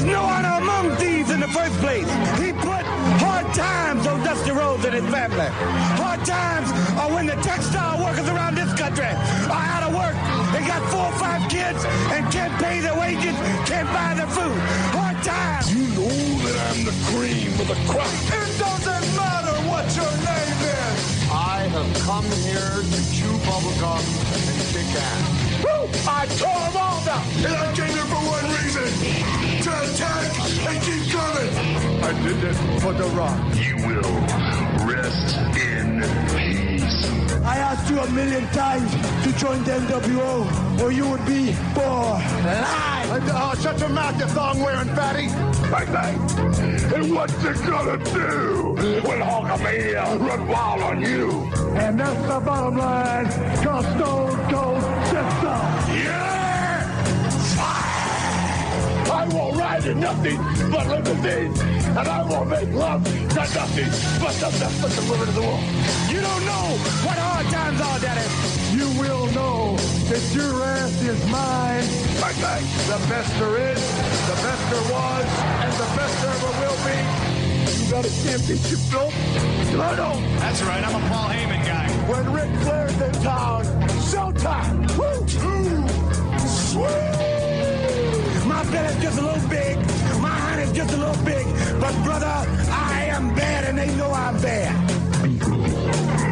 was no honor among thieves in the first place. He put hard times on Dusty Rhodes and his family. Hard times are when the textile workers around this country are out of work. They got 4 or 5 kids and can't pay their wages, can't buy their food. Hard times. You know that I'm the cream of the crop. It doesn't matter what your name is. I have come here to chew bubblegum and kick ass. Woo! I tore them all down. And I came here for one reason. To attack and keep coming. I did this for the Rock. You will rest in peace. I asked you 1,000,000 times to join the NWO, or you would be born alive. Shut your mouth, you thong-wearing fatty. Bang, bang. And what you gonna do when Hulkamania run wild on you? And that's the bottom line, cause Stone Cold said so. Yeah! I won't ride in nothing but limousines, and I won't make love to nothing but the women of the world. You don't know what hard times are, Daddy. You will know that your ass is mine. Bang, bang. The best there is, the best there was, and the best there ever will be. You got a championship belt? I don't. That's right, I'm a Paul Heyman guy. When Ric Flair's in town, showtime. Woo! Sweet! My belly's just a little big, my hand is just a little big, but brother, I am bad and they know I'm bad. Beat me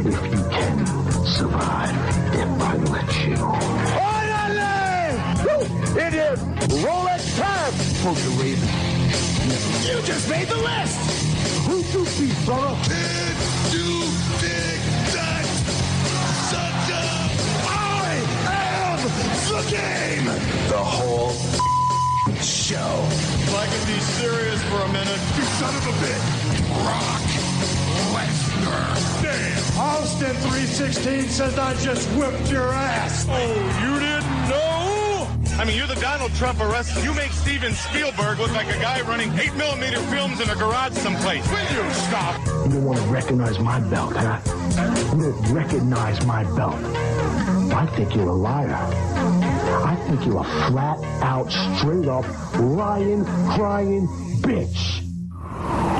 if you can survive if I let you. Orderly! Woo! It is Rolex time! Quote the Raven. You just made the list! Who you beat, brother? Did you dig that, sucker? I am the game! The whole show. If I can be serious for a minute. You son of a bitch! Brock Lesnar! Damn! Austin 316 says I just whipped your ass. Oh, you didn't know? I mean, you're the Donald Trump of wrestling. You make Steven Spielberg look like a guy running 8mm films in a garage someplace. Will you stop? You don't want to recognize my belt, huh? You don't recognize my belt. I think you're a liar. I think you're a flat-out, straight-up, lying, crying bitch.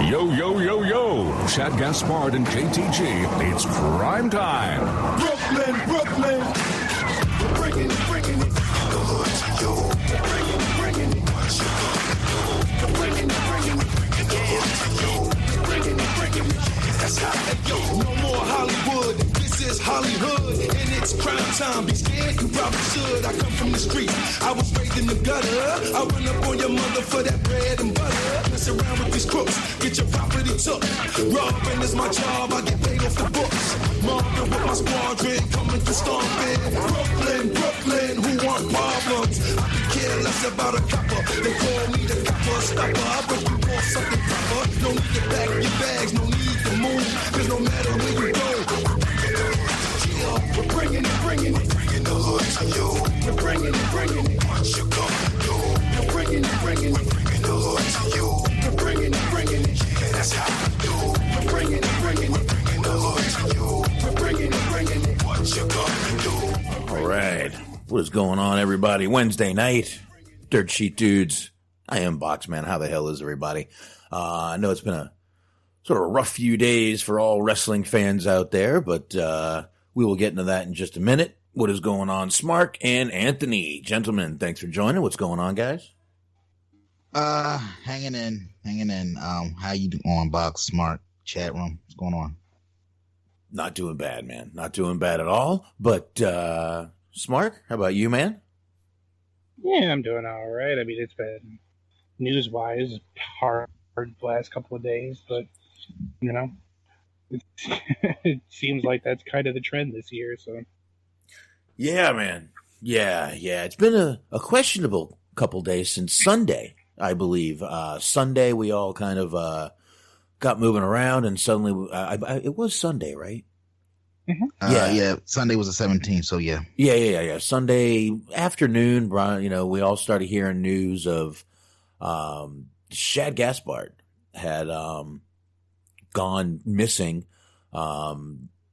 Yo, yo, yo, yo. Shad, Gaspard, and JTG. It's prime time. Brooklyn! Bringing it. The hood to you. Bringing it. Bringing it. Yeah, to you. Bringing it. That's how they go. No more Hollywood. This is Hollywood. And it's prime time. Be scared, you probably should. I come from the street. I was raised in the gutter. I run up on your mother for that bread and butter. Mess around with these crooks. Get your property took. Robbing is my job. I get paid off the books. Marko with my squadron. Coming to stomping. Brooklyn. Who want problems? I could care less about a copper. They call me the copper stopper. I bet you want something proper. No need to pack your bags. No need to move. Cause no matter where you go. We're bringing it. Bringing the hood to you. We're bringing it. What you gonna do? We're bringing it. Bringing the hood to you. We're bringing it. Yeah, that's how we do. We're bringing it. Bringing the hood to you. We're bringing it. What you gonna do? All right. What is going on, everybody? Wednesday night. Dirt Sheet Dudes. I am Boxman. How the hell is everybody? I know it's been a sort of a rough few days for all wrestling fans out there, but we will get into that in just a minute. What is going on, Smark and Anthony? Gentlemen, thanks for joining. What's going on, guys? Hanging in. How you doing, Box, Smart, chat room? What's going on? Not doing bad, man. Not doing bad at all. But, Smark, how about you, man? Yeah, I'm doing all right. I mean, it's been news-wise hard the last couple of days, but, you know, it seems like that's kind of the trend this year, so. Yeah, man. Yeah. It's been a questionable couple days since Sunday, I believe. Sunday, we all kind of got moving around, and suddenly, it was Sunday, right? Mm-hmm. Yeah. Sunday was the 17th, so yeah. Yeah. Sunday afternoon, we all started hearing news of Shad Gaspard had gone missing.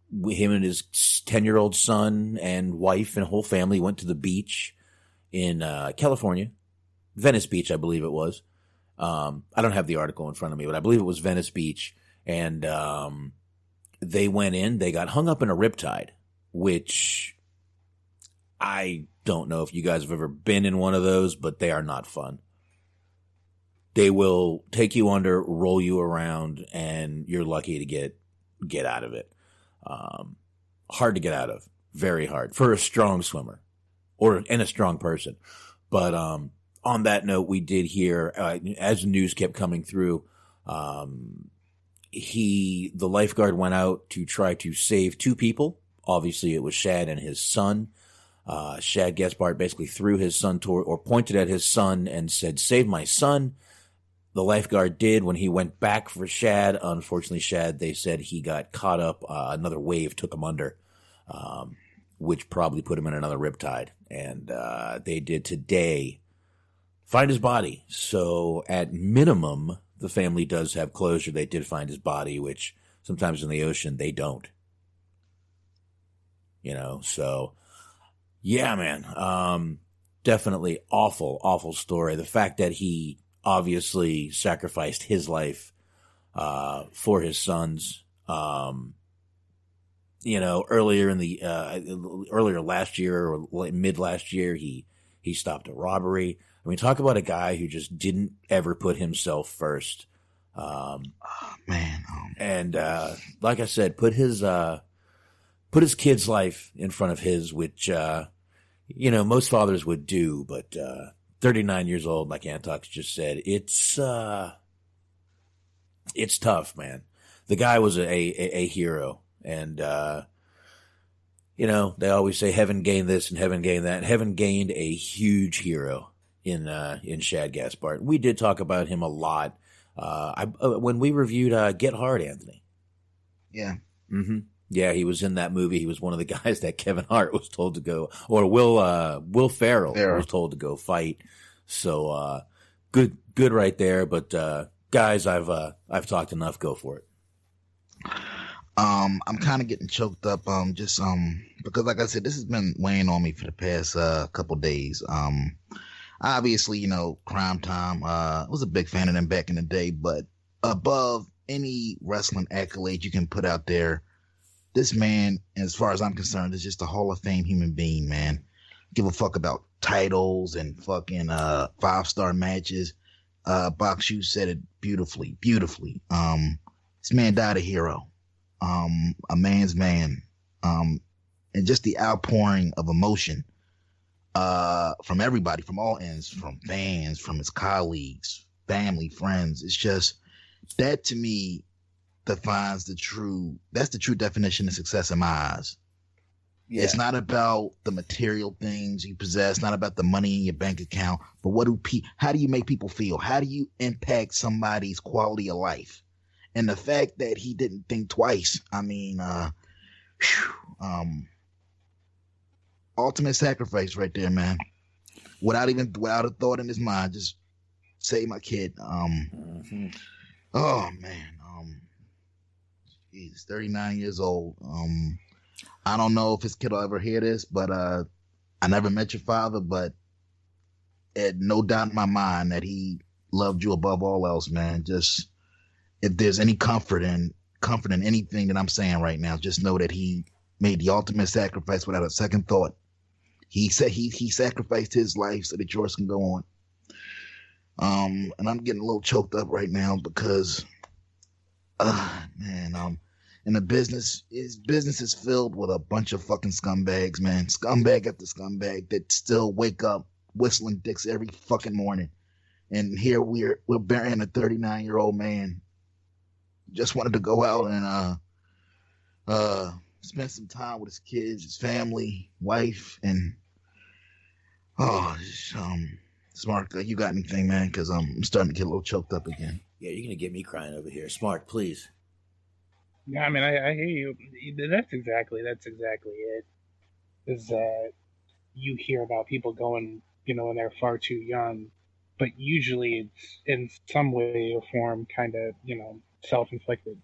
Him and his 10-year-old son and wife and whole family went to the beach in California, Venice Beach, I believe it was. I don't have the article in front of me, but I believe it was Venice Beach. And they went in, they got hung up in a riptide, which I don't know if you guys have ever been in one of those, but they are not fun. They will take you under, roll you around, and you're lucky to get out of it. Hard to get out of. Very hard for a strong swimmer and a strong person. But on that note, we did hear, as the news kept coming through, the lifeguard went out to try to save two people. Obviously, it was Shad and his son. Shad Gaspard basically threw his son or pointed at his son and said, "Save my son." The lifeguard did. When he went back for Shad, unfortunately, Shad, they said he got caught up. Another wave took him under, which probably put him in another riptide. And they did today find his body. So at minimum, the family does have closure. They did find his body, which sometimes in the ocean, they don't. So yeah, man. Definitely awful, awful story. The fact that he obviously sacrificed his life for his sons. Earlier last year or mid last year, he stopped a robbery. I mean, talk about a guy who just didn't ever put himself first. And like I said, put his kid's life in front of his, which most fathers would do, but 39 years old, like Antox just said, it's tough, man. The guy was a hero, and they always say heaven gained this and heaven gained that. Heaven gained a huge hero in Shad Gaspard. We did talk about him a lot when we reviewed Get Hard, Anthony. Yeah. Mm-hmm. Yeah, he was in that movie. He was one of the guys that Kevin Hart was told to go, or Will Ferrell was told to go fight. So good right there. But guys, I've talked enough. Go for it. I'm kind of getting choked up. Because like I said, this has been weighing on me for the past couple days. Obviously, Crime Time. I was a big fan of them back in the day, but above any wrestling accolade you can put out there, this man, as far as I'm concerned, is just a Hall of Fame human being, man. Give a fuck about titles and fucking 5-star matches. Box, you said it beautifully. This man died a hero, a man's man, and just the outpouring of emotion from everybody, from all ends, from fans, from his colleagues, family, friends. It's just that, to me, defines the true definition of success in my eyes. Yeah. It's not about the material things you possess, not about the money in your bank account, but how do you make people feel? How do you impact somebody's quality of life? And the fact that he didn't think twice, I mean, ultimate sacrifice right there, man. Without a thought in his mind, just save my kid. Oh man. He's 39 years old. I don't know if his kid will ever hear this, but I never met your father, but had no doubt in my mind that he loved you above all else, man. Just, if there's any comfort in anything that I'm saying right now, just know that he made the ultimate sacrifice without a second thought. He said he sacrificed his life so that yours can go on. And I'm getting a little choked up right now because, in the business, his business is filled with a bunch of fucking scumbags, man. Scumbag after scumbag that still wake up whistling dicks every fucking morning. And here we're burying a 39-year-old man. Just wanted to go out and spend some time with his kids, his family, wife, and Smart, you got anything, man? Because I'm starting to get a little choked up again. Yeah, you're gonna get me crying over here. Smart, please. Yeah, I mean, I hear you. That's exactly it. Is that you hear about people going, when they're far too young, but usually it's in some way or form kind of, self-inflicted,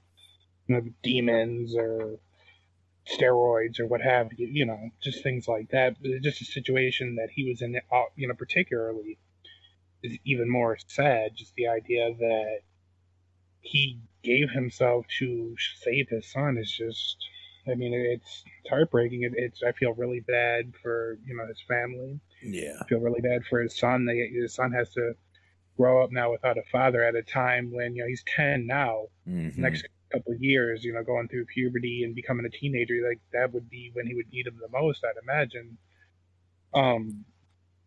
demons or steroids or what have you, just things like that. Just a situation that he was in, particularly, is even more sad. Just the idea that he gave himself to save his son is just, I mean, it's heartbreaking. I feel really bad for, his family. Yeah. I feel really bad for his son. His son has to grow up now without a father at a time when, he's 10 now. Next couple of years, going through puberty and becoming a teenager, like that would be when he would need him the most, I'd imagine.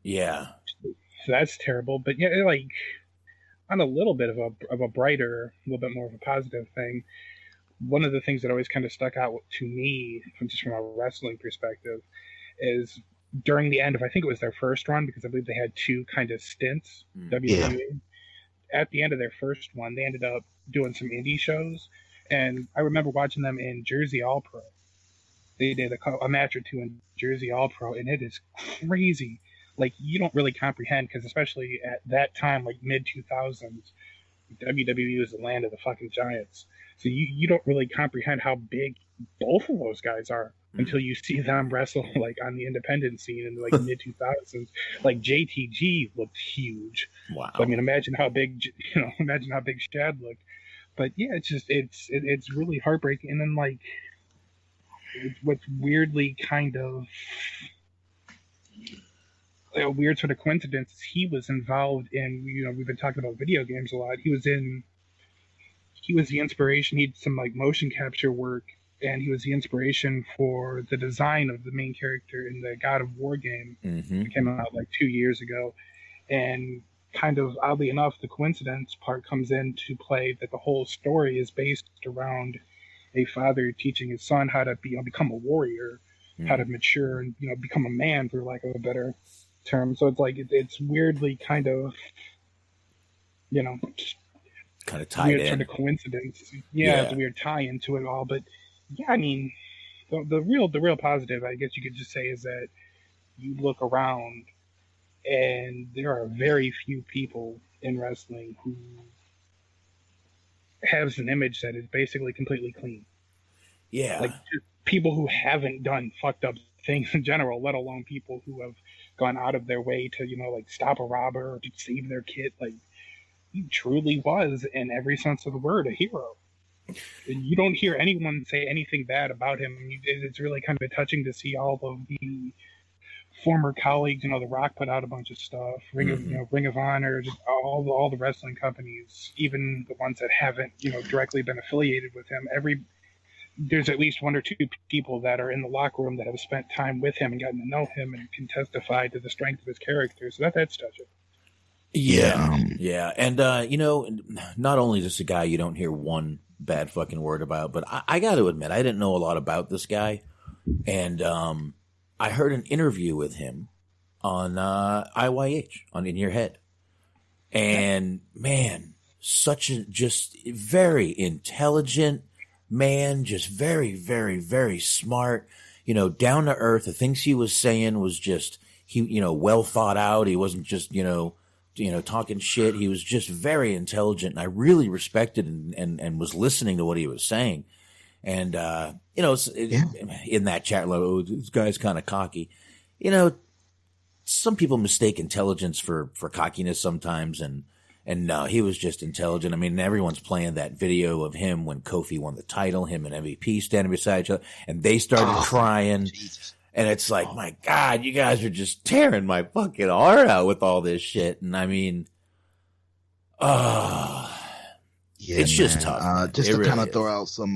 Yeah. So that's terrible. But yeah, like on a little bit of a brighter, a little bit more of a positive thing, one of the things that always kind of stuck out to me, just from a wrestling perspective, is during the end of, I think it was their first run, because I believe they had 2 kind of stints, WWE. At the end of their first one, they ended up doing some indie shows, and I remember watching them in Jersey All Pro. They did a match or 2 in Jersey All Pro, and it is crazy. Like, you don't really comprehend, because especially at that time, like mid-2000s, WWE was the land of the fucking giants. So you don't really comprehend how big both of those guys are until you see them wrestle like on the independent scene in like mid-2000s. Like JTG looked huge. Wow. I mean, imagine how big Shad looked. But yeah, it's really heartbreaking. And then like what's weirdly kind of a weird sort of coincidence is he was involved in, we've been talking about video games a lot. He was the inspiration. He did some like motion capture work, and he was the inspiration for the design of the main character in the God of War game. It came out like 2 years ago. And kind of oddly enough, the coincidence part comes into play that the whole story is based around a father teaching his son how to become a warrior, how to mature and become a man, for lack of a better term. So it's like it's weirdly kind of kind of tied weird in. sort of coincidence. Yeah, it's a weird tie into it all. But yeah, I mean, the real positive, I guess you could just say, is that you look around and there are very few people in wrestling who has an image that is basically completely clean. Yeah. Like just people who haven't done fucked up things in general, let alone people who have gone out of their way to, like stop a robber or to save their kid. Like, he truly was, in every sense of the word, a hero. And you don't hear anyone say anything bad about him. It's really kind of touching to see all of the former colleagues. The Rock put out a bunch of stuff. Ring of Honor, just all the wrestling companies, even the ones that haven't, directly been affiliated with him. There's at least 1 or 2 people that are in the locker room that have spent time with him and gotten to know him and can testify to the strength of his character. So that's touching. Yeah. Yeah. And, not only is this a guy you don't hear one bad fucking word about, but I got to admit, I didn't know a lot about this guy. And I heard an interview with him on IYH, on In Your Head. And, man, such a just very intelligent man, just very, very, very smart, down to earth. The things he was saying was just, well thought out. He wasn't just, talking shit. He was just very intelligent, and I really respected and was listening to what he was saying. And, in that chat, like, this guy's kind of cocky. Some people mistake intelligence for cockiness sometimes, and no, he was just intelligent. I mean, everyone's playing that video of him when Kofi won the title, him and MVP standing beside each other, and they started crying. Jesus. And it's like, my God, you guys are just tearing my fucking heart out with all this shit. And I mean, it's just tough. Just to kind of throw out some,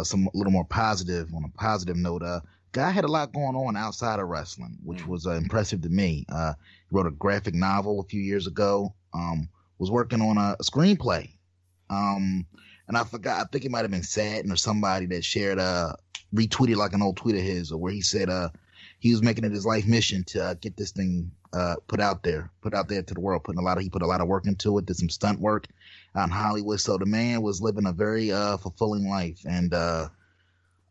some little more positive, on a positive note, guy had a lot going on outside of wrestling, which was impressive to me. He wrote a graphic novel a few years ago, was working on a screenplay. And I forgot, I think it might have been Sadden or somebody that shared retweeted like an old tweet of his, where he said he was making it his life mission to get this thing put out there to the world. He put a lot of work into it, did some stunt work out in Hollywood. So the man was living a very fulfilling life. And I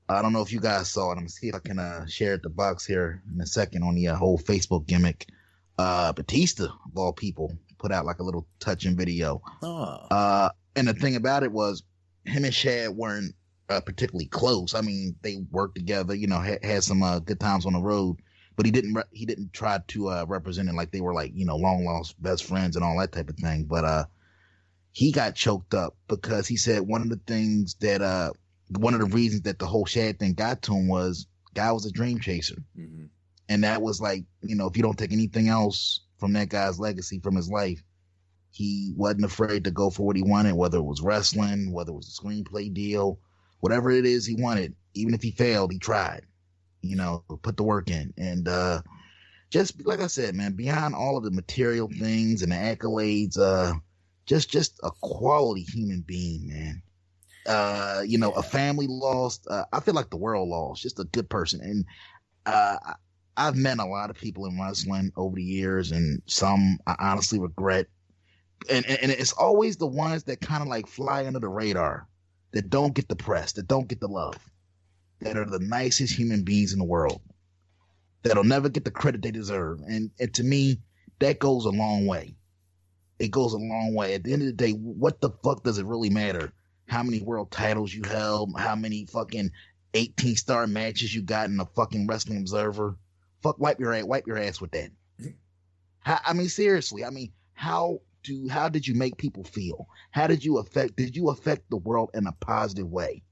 don't know if you guys saw it. I'm gonna see if I can share it the box here in a second on the whole Facebook gimmick. Batista, of all people, put out like a little touching video. And the thing about it was, him and Shad weren't particularly close. I mean, they worked together, had some good times on the road. but he didn't try to represent it like they were like, long lost best friends and all that type of thing. But he got choked up because he said one of the reasons that the whole Shad thing got to him was guy was a dream chaser. Mm-hmm. And that was like, if you don't take anything else from that guy's legacy, from his life, he wasn't afraid to go for what he wanted, whether it was wrestling, whether it was a screenplay deal, whatever it is he wanted. Even if he failed, he tried, put the work in. And just like I said, man, beyond all of the material things and the accolades, just a quality human being, man. A family lost. I feel like the world lost. Just a good person. And I've met a lot of people in wrestling over the years, and some I honestly regret. And it's always the ones that kind of like fly under the radar, that don't get the press, that don't get the love, that are the nicest human beings in the world, that'll never get the credit they deserve. And to me, that goes a long way. It goes a long way. At the end of the day, what the fuck does it really matter? How many world titles you held? How many fucking 18-star matches you got in the fucking Wrestling Observer? Fuck, wipe your ass with that. Seriously. How did you make people feel? How did you affect the world in a positive way?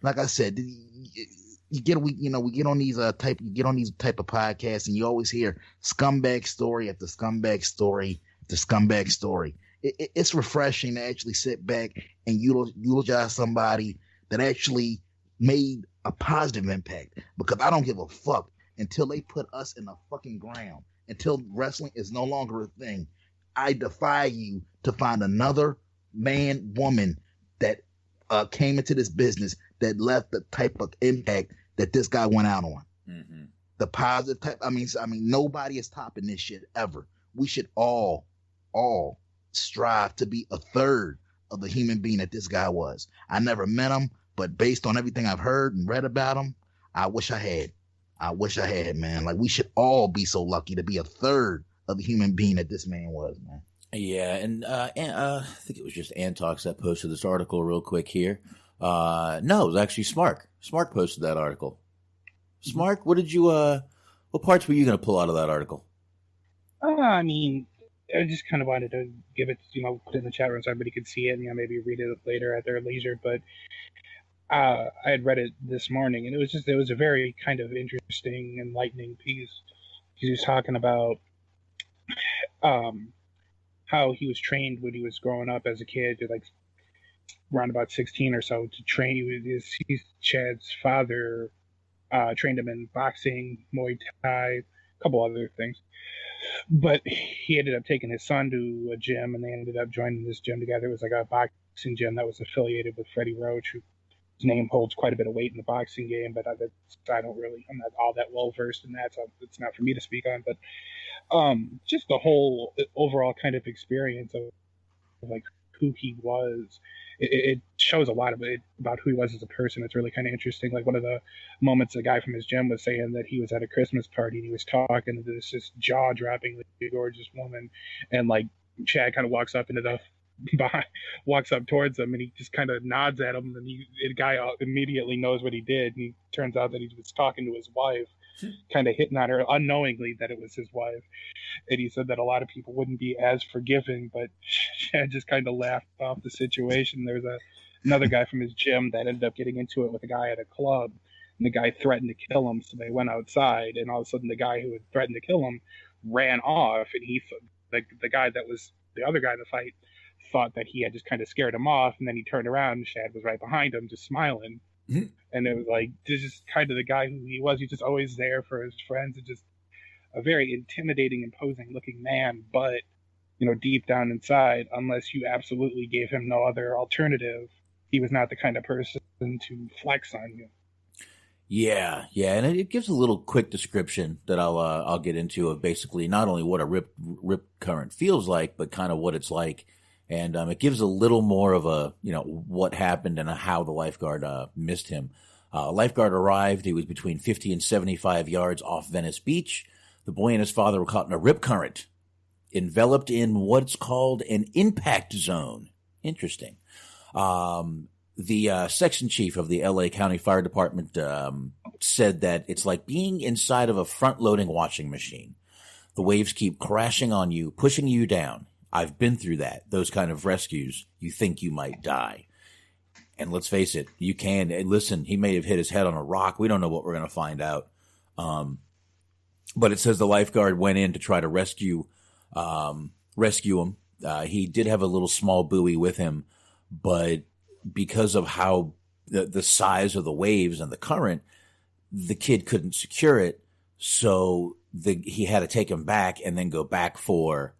Like I said, we get on these type of podcasts, and you always hear scumbag story after scumbag story after scumbag story. It's refreshing to actually sit back and eulogize somebody that actually made a positive impact, because I don't give a fuck until they put us in the fucking ground, until wrestling is no longer a thing. I defy you to find another man, woman that came into this business that left the type of impact that this guy went out on. Mm-hmm. The positive type. Nobody is topping this shit ever. We should all strive to be a third of the human being that this guy was. I never met him, but based on everything I've heard and read about him, I wish I had. Man. Like, we should all be so lucky to be a third of the human being that this man was, man. Yeah, and I think it was just Antox that posted this article real quick here. No, it was actually Smark. Smark posted that article. Smark, what parts were you going to pull out of that article? I just kind of wanted to give it, put it in the chat room so everybody could see it and, maybe read it later at their leisure. But I had read it this morning, and it was a very kind of interesting, enlightening piece. He was talking about how he was trained when he was growing up as a kid, like around about 16 or so, to train. Chad's father trained him in boxing, Muay Thai, a couple other things. But he ended up taking his son to a gym, and they ended up joining this gym together. It was like a boxing gym that was affiliated with Freddie Roach, whose name holds quite a bit of weight in the boxing game, but I'm not all that well versed in that, so it's not for me to speak on. But just the whole overall kind of experience of like who he was, it shows a lot of it about who he was as a person. It's really kind of interesting. Like, one of the moments, a guy from his gym was saying that he was at a Christmas party and he was talking to this jaw-droppingly gorgeous woman, and like Chad kind of walks up towards him, and he just kind of nods at him, and the guy immediately knows what he did, and he turns out that he was talking to his wife, kind of hitting on her unknowingly that it was his wife. And he said that a lot of people wouldn't be as forgiving, but Chad just kind of laughed off the situation. There was another guy from his gym that ended up getting into it with a guy at a club, and the guy threatened to kill him, so they went outside, and all of a sudden the guy who had threatened to kill him ran off, and the guy that was the other guy in the fight thought that he had just kind of scared him off, and then he turned around and Shad was right behind him, just smiling. Mm-hmm. And it was like, this is kind of the guy who he was. He's just always there for his friends, and just a very intimidating, imposing looking man. But, deep down inside, unless you absolutely gave him no other alternative, he was not the kind of person to flex on you. Yeah, and it gives a little quick description that I'll get into of basically not only what a rip current feels like, but kind of what it's like. And it gives a little more of a, what happened and how the lifeguard missed him. Lifeguard arrived. He was between 50 and 75 yards off Venice Beach. The boy and his father were caught in a rip current, enveloped in what's called an impact zone. Interesting. The section chief of the L.A. County Fire Department said that it's like being inside of a front-loading washing machine. The waves keep crashing on you, pushing you down. I've been through that. Those kind of rescues. You think you might die. And let's face it, you can. Listen, he may have hit his head on a rock. We don't know what we're going to find out. But it says the lifeguard went in to try to rescue him. He did have a little small buoy with him, but because of how the size of the waves and the current, the kid couldn't secure it. So he had to take him back and then go back for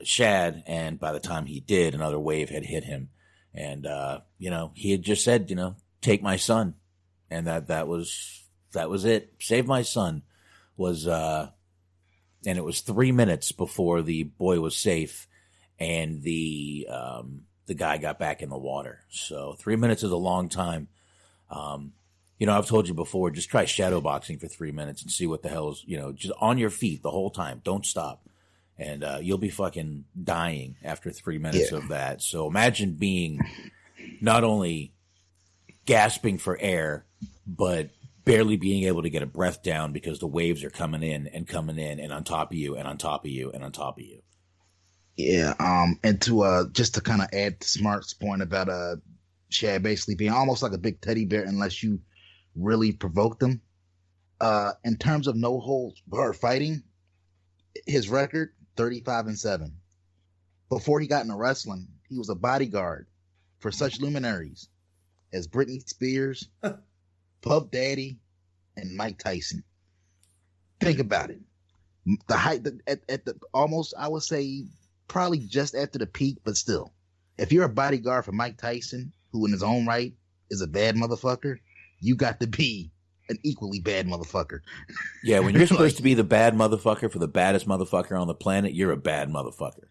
Shad. And by the time he did, another wave had hit him. And, he had just said, take my son. And that was it. Save my son was, and it was 3 minutes before the boy was safe and the guy got back in the water. So 3 minutes is a long time. I've told you before, just try shadow boxing for 3 minutes and see what the hell is, just on your feet the whole time. Don't stop. And you'll be fucking dying after 3 minutes of that. So imagine being not only gasping for air, but barely being able to get a breath down because the waves are coming in and on top of you and on top of you and on top of you. Yeah. And to just to kind of add to Smart's point about Shad basically being almost like a big teddy bear unless you really provoke them. In terms of no holds barred fighting, his record 35-7. Before he got into wrestling, he was a bodyguard for such luminaries as Britney Spears, Puff Daddy, and Mike Tyson. Think about it. The height at the almost, I would say, probably just after the peak, but still, if you're a bodyguard for Mike Tyson, who in his own right is a bad motherfucker, you got to be an equally bad motherfucker. Yeah, when you're supposed to be the bad motherfucker for the baddest motherfucker on the planet, you're a bad motherfucker.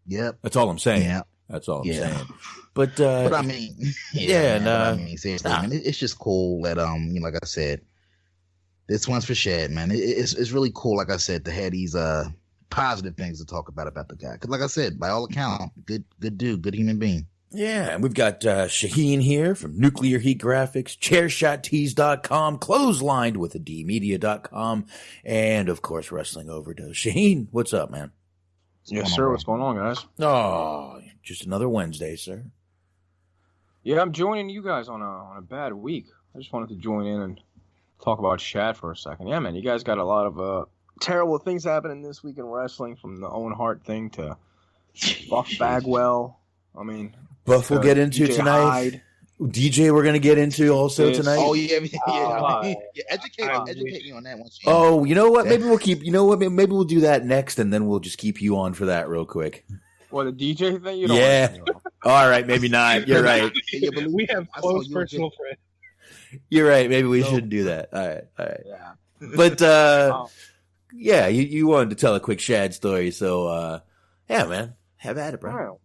Yep. That's all I'm saying. Yeah. That's all I'm saying. But I mean, seriously, man, it's just cool that like I said, this one's for Shad, man. It's really cool, like I said, to have these positive things to talk about the guy. Because, like I said, by all accounts, good dude, good human being. Yeah, and we've got Shaheen here from Nuclear Heat Graphics, ChairShotTees.com, Clotheslined with a DMedia.com, and, of course, Wrestling Overdose. Shaheen, what's up, man? Yes, sir. What's going on, guys? Oh, just another Wednesday, sir. Yeah, I'm joining you guys on a bad week. I just wanted to join in and talk about Shad for a second. Yeah, man, you guys got a lot of terrible things happening this week in wrestling, from the Owen Hart thing to Buff Bagwell. I mean, Buff we'll get into DJ tonight. Hyde. DJ we're going to get into also tonight. Oh, yeah. Educate me on that one. Oh, you know what? Maybe we'll keep, maybe we'll do that next, and then we'll just keep you on for that real quick. Well, the DJ thing? You don't yeah. All right, maybe not. You're right. We have close personal friends. You're right. Maybe we shouldn't do that. All right. Yeah. But, yeah, you wanted to tell a quick Shad story, so, yeah, man. Have at it, bro. Right.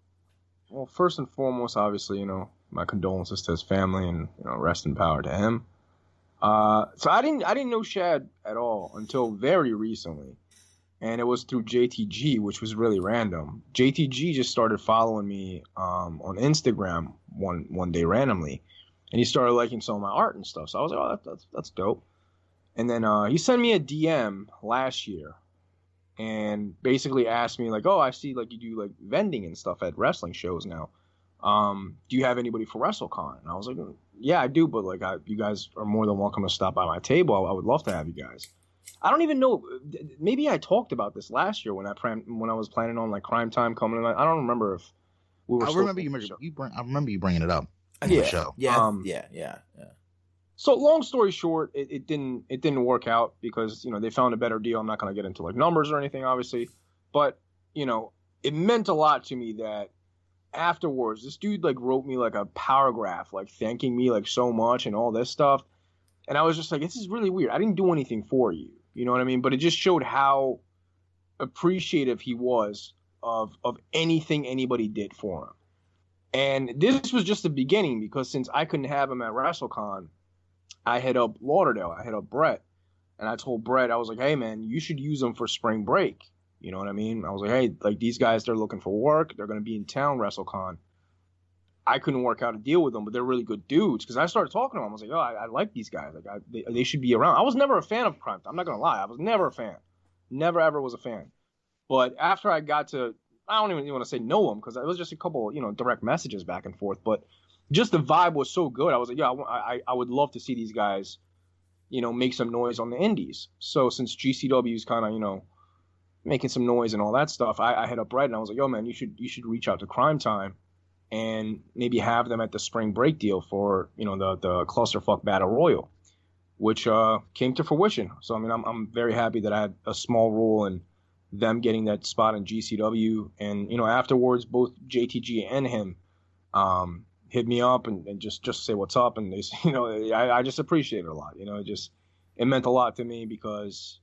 Well, first and foremost, obviously, my condolences to his family and, rest in power to him. So I didn't know Shad at all until very recently. And it was through JTG, which was really random. JTG just started following me on Instagram one day randomly. And he started liking some of my art and stuff. So I was like, oh, that's dope. And then he sent me a DM last year and basically asked me, like, oh, I see, like, you do, like, vending and stuff at wrestling shows now. Do you have anybody for WrestleCon? And I was like, yeah, I do, but, like, you guys are more than welcome to stop by my table. I would love to have you guys. I don't even know. Maybe I talked about this last year when I was planning on, like, Crime Time coming in. I don't remember if we were. I remember you bringing it up on the show. Yeah. So long story short, it didn't work out because they found a better deal. I'm not going to get into like numbers or anything, obviously, but it meant a lot to me that afterwards this dude like wrote me like a paragraph like thanking me like so much and all this stuff, and I was just like, this is really weird. I didn't do anything for you, you know what I mean? But it just showed how appreciative he was of anything anybody did for him. And this was just the beginning, because since I couldn't have him at WrestleCon, I hit up Lauderdale. I hit up Brett. And I told Brett, I was like, hey, man, you should use them for spring break. You know what I mean? I was like, hey, like these guys, they're looking for work. They're going to be in town, WrestleCon. I couldn't work out a deal with them, but they're really good dudes. Because I started talking to them, I was like, I like these guys. Like, they should be around. I was never a fan of Crime Time. I'm not gonna lie, I was never a fan. Never ever was a fan. But after I got to, I don't even want to say know them, because it was just a couple, direct messages back and forth. But just the vibe was so good. I was like, I would love to see these guys, make some noise on the indies. So since GCW is kind of, making some noise and all that stuff, I hit up Brett and I was like, yo, man, you should reach out to Crime Time and maybe have them at the spring break deal for, the Clusterfuck Battle Royal, which came to fruition. So, I mean, I'm very happy that I had a small role in them getting that spot in GCW. And, afterwards, both JTG and him hit me up and just say what's up. And they, I just appreciate it a lot. It meant a lot to me because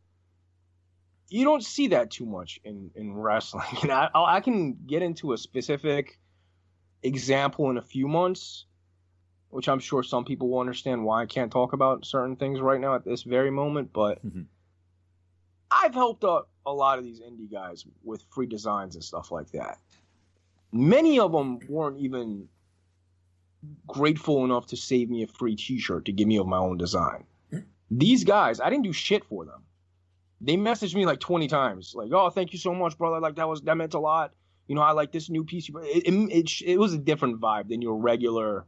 you don't see that too much in wrestling. And I can get into a specific example in a few months, which I'm sure some people will understand why I can't talk about certain things right now at this very moment. But I've helped a lot of these indie guys with free designs and stuff like that. Many of them weren't even grateful enough to save me a free t-shirt to give me of my own design. These guys, I didn't do shit for them. They messaged me like 20 times, like, "Oh, thank you so much, brother. Like that meant a lot. I like this new piece." It was a different vibe than your regular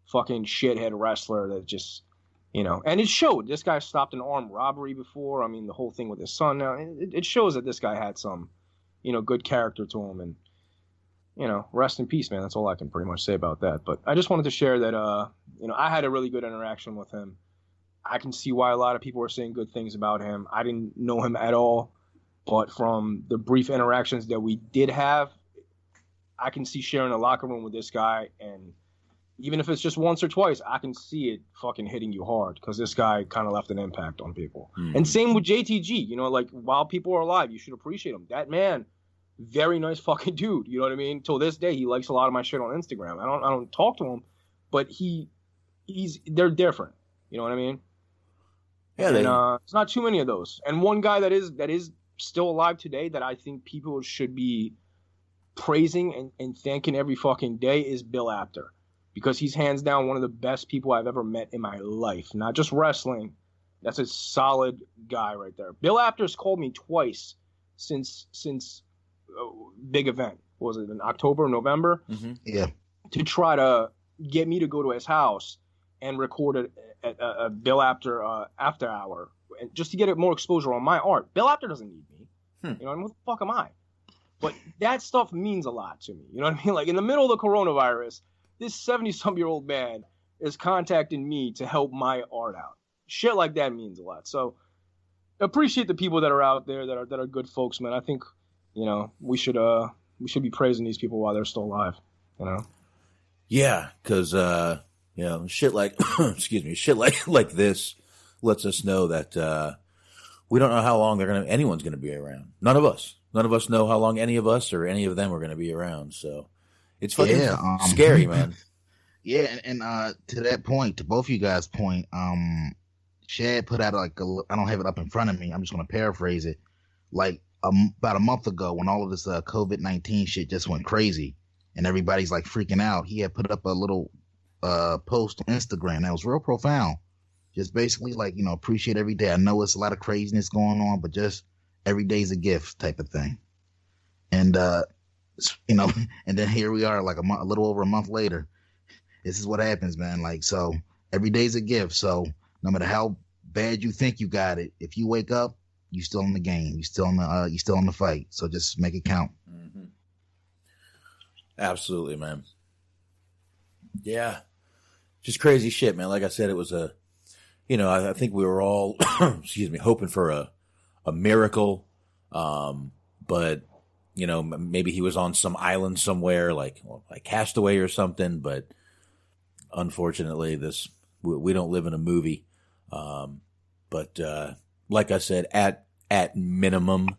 fucking shithead wrestler that just, and it showed. This guy stopped an armed robbery before. I mean, the whole thing with his son now, it shows that this guy had some, good character to him. And, rest in peace, man. That's all I can pretty much say about that. But I just wanted to share that, I had a really good interaction with him. I can see why a lot of people are saying good things about him. I didn't know him at all, but from the brief interactions that we did have, I can see sharing a locker room with this guy, and even if it's just once or twice, I can see it fucking hitting you hard, because this guy kind of left an impact on people. And same with JTG, like, while people are alive, you should appreciate him. That man, very nice fucking dude, you know what I mean? Till this day, he likes a lot of my shit on Instagram. I don't talk to him, but they're different, you know what I mean? Yeah, it's not too many of those. And one guy that is still alive today that I think people should be praising and thanking every fucking day is Bill Apter, because he's hands down one of the best people I've ever met in my life. Not just wrestling. That's a solid guy right there. Bill Apter's called me twice since big event. What was it, in October, November? Yeah. To try to get me to go to his house and record a Bill Apter after hour, and just to get more exposure on my art. Bill Apter doesn't need me. What the fuck am I? But that stuff means a lot to me. You know what I mean? Like, in the middle of the coronavirus, this 70-some-year-old man is contacting me to help my art out. Shit like that means a lot. So appreciate the people that are out there that are good folks, man. I think, we should be praising these people while they're still alive. Yeah, because shit like shit like this lets us know that we don't know how long anyone's gonna be around. None of us know how long any of us or any of them are gonna be around. So it's fucking scary, man. Yeah, and to that point, to both of you guys' point, Shad put out I don't have it up in front of me. I'm just gonna paraphrase it. Like about a month ago, when all of this COVID-19 shit just went crazy and everybody's like freaking out, he had put up a little post on Instagram that was real profound. Just basically like, appreciate every day. I know it's a lot of craziness going on, but just every day's a gift type of thing. And and then here we are, like a little over a month later. This is what happens, man. Like, so every day's a gift. So no matter how bad you think you got it, if you wake up, you still in the game. You still in the fight. So just make it count. Mm-hmm. Absolutely, man. Yeah. Just crazy shit, man. Like I said, it was I think we were all, hoping for a miracle. But, maybe he was on some island somewhere, like Castaway or something. But unfortunately, we don't live in a movie. But like I said, at minimum,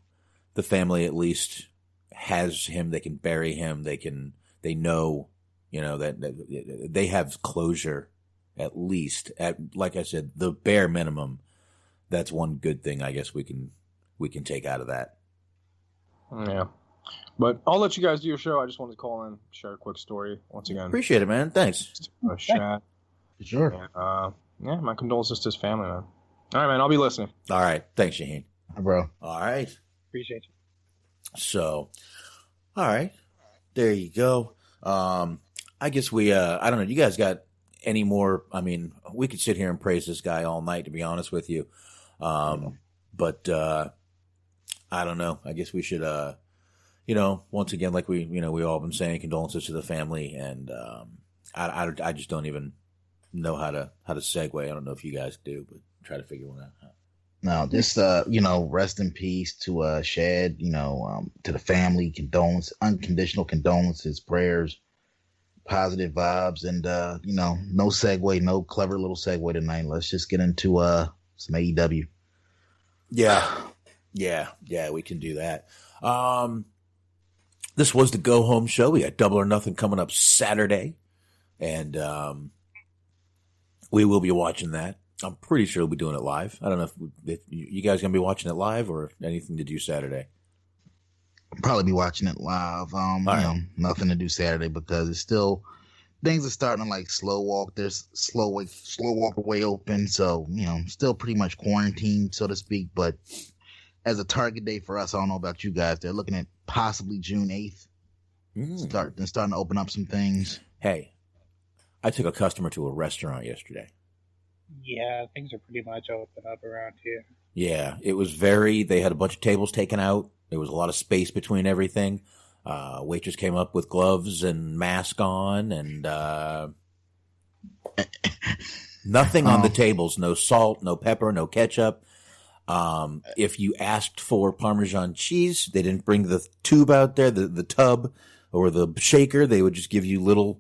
the family at least has him. They can bury him. They know. That they have closure, at least. Like I said, the bare minimum. That's one good thing I guess we can take out of that. Yeah. But I'll let you guys do your show. I just wanted to call in, share a quick story once again. Appreciate it, man. Thanks. Shad. Sure. Yeah, my condolences to his family, man. All right, man. I'll be listening. All right. Thanks, Shaheen. Hi, bro. All right. Appreciate you. So, all right. There you go. I guess I don't know. You guys got any more? I mean, we could sit here and praise this guy all night, to be honest with you. But I don't know. I guess we should, once again, like we all been saying, condolences to the family. And I just don't even know how to segue. I don't know if you guys do, but try to figure one out. No, just rest in peace to Shad. To the family, unconditional condolences, prayers, positive vibes, and no segue, no clever little segue tonight. Let's just get into some AEW. Yeah, we can do that. This was the go home show. We got Double or Nothing coming up Saturday, and we will be watching that. I'm pretty sure we'll be doing it live. I don't know if you guys gonna be watching it live or anything to do Saturday. I'll probably be watching it live. Nothing to do Saturday because it's still things are starting to like slow walk. There's slow walk away open, so still pretty much quarantined, so to speak. But as a target date for us, I don't know about you guys. They're looking at possibly June 8th. Starting to open up some things. Hey, I took a customer to a restaurant yesterday. Yeah, things are pretty much open up around here. Yeah, it was they had a bunch of tables taken out. There was a lot of space between everything. Waitress came up with gloves and mask on and nothing on the tables. No salt, no pepper, no ketchup. If you asked for Parmesan cheese, they didn't bring the tube out there, the tub or the shaker. They would just give you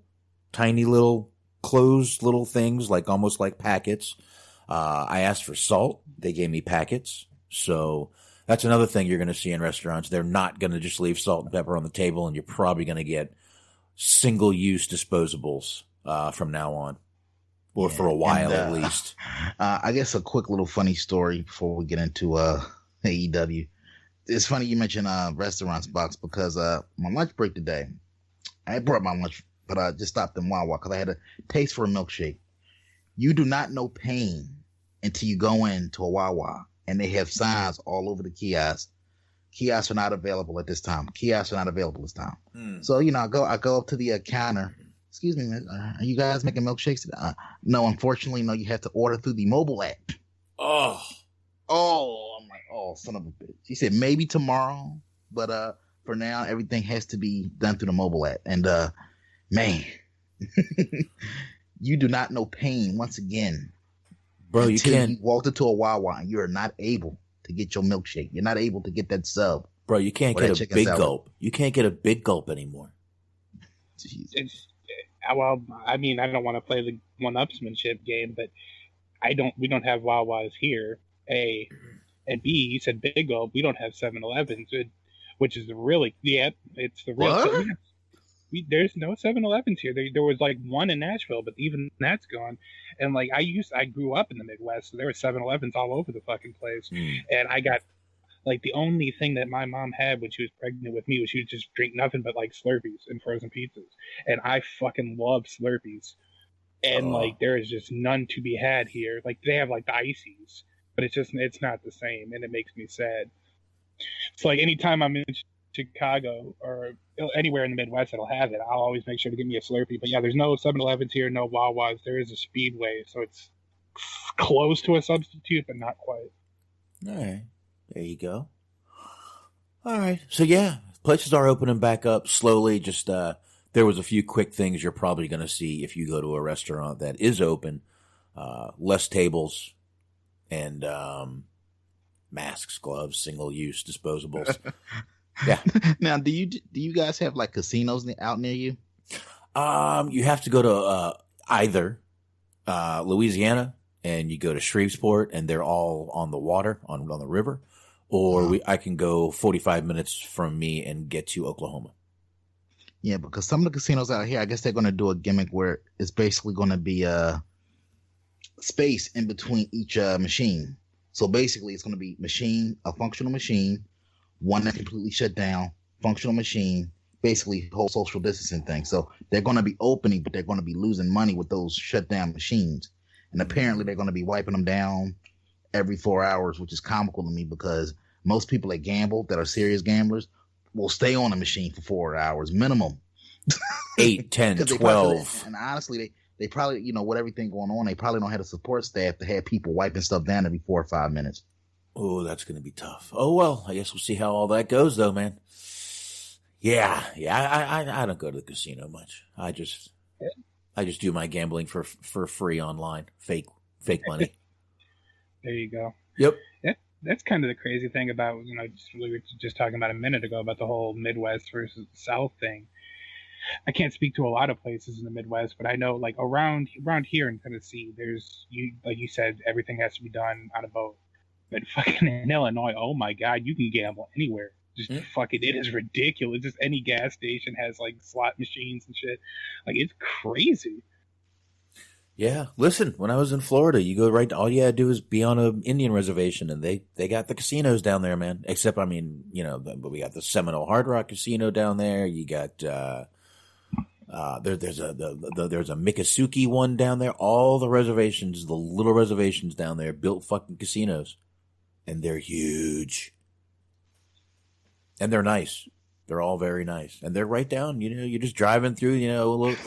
tiny little closed little things, like almost like packets. I asked for salt. They gave me packets. So that's another thing you're going to see in restaurants. They're not going to just leave salt and pepper on the table, and you're probably going to get single-use disposables from now on, or for a while at least. I guess a quick little funny story before we get into AEW. It's funny you mentioned restaurants, Box, because my lunch break today, I brought my lunch, but I just stopped in Wawa because I had a taste for a milkshake. You do not know pain until you go into a Wawa and they have signs all over the kiosk. Kiosks are not available at this time. So, I go up to the counter. Excuse me, man, are you guys making milkshakes today? No, unfortunately, no, you have to order through the mobile app. Oh, I'm like, son of a bitch. He said maybe tomorrow, but for now, everything has to be done through the mobile app. And man, you do not know pain once again. Bro, you can't. You walked into a Wawa and you are not able to get your milkshake. You're not able to get that sub. Bro, you can't get a big gulp. You can't get a big gulp anymore. Well, I mean, I don't want to play the one-upsmanship game, but we don't have Wawas here, A. And B, you said big gulp. We don't have 7-Elevens, which is it's the real. What? There's no 7-Elevens here. There was like one in Nashville, but even that's gone. And like I grew up in the Midwest, so there were 7-Elevens all over the fucking place. And I got like the only thing that my mom had when she was pregnant with me was she would just drink nothing but like Slurpees and frozen pizzas. And I fucking love Slurpees. And like there is just none to be had here. Like they have like the ices, but it's not the same, and it makes me sad. It's like anytime I'm in Chicago or anywhere in the Midwest that'll have it, I'll always make sure to get me a Slurpee. But yeah, there's no 7-Elevens here, no Wawas. There is a Speedway, so it's close to a substitute, but not quite. All right, there you go. All right, so yeah, places are opening back up slowly. Just there was a few quick things you're probably going to see if you go to a restaurant that is open. Less tables and masks, gloves, single-use disposables. Yeah. Now, do you guys have like casinos out near you? You have to go to either Louisiana, and you go to Shreveport, and they're all on the water, on the river, or I can go 45 minutes from me and get to Oklahoma. Yeah, because some of the casinos out here, I guess they're going to do a gimmick where it's basically going to be a space in between each machine. So basically, it's going to be a functional machine, one that completely shut down, functional machine, basically whole social distancing thing. So they're going to be opening, but they're going to be losing money with those shut down machines. And apparently they're going to be wiping them down every 4 hours, which is comical to me because most people that gamble, that are serious gamblers, will stay on a machine for 4 hours minimum. 8, 10, 12. And honestly, they probably, you know, with everything going on, they probably don't have the support staff to have people wiping stuff down every 4 or 5 minutes. Oh, that's going to be tough. Oh, well, I guess we'll see how all that goes, though, man. Yeah. I don't go to the casino much. I just do my gambling for free online, fake money. There you go. Yep. That's kind of the crazy thing about, you know, we were just talking about a minute ago about the whole Midwest versus South thing. I can't speak to a lot of places in the Midwest, but I know like around here in Tennessee, like you said, everything has to be done on a boat. But fucking in Illinois, oh my God, you can gamble anywhere. Just fucking, it is ridiculous. Just any gas station has like slot machines and shit. Like it's crazy. Yeah, listen, when I was in Florida, you go right, all you had to do is be on an Indian reservation, and they got the casinos down there, man. Except, I mean, you know, we got the Seminole Hard Rock Casino down there. You got, there's a Miccosukee one down there. All the reservations, the little reservations down there, built fucking casinos. And they're huge. And they're nice. They're all very nice. And they're right down, you know, you're just driving through, you know, look,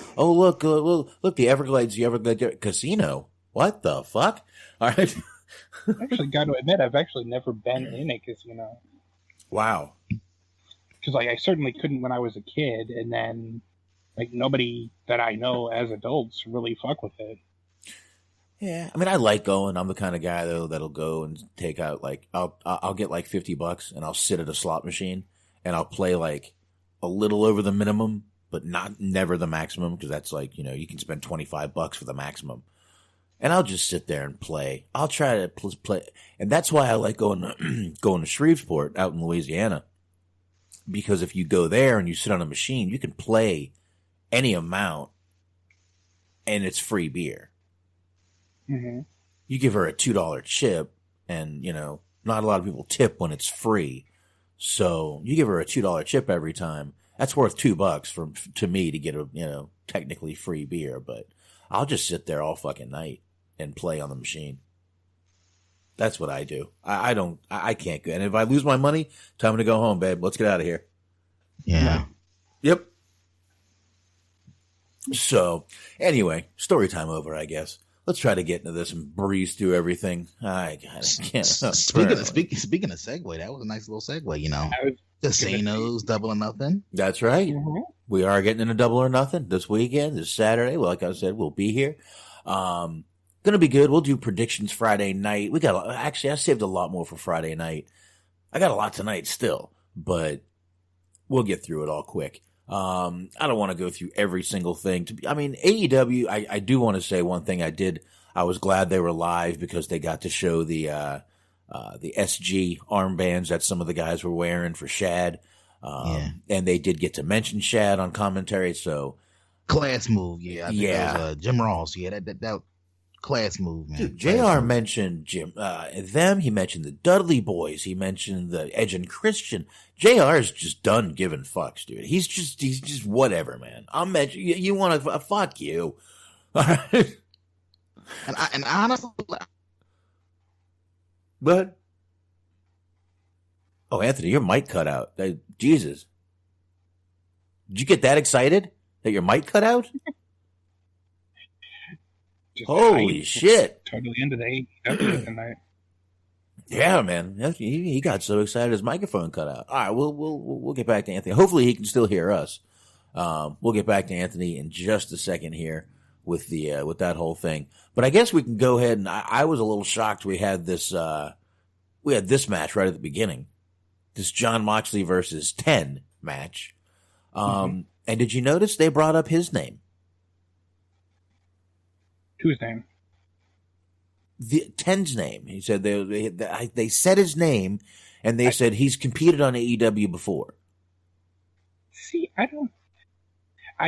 the Everglades Casino. What the fuck? All right. I actually got to admit, I've actually never been in a casino. Wow. Because, like, I certainly couldn't when I was a kid, and then, like, nobody that I know as adults really fuck with it. Yeah, I mean, I like going. I'm the kind of guy though that'll go and take out like I'll get like $50 and I'll sit at a slot machine and I'll play like a little over the minimum, but never the maximum because that's like, you know, you can spend $25 for the maximum, and I'll just sit there and play. I'll try to play, and that's why I like going to Shreveport out in Louisiana, because if you go there and you sit on a machine, you can play any amount, and it's free beer. Mm-hmm. You give her a $2 chip, and, you know, not a lot of people tip when it's free. So you give her a $2 chip every time. That's worth $2 to me to get a, you know, technically free beer. But I'll just sit there all fucking night and play on the machine. That's what I do. I can't go. And if I lose my money, time to go home, babe. Let's get out of here. Yeah. Yep. So anyway, story time over, I guess. Let's try to get into this and breeze through everything. I can't. Speaking of segue, that was a nice little segue, you know. Casinos, Double or Nothing. That's right. Mm-hmm. We are getting into Double or Nothing this weekend, this Saturday. Well, like I said, we'll be here. Gonna be good. We'll do predictions Friday night. I saved a lot more for Friday night. I got a lot tonight still, but we'll get through it all quick. I don't want to go through every single thing. AEW, I do want to say one thing I did. I was glad they were live because they got to show the SG armbands that some of the guys were wearing for Shad. And they did get to mention Shad on commentary. So class move. Yeah. I think that was, Jim Ross. Yeah. That class move, man. Dude, JR mentioned them. He mentioned the Dudley Boys. He mentioned the Edge and Christian. JR is just done giving fucks, dude. He's just whatever, man. You want to fuck you. All right. And honestly, but Anthony, your mic cut out. Jesus, did you get that excited that your mic cut out? Holy shit! Totally into the AEW tonight. Yeah, man, he got so excited his microphone cut out. All right, we'll get back to Anthony. Hopefully, he can still hear us. We'll get back to Anthony in just a second here with that whole thing. But I guess we can go ahead and I was a little shocked we had this match right at the beginning, this Jon Moxley versus 10 match. And did you notice they brought up his name? Whose name? The 10's name. He said they said his name, and they said he's competed on AEW before. See, I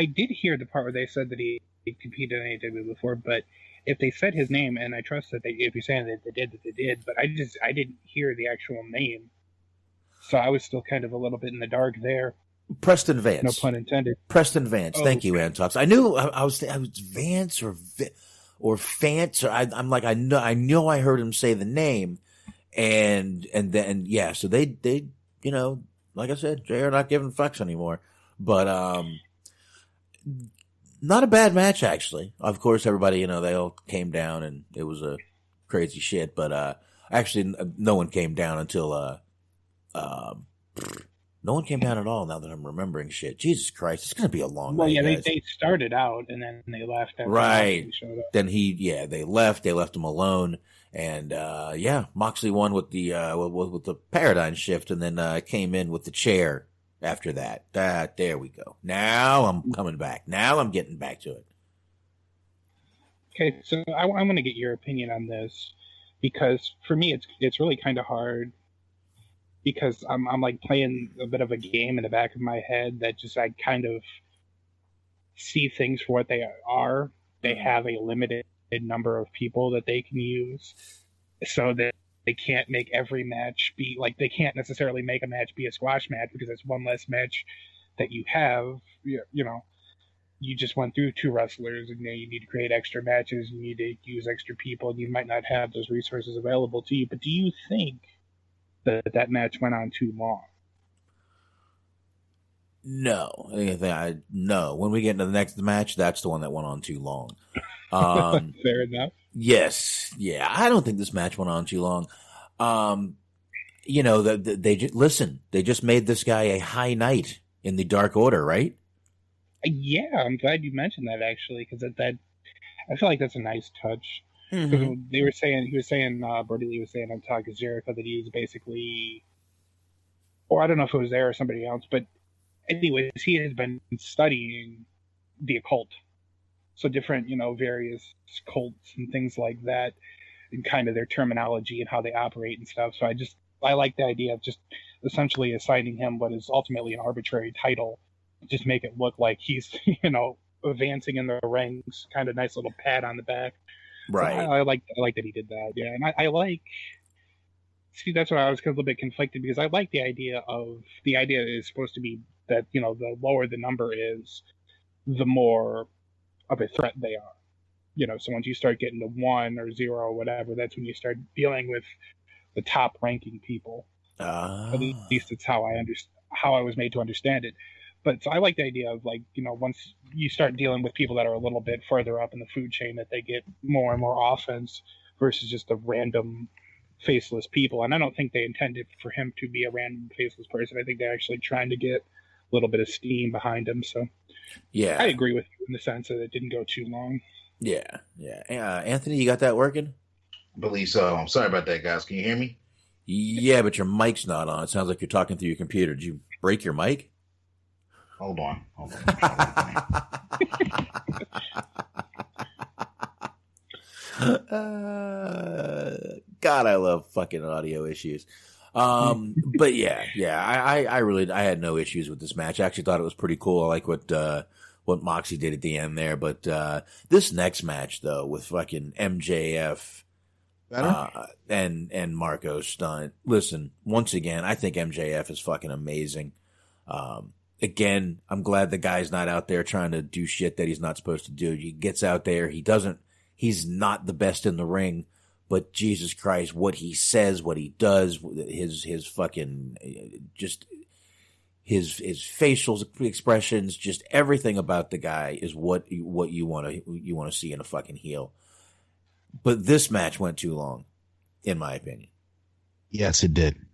did hear the part where they said that he competed on AEW before, but if they said his name, and I trust that if you're saying that they did, but I didn't hear the actual name. So I was still kind of a little bit in the dark there. Preston Vance. No pun intended. Preston Vance. Oh, Thank you, Antox. I knew I was Vance or Fance. Or I'm like, I know I heard him say the name, and then yeah. So they you know, like I said, JR not giving fucks anymore. But not a bad match actually. Of course, everybody, you know, they all came down and it was a crazy shit. But actually, no one came down until no one came down at all. Now that I'm remembering shit, Jesus Christ, it's gonna be a long night. Well, yeah, guys. they started out and then they left. After Right. Moxley showed up. Then they left him alone, and yeah, Moxley won with the paradigm shift, and then came in with the chair after that. There we go. Now I'm coming back. Now I'm getting back to it. Okay, so I'm going to get your opinion on this, because for me it's really kind of hard, because I'm like playing a bit of a game in the back of my head that just I kind of see things for what they are. They have a limited number of people that they can use, so that they can't make every match be like, they can't necessarily make a match be a squash match, because it's one less match that you have. You know, you just went through 2 wrestlers, and you need to create extra matches, you need to use extra people, and you might not have those resources available to you. But do you think that match went on too long? No. No. When we get into the next match, that's the one that went on too long. Fair enough. Yes. Yeah. I don't think this match went on too long. You know, they just made this guy a high knight in the Dark Order, right? Yeah, I'm glad you mentioned that, actually, because that I feel like that's a nice touch. Mm-hmm. He was saying, Brody Lee was saying on Talk of Jericho that he was basically, or I don't know if it was there or somebody else, but anyways, he has been studying the occult. So different, you know, various cults and things like that, and kind of their terminology and how they operate and stuff. So I like the idea of just essentially assigning him what is ultimately an arbitrary title. Just make it look like he's, you know, advancing in the ranks, kind of nice little pat on the back. Right. So I like that he did that. Yeah. And I like, see, that's why I was a little bit conflicted, because I like the idea is supposed to be that, you know, the lower the number is, the more of a threat they are. You know, so once you start getting to 1 or 0 or whatever, that's when you start dealing with the top ranking people. At least it's how I was made to understand it. But so I like the idea of, like, you know, once you start dealing with people that are a little bit further up in the food chain, that they get more and more offense versus just a random faceless people. And I don't think they intended for him to be a random faceless person. I think they're actually trying to get a little bit of steam behind him. So yeah, I agree with you in the sense that it didn't go too long. Yeah. Anthony, you got that working? I believe so. I'm sorry about that, guys. Can you hear me? Yeah, but your mic's not on. It sounds like you're talking through your computer. Did you break your mic? Hold on. God, I love fucking audio issues. But yeah, I had no issues with this match. I actually thought it was pretty cool. I like what Moxie did at the end there. But this next match though, with fucking MJF and Marko Stunt. Listen, once again, I think MJF is fucking amazing. Again, I'm glad the guy's not out there trying to do shit that he's not supposed to do. He gets out there. He's not the best in the ring, but Jesus Christ, what he says, what he does, his fucking, just his facial expressions, just everything about the guy is what you want to see in a fucking heel. But this match went too long, in my opinion. Yes, it did.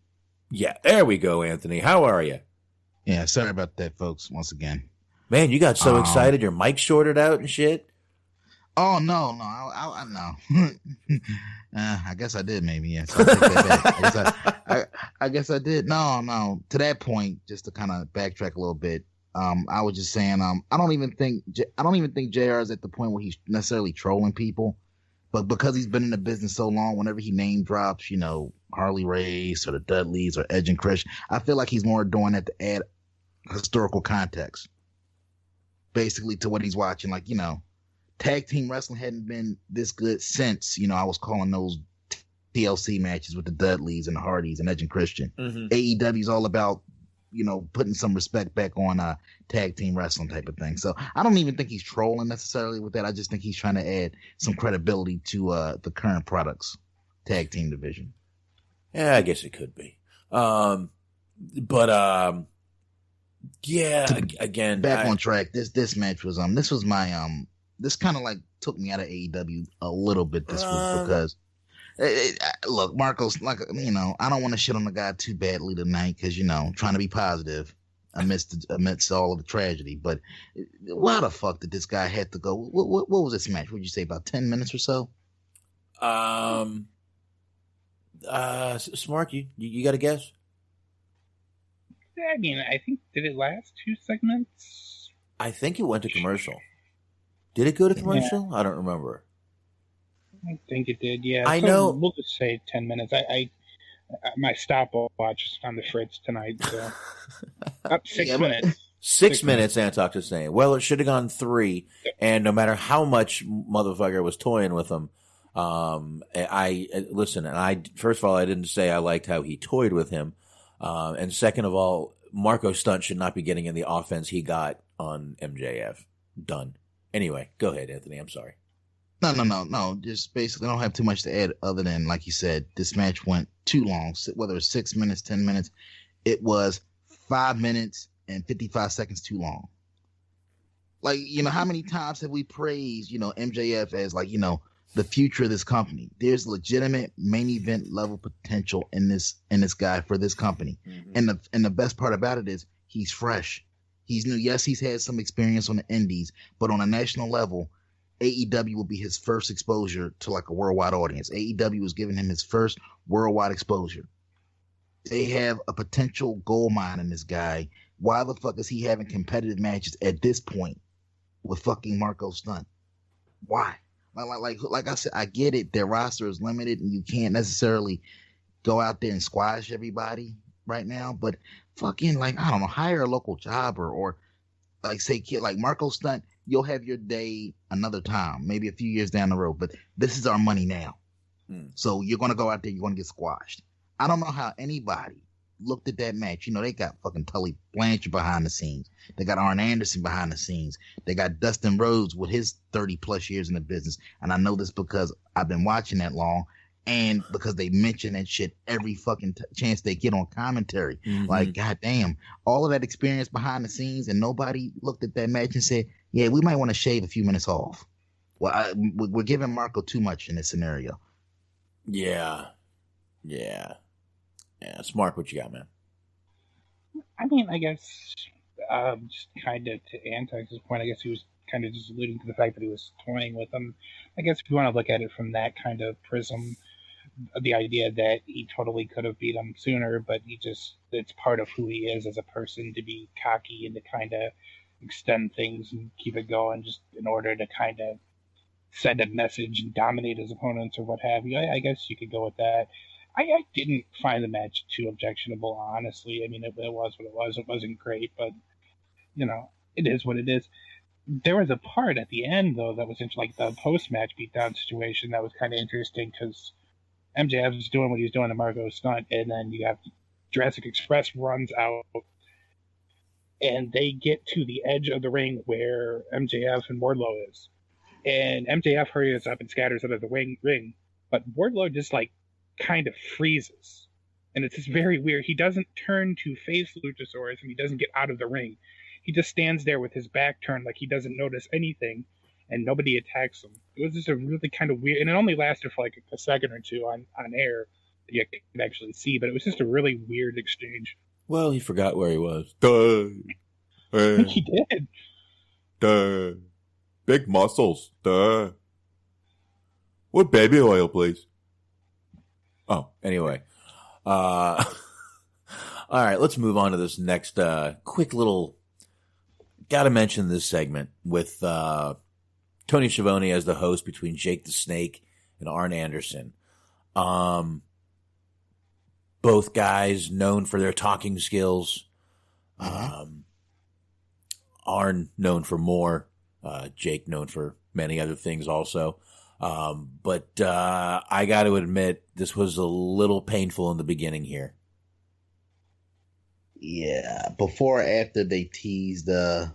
Yeah, there we go, Anthony. How are you? Yeah, sorry about that, folks, once again. Man, you got so excited your mic shorted out and shit. Oh, no. I know. I guess I did, maybe, yes. I'll take that back. I guess I did. No. To that point, just to kind of backtrack a little bit, I was just saying, I don't even think JR is at the point where he's necessarily trolling people. But because he's been in the business so long, whenever he name drops, you know, Harley Race or the Dudleys or Edge and Christian, I feel like he's more doing that to add historical context, basically, to what he's watching. Like, you know, tag team wrestling hadn't been this good since, you know, I was calling those TLC matches with the Dudleys and the Hardys and Edge and Christian. Mm-hmm. AEW is all about, putting some respect back on tag team wrestling type of thing. So I don't even think he's trolling necessarily with that. I just think he's trying to add some credibility to the current products tag team division. Yeah, I guess it could be. Yeah, again, back on track. This match was this was my this kind of like took me out of AEW a little bit this week because look, Marko's like, I don't want to shit on the guy too badly tonight because trying to be positive amidst all of the tragedy. But why the fuck did this guy have to go? What was this match? Would you say about 10 minutes or so? Smart, you got a guess? I mean, I think, did it last 2 segments? I think it went to commercial. Did it go to commercial? Yeah. I don't remember. I think it did, yeah. I know. We'll just say 10 minutes. I my stopwatch is on the fritz tonight, so. Up 6 minutes. 6 minutes, Antok is saying. Well, it should have gone 3, and no matter how much motherfucker was toying with him, first of all, I didn't say I liked how he toyed with him. And second of all, Marko Stunt should not be getting in the offense he got on MJF. Done. Anyway, go ahead, Anthony. I'm sorry. No. Just basically, I don't have too much to add other than, like you said, this match went too long. Whether it was 6 minutes, 10 minutes, it was 5 minutes and 55 seconds too long. Like, how many times have we praised, MJF as like, the future of this company? There's legitimate main event level potential in this guy for this company. Mm-hmm. And the best part about it is he's fresh. He's new. Yes, he's had some experience on the indies, but on a national level, AEW will be his first exposure to like a worldwide audience. AEW was giving him his first worldwide exposure. They have a potential gold mine in this guy. Why the fuck is he having competitive matches at this point with fucking Marko Stunt? Why? Like I said, I get it. Their roster is limited, and you can't necessarily go out there and squash everybody right now. But fucking, I don't know, hire a local jobber or say, kid, like Marko Stunt, you'll have your day another time, maybe a few years down the road. But this is our money now. So you're gonna go out there, you're gonna get squashed. I don't know how anybody looked at that match. They got fucking Tully Blanchard behind the scenes. They got Arn Anderson behind the scenes. They got Dustin Rhodes with his 30 plus years in the business. And I know this because I've been watching that long and because they mention that shit every fucking chance they get on commentary. Mm-hmm. Like, goddamn, all of that experience behind the scenes, and nobody looked at that match and said, yeah, we might want to shave a few minutes off. Well, we're giving Marko too much in this scenario. Yeah. Smart, what you got, man? I mean, I guess just kind of to Antex's point, I guess he was kind of just alluding to the fact that he was toying with them. I guess if you want to look at it from that kind of prism, the idea that he totally could have beat him sooner, but it's part of who he is as a person to be cocky and to kind of extend things and keep it going just in order to kind of send a message and dominate his opponents or what have you. I guess you could go with that. I didn't find the match too objectionable, honestly. I mean, it was what it was. It wasn't great, but, it is what it is. There was a part at the end, though, that was like the post-match beatdown situation that was kind of interesting because MJF was doing what he was doing to Marko Stunt, and then you have Jurassic Express runs out, and they get to the edge of the ring where MJF and Wardlow is. And MJF hurries up and scatters out of the ring, but Wardlow just, kind of freezes. And it's just very weird. He doesn't turn to face Luchasaurus, and he doesn't get out of the ring. He just stands there with his back turned like he doesn't notice anything, and nobody attacks him. It was just a really kind of weird, and it only lasted for a second or two on air that you could actually see, but it was just a really weird exchange. Well, he forgot where he was. Duh. He did. Duh. Big muscles. Duh. What baby oil, please? Oh, anyway. All right, let's move on to this next quick little... Gotta mention this segment with Tony Schiavone as the host between Jake the Snake and Arn Anderson. Both guys known for their talking skills. Arn known for more. Jake known for many other things also. But I got to admit, this was a little painful in the beginning here. Yeah, before or after they teased a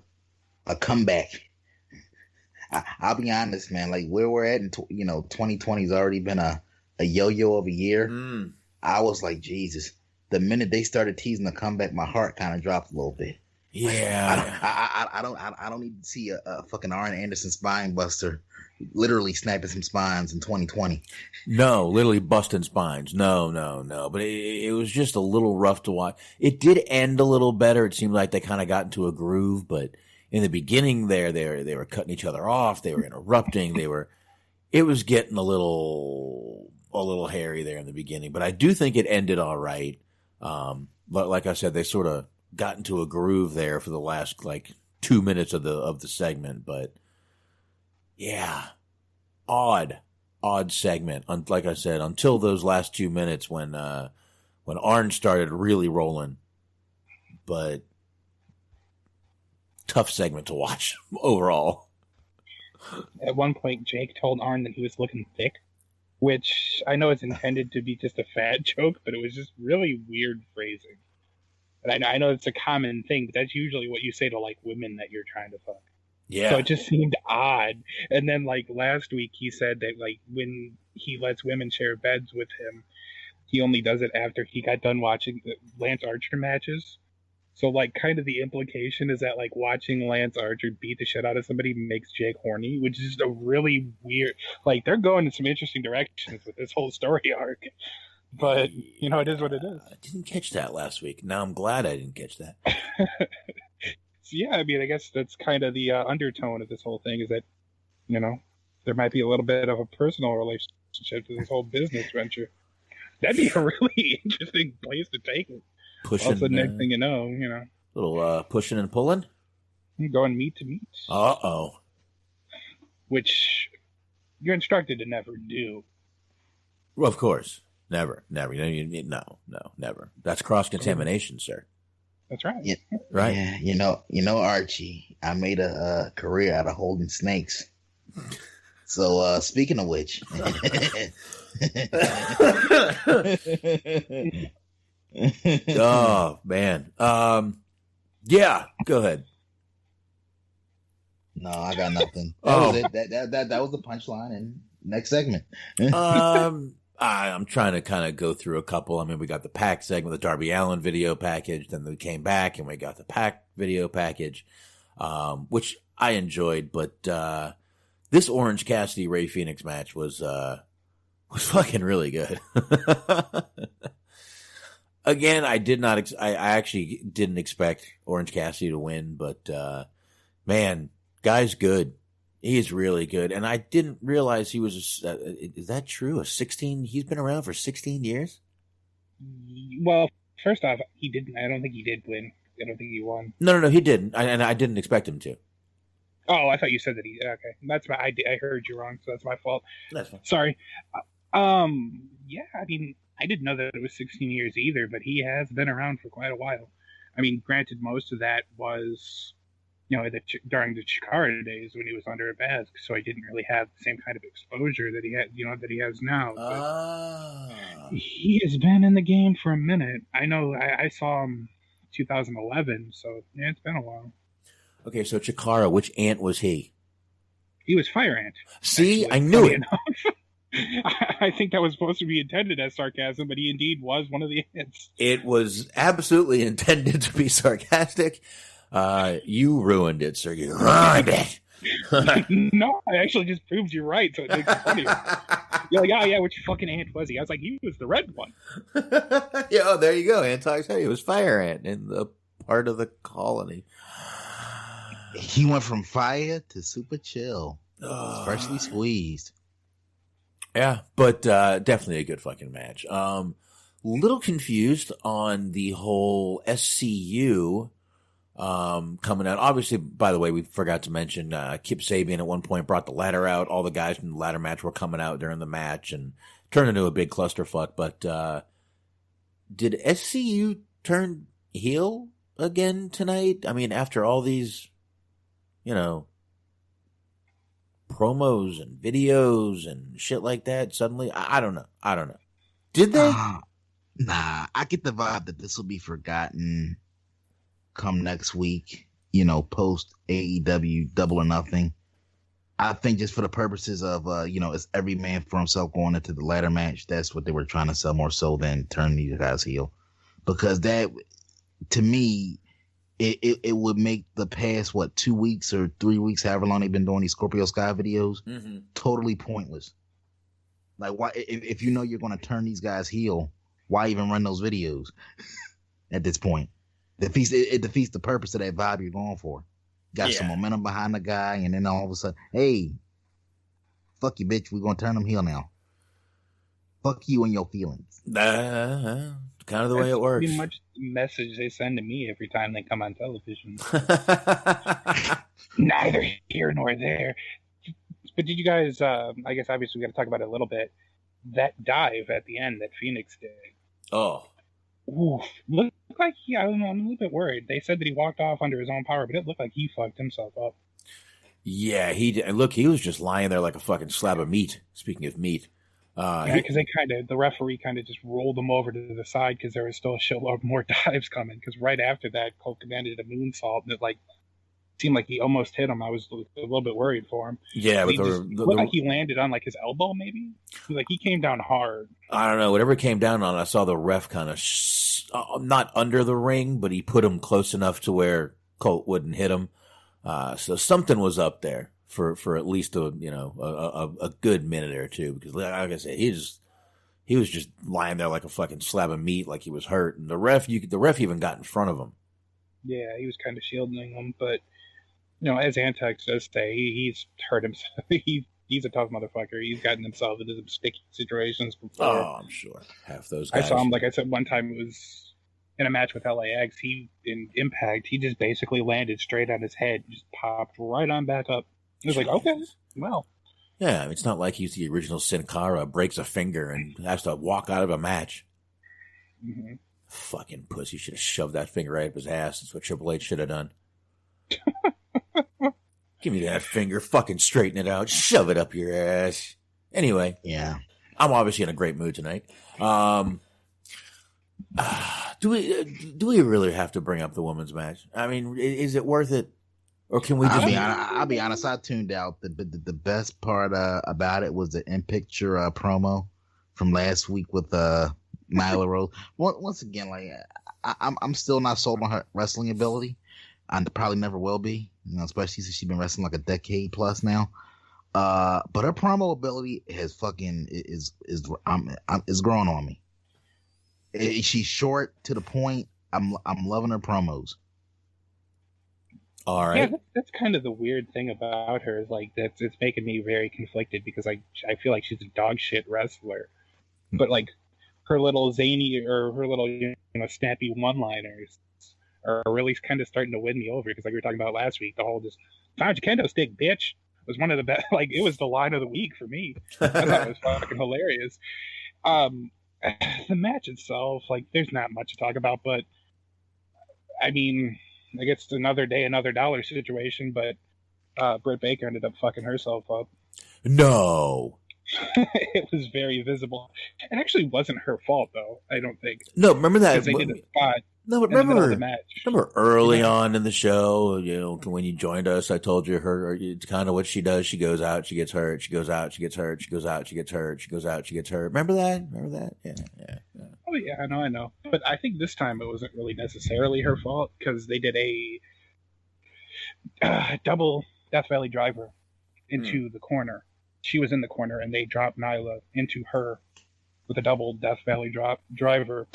comeback. I'll be honest, man. Like where we're at in 2020 has already been a yo-yo of a year. I was like, Jesus. The minute they started teasing the comeback, my heart kind of dropped a little bit. Yeah, I don't need to see a fucking Arn Anderson spine buster literally snapping some spines in 2020. No, literally busting spines. No. But it was just a little rough to watch. It did end a little better. It seemed like they kind of got into a groove, but in the beginning there, they were cutting each other off. They were interrupting. It was getting a little hairy there in the beginning, but I do think it ended all right. But like I said, they sort of got into a groove there for the last 2 minutes of the segment, but yeah, odd segment. Like I said, until those last 2 minutes when Arn started really rolling, but tough segment to watch overall. At one point, Jake told Arn that he was looking thick, which I know is intended to be just a fat joke, but it was just really weird phrasing. And I know it's a common thing, but that's usually what you say to women that you're trying to fuck. Yeah. So it just seemed odd. And then last week he said that when he lets women share beds with him, he only does it after he got done watching the Lance Archer matches. So kind of the implication is that watching Lance Archer beat the shit out of somebody makes Jake horny, which is a really weird. They're going in some interesting directions with this whole story arc. But it is what it is. I didn't catch that last week. Now I'm glad I didn't catch that. So yeah, I mean, I guess that's kind of the undertone of this whole thing is that there might be a little bit of a personal relationship to this whole business venture. That'd be a really interesting place to take it. Pushing. Also, next thing you know, little pushing and pulling. Going meet to meet. Which you're instructed to never do. Well, of course, never. No, never. That's cross contamination, sir. That's right. Yeah, right. Yeah, Archie. I made a career out of holding snakes. So speaking of which. Oh man. Yeah, go ahead. No, I got nothing. That was it. That was the punchline and next segment. I'm trying to kind of go through a couple. I mean, we got the Pac segment, the Darby Allin video package, then we came back and we got the Pac video package, which I enjoyed, but this Orange Cassidy Ray Phoenix match was fucking really good. Again, I actually didn't expect Orange Cassidy to win, but man, guy's good. He's really good, and I didn't realize he was. Is that true? He's been around for 16 years. Well, first off, he didn't. I don't think he did win. I don't think he won. No, he didn't, and I didn't expect him to. Oh, I thought you said that he. Okay, that's my. I heard you wrong, so that's my fault. That's fine. Sorry. Yeah, I mean, I didn't know that it was 16 years either, but he has been around for quite a while. I mean, granted, most of that was, during the Chikara days when he was under a mask, so I didn't really have the same kind of exposure that he had, that he has now. But he has been in the game for a minute. I know. I saw him 2011, so yeah, it's been a while. Okay, so Chikara, which ant was he? He was Fire Ant. See, I knew it. I think that was supposed to be intended as sarcasm, but he indeed was one of the ants. It was absolutely intended to be sarcastic. You ruined it, sir. You ruined it. No, I actually just proved you right, so it makes it funny. You're like, oh yeah, which fucking ant was he? I was like, he was the red one. Yeah, oh, there you go. Anti said he was Fire Ant in the part of the colony. He went from fire to super chill, freshly squeezed. Yeah, but definitely a good fucking match. Little confused on the whole SCU coming out. Obviously, by the way, we forgot to mention Kip Sabian at one point brought the ladder out. All the guys from the ladder match were coming out during the match and turned into a big clusterfuck. But did SCU turn heel again tonight? I mean, after all these, promos and videos and shit like that suddenly? I don't know. Did they? Nah, I get the vibe that this will be forgotten come next week, post AEW Double or Nothing. I think just for the purposes of, it's every man for himself going into the ladder match. That's what they were trying to sell more so than turn these guys heel. Because that, to me, it would make the past, 2 weeks or 3 weeks, however long they've been doing these Scorpio Sky videos, totally pointless. Like, why, if you know you're going to turn these guys heel, why even run those videos at this point? It defeats the purpose of that vibe you're going for. Got some momentum behind the guy, and then all of a sudden, hey, fuck you, bitch, we're going to turn him heel now. Fuck you and your feelings. Kind of the way it works. Pretty much the message they send to me every time they come on television. Neither here nor there. But did you guys, I guess obviously we got to talk about it a little bit, that dive at the end that Phoenix did. Oh. Oof. Looked like I don't know, I'm a little bit worried. They said that he walked off under his own power, but it looked like he fucked himself up. Yeah, he did. Look, he was just lying there like a fucking slab of meat. Speaking of meat. Because the referee kind of just rolled him over to the side because there was still a shitload more dives coming. Because right after that, Cole commanded a moonsault, and it seemed like he almost hit him. I was a little bit worried for him. Yeah, but looked like he landed on his elbow, maybe. Like he came down hard. I don't know. Whatever it came down on, I saw the ref kind of not under the ring, but he put him close enough to where Colt wouldn't hit him. So something was up there for at least a good minute or two, because like I said, he was just lying there like a fucking slab of meat, like he was hurt, and the ref even got in front of him. Yeah, he was kind of shielding him, but as Antex does say, he's hurt himself. He's a tough motherfucker. He's gotten himself into some sticky situations before. Oh, I'm sure. Half those guys. I saw him, like I said, one time it was in a match with LAX. In Impact, he just basically landed straight on his head, just popped right on back up. It was like, okay, well. Yeah, I mean, it's not like he's the original Sin Cara, breaks a finger and has to walk out of a match. Mm-hmm. Fucking pussy should have shoved that finger right up his ass. That's what Triple H should have done. Give me that finger, fucking straighten it out, shove it up your ass. Anyway, yeah, I'm obviously in a great mood tonight. Do we really have to bring up the women's match? I mean, is it worth it, or can we just? I'll be honest. I tuned out. The best part about it was the in picture promo from last week with Nyla Rose. Once again, like I'm still not sold on her wrestling ability. I probably never will be, especially since she's been wrestling like a decade plus now. But her promo ability has is growing on me. She's short to the point. I'm loving her promos. All right. Yeah, that's kind of the weird thing about her is it's making me very conflicted because I feel like she's a dog shit wrestler, but her little zany or her little snappy one-liners are really kind of starting to win me over because like we were talking about last week, the whole just found your kendo stick, bitch, was one of the best. It was the line of the week for me. I thought it was fucking hilarious. The match itself, there's not much to talk about, but I mean, I guess it's another day, another dollar situation, but Britt Baker ended up fucking herself up. No. It was very visible. It actually wasn't her fault, though, I don't think. No, remember that? They did a spot. No, but remember early on in the show, when you joined us, I told you it's kind of what she does. She goes out, she gets hurt. She goes out, she gets hurt. She goes out, she gets hurt. She goes out, she gets hurt. Remember that? Yeah. Oh, yeah, I know. But I think this time it wasn't really necessarily her fault because they did a double Death Valley driver into the corner. She was in the corner, and they dropped Nyla into her with a double Death Valley driver.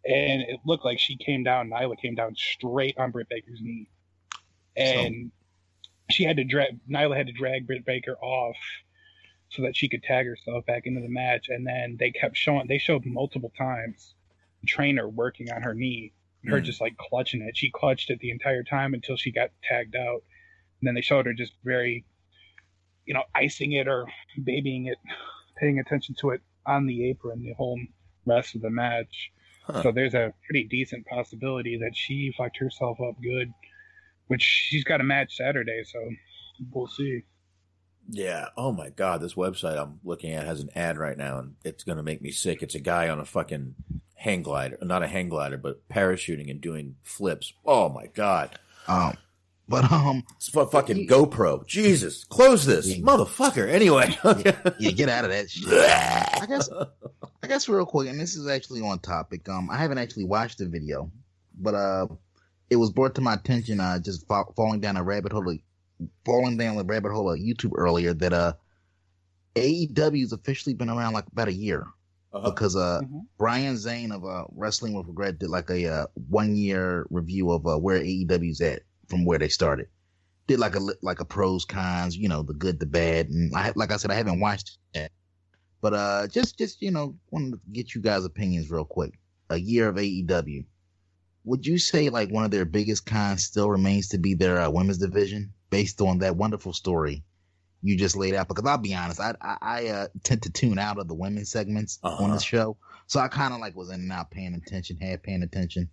And it looked like Nyla came down straight on Britt Baker's knee. And Nyla had to drag Britt Baker off so that she could tag herself back into the match. And then they showed multiple times the trainer working on her knee, her just clutching it. She clutched it the entire time until she got tagged out. And then they showed her just very, icing it or babying it, paying attention to it on the apron the whole rest of the match. Huh. So there's a pretty decent possibility that she fucked herself up good, which she's got a match Saturday, so we'll see. Yeah. Oh my God, this website I'm looking at has an ad right now, and it's gonna make me sick. It's a guy on a fucking hang glider, not a hang glider, but parachuting and doing flips. Oh my God. It's for fucking GoPro. Jesus, close this, motherfucker. Anyway, yeah, get out of that shit. I guess real quick, and this is actually on topic. I haven't actually watched the video, but it was brought to my attention. Just falling down the rabbit hole of YouTube earlier that AEW's officially been around like about a year. Because Brian Zane of Wrestling with Regret did like a 1 year review of where AEW's at from where they started. Did like a pros cons, the good, the bad, and like I said, I haven't watched it, but just wanted to get you guys' opinions real quick. A year of AEW, would you say like one of their biggest cons still remains to be their women's division, based on that wonderful story you just laid out? Because I'll be honest, I tend to tune out of the women's segments on the show, so I kind of like was in and out paying attention.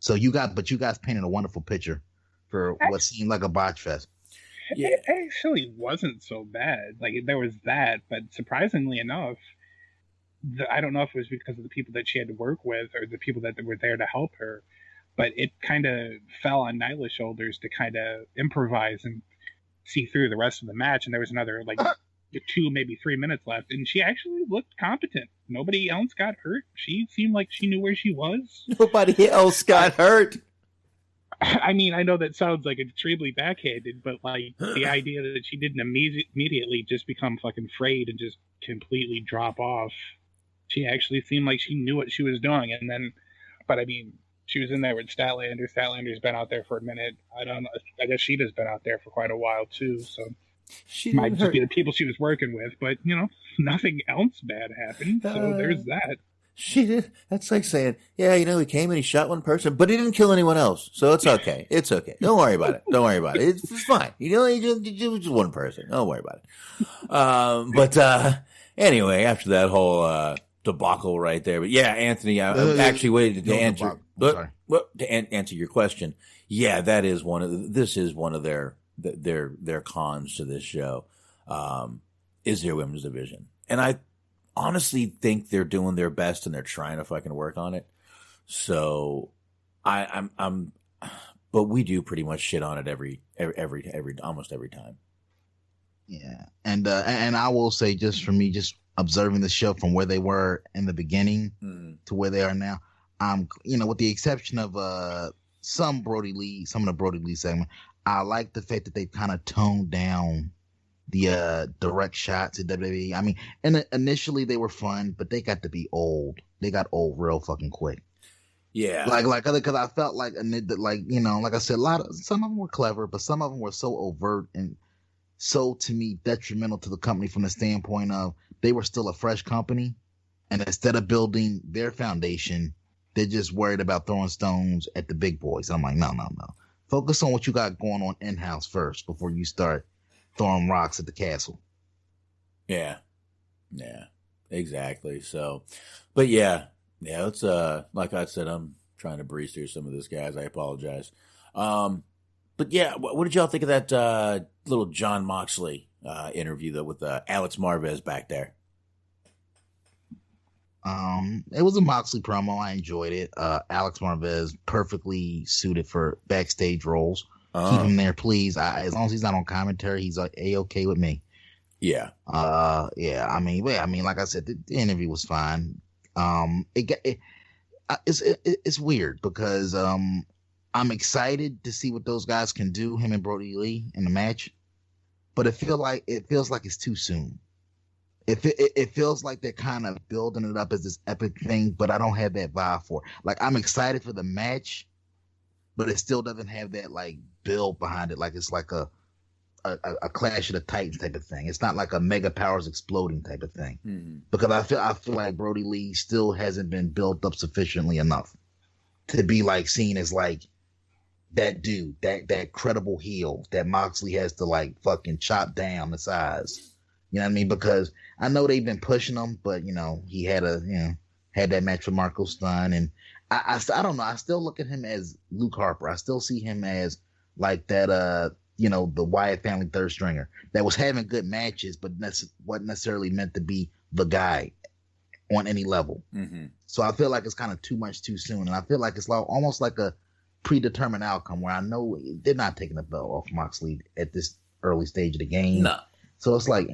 So you guys painted a wonderful picture for what seemed like a botch fest. Yeah. It actually wasn't so bad. Like there was that, but surprisingly enough, I don't know if it was because of the people that she had to work with or the people that were there to help her, but it kind of fell on Nyla's shoulders to kind of improvise and see through the rest of the match. And there was another like 2, maybe 3 minutes left, and she actually looked competent. Nobody else got hurt. She seemed like she knew where she was. Nobody else got hurt. I mean, I know that sounds like extremely backhanded, but like the idea that she didn't immediately just become fucking frayed and just completely drop off. She actually seemed like she knew what she was doing. And then, but I mean, she was in there with Statlander. Statlander's been out there for a minute. I don't know. I guess Sheeta's been out there for quite a while too. So she might just be the people she was working with, but nothing else bad happened. So there's that. She did. That's like saying, yeah, he came and he shot one person, but he didn't kill anyone else. So it's okay. It's okay. Don't worry about it. It's fine. He just one person. Don't worry about it. But anyway, after that whole debacle right there, but yeah, Anthony, I actually waited to answer. To answer your question, yeah, this is one of their cons to this show, is their women's division, and I honestly think they're doing their best and they're trying to fucking work on it. So I'm but we do pretty much shit on it every almost every time. Yeah. And I will say, just for me, just observing the show from where they were in the beginning to where they are now, with the exception of some of the Brody Lee segment, I like the fact that they kind of toned down the direct shots at WWE. I mean, and initially they were fun, but they got to be old. They got old real fucking quick. Yeah, because I felt like like I said, some of them were clever, but some of them were so overt and so, to me, detrimental to the company from the standpoint of they were still a fresh company, and instead of building their foundation, they're just worried about throwing stones at the big boys. I'm like, no. Focus on what you got going on in-house first before you start throwing rocks at the castle. Yeah, exactly. So, but yeah, it's like I said, I'm trying to breeze through some of this, guys. I apologize. But yeah, what did y'all think of that little John Moxley interview though with Alex Marvez back there? It was a Moxley promo. I enjoyed it. Alex Marvez perfectly suited for backstage roles. Keep him there, please. As long as he's not on commentary, he's A-okay with me. Yeah. Yeah. I mean, like I said, the interview was fine. It's weird because I'm excited to see what those guys can do, him and Brody Lee, in the match, but it feels like it's too soon. It feels like they're kind of building it up as this epic thing, but I don't have that vibe for it. Like, I'm excited for the match, but it still doesn't have that like build behind it. Like it's like a Clash of the Titans type of thing. It's not like a Mega Powers exploding type of thing. Mm-hmm. Because I feel like Brody Lee still hasn't been built up sufficiently enough to be like seen as like that dude, that credible heel that Moxley has to like fucking chop down the size. You know what I mean? Because I know they've been pushing him, but he had that match with Marko Stunt, and I don't know. I still look at him as Luke Harper. I still see him as like that the Wyatt family third stringer that was having good matches, but wasn't necessarily meant to be the guy on any level. Mm-hmm. So I feel like it's kind of too much too soon, and I feel like it's almost like a predetermined outcome where I know they're not taking the belt off Moxley at this early stage of the game. No. So it's like,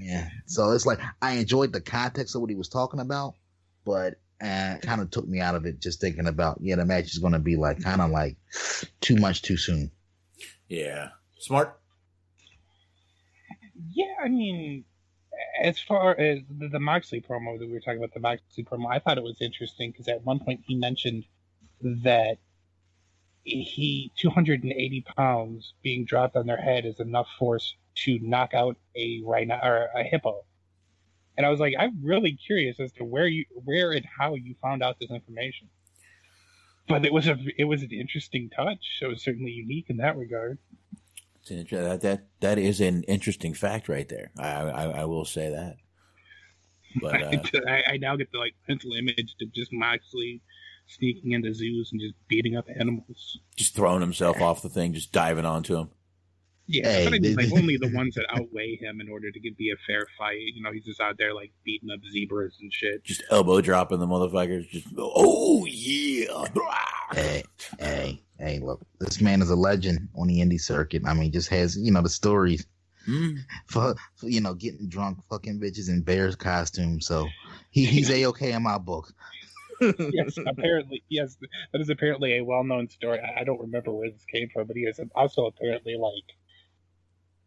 I enjoyed the context of what he was talking about, but kind of took me out of it just thinking about, the match is going to be like kind of like too much too soon. Yeah. Smart? Yeah, I mean, as far as the Moxley promo that we were talking about, the Moxley promo, I thought it was interesting because at one point he mentioned that 280 pounds being dropped on their head is enough force to knock out a rhino or a hippo. And I was like, I'm really curious as to where and how you found out this information. But it was an interesting touch. It was certainly unique in that regard. That is an interesting fact right there. I will say that. But I now get the mental image of just Moxley sneaking into zoos and just beating up animals, just throwing himself off the thing, just diving onto him. Yeah, but I mean, only the ones that outweigh him in order to be a fair fight. He's just out there beating up zebras and shit. Just elbow dropping the motherfuckers. Just oh yeah. Hey, look, this man is a legend on the indie circuit. I mean, just has the stories for getting drunk, fucking bitches in bears costumes. So he's A-okay in my book. Yes, that is apparently a well-known story. I don't remember where this came from, but he is also apparently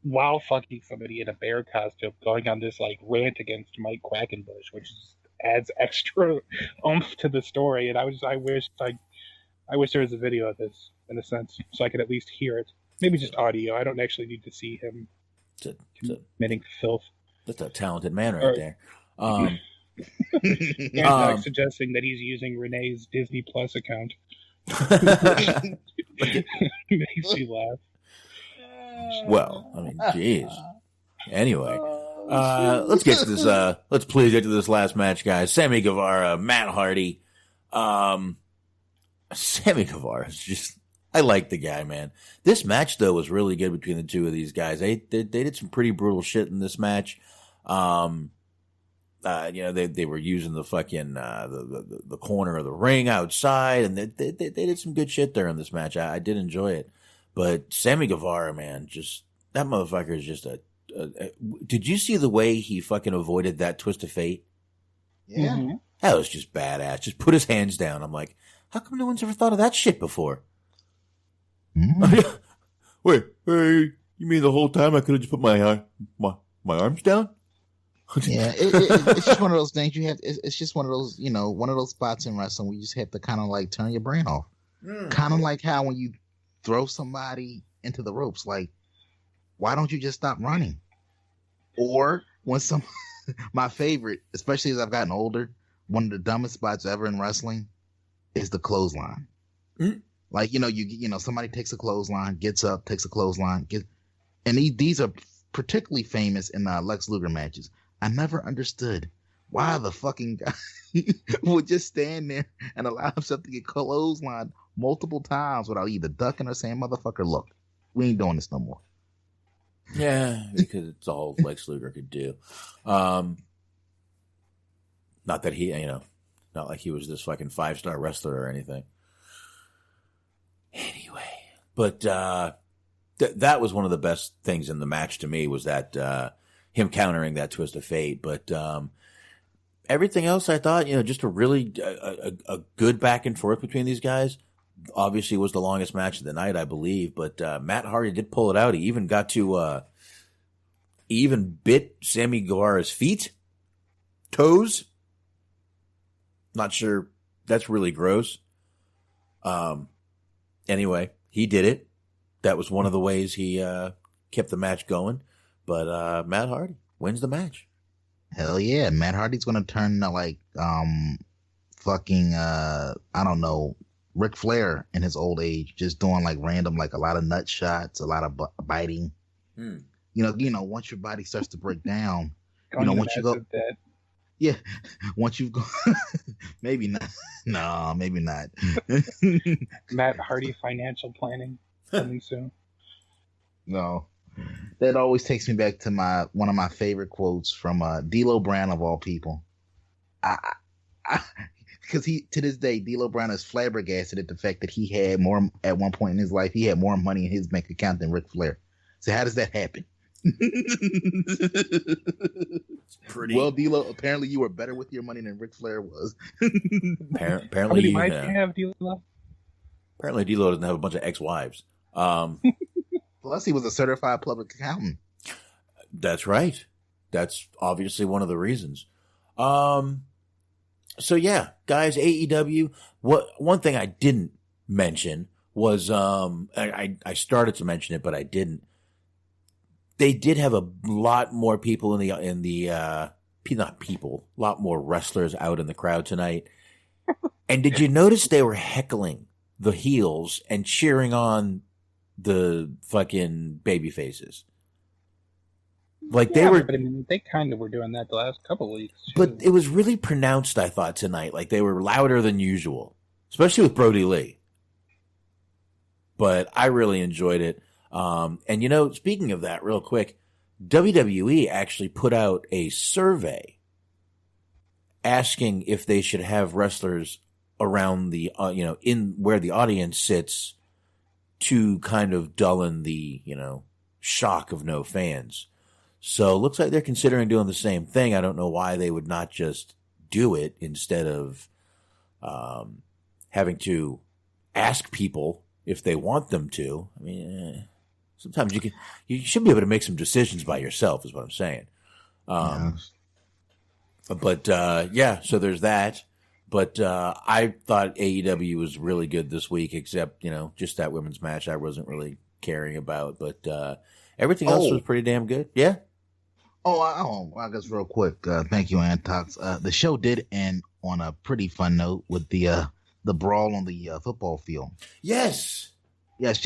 while fucking somebody in a bear costume, going on this rant against Mike Quackenbush, which adds extra oomph to the story. And I wish there was a video of this in a sense, so I could at least hear it. Maybe just audio. I don't actually need to see him committing filth. That's a talented man right there. Suggesting that he's using Renee's Disney Plus account. Makes you laugh. Well, I mean, jeez. Anyway, let's get to this. Let's please get to this last match, guys. Sammy Guevara, Matt Hardy. Sammy Guevara is just. I like the guy, man. This match though was really good between the two of these guys. They did some pretty brutal shit in this match. They were using the fucking the corner of the ring outside, and they did some good shit there in this match. I did enjoy it, but Sammy Guevara, man, just that motherfucker is just a. Did you see the way he fucking avoided that twist of fate? Yeah, that was just badass. Just put his hands down. I'm like, how come no one's ever thought of that shit before? Wait, you mean the whole time I could have just put my arms down? Yeah, it's just one of those things you have. It's just one of those, one of those spots in wrestling where you just have to kind of turn your brain off. Kind of like how when you throw somebody into the ropes, why don't you just stop running? Or when my favorite, especially as I've gotten older, one of the dumbest spots ever in wrestling is the clothesline. Somebody takes a clothesline, gets up, takes a clothesline, and these are particularly famous in Lex Luger matches. I never understood why the fucking guy would just stand there and allow himself to get clotheslined multiple times without either ducking or saying, "Motherfucker, look, we ain't doing this no more." Yeah, because it's all Lex Luger could do. Not that he, not like he was this fucking 5-star wrestler or anything. Anyway, but that was one of the best things in the match to me was that him countering that twist of fate. But everything else, I thought, just a really a good back and forth between these guys. Obviously, it was the longest match of the night, I believe. But Matt Hardy did pull it out. He even got to even bit Sammy Guevara's toes. Not sure. That's really gross. Anyway, he did it. That was one of the ways he kept the match going. But Matt Hardy wins the match. Hell yeah. Matt Hardy's going to turn I don't know, Ric Flair in his old age, just doing random, a lot of nut shots, a lot of biting. Once your body starts to break down, once you go. Yeah, once you go, maybe not. No, maybe not. Matt Hardy financial planning coming soon. No, That always takes me back to one of my favorite quotes from D'Lo Brown of all people. Because he, to this day, D'Lo Brown is flabbergasted at the fact that he had more at one point in his life. He had more money in his bank account than Ric Flair. So how does that happen? Pretty well, D'Lo. Apparently, you were better with your money than Ric Flair was. Apparently, how many wives do you have, D'Lo? Apparently, D'Lo doesn't have a bunch of ex-wives. Plus, he was a certified public accountant. That's right. That's obviously one of the reasons. So yeah, guys, AEW. One thing I didn't mention was I started to mention it, but I didn't. They did have a lot more people a lot more wrestlers out in the crowd tonight. And did you notice they were heckling the heels and cheering on the fucking baby faces? Like they were, but I mean, they kind of were doing that the last couple of weeks. Too. But it was really pronounced, I thought, tonight. Like they were louder than usual, especially with Brody Lee. But I really enjoyed it. And speaking of that, real quick, WWE actually put out a survey asking if they should have wrestlers around the, in where the audience sits to kind of dullen the, shock of no fans. So it looks like they're considering doing the same thing. I don't know why they would not just do it instead of having to ask people if they want them to. I mean, sometimes you should be able to make some decisions by yourself is what I'm saying. But so there's that. But I thought AEW was really good this week, except, just that women's match I wasn't really caring about. But everything else was pretty damn good. Yeah. I guess real quick. Thank you, Antox. The show did end on a pretty fun note with the brawl on the football field. Yes. Yes.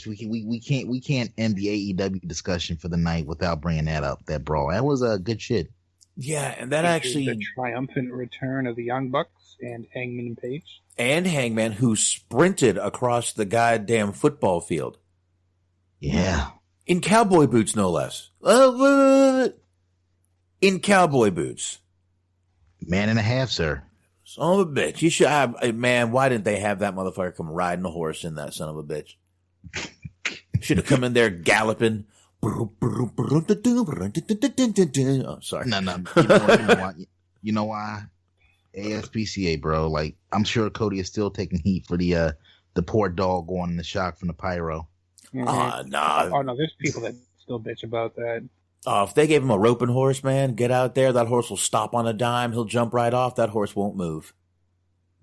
We can't end the AEW discussion for the night without bringing that up. That brawl. That was good shit. Yeah, and that actually the triumphant return of the Young Bucks and Hangman Page. And Hangman, who sprinted across the goddamn football field. Yeah. In cowboy boots, no less. In cowboy boots. Man and a half, sir. Son of a bitch. You should have, man, why didn't they have that motherfucker come riding a horse in that son of a bitch? Should have come in there galloping. Oh, sorry. No. You know why? ASPCA, bro. Like, I'm sure Cody is still taking heat for the poor dog going in the shock from the pyro. Mm-hmm. Nah. Oh, no, there's people that still bitch about that. If they gave him a roping horse, man, get out there. That horse will stop on a dime. He'll jump right off. That horse won't move.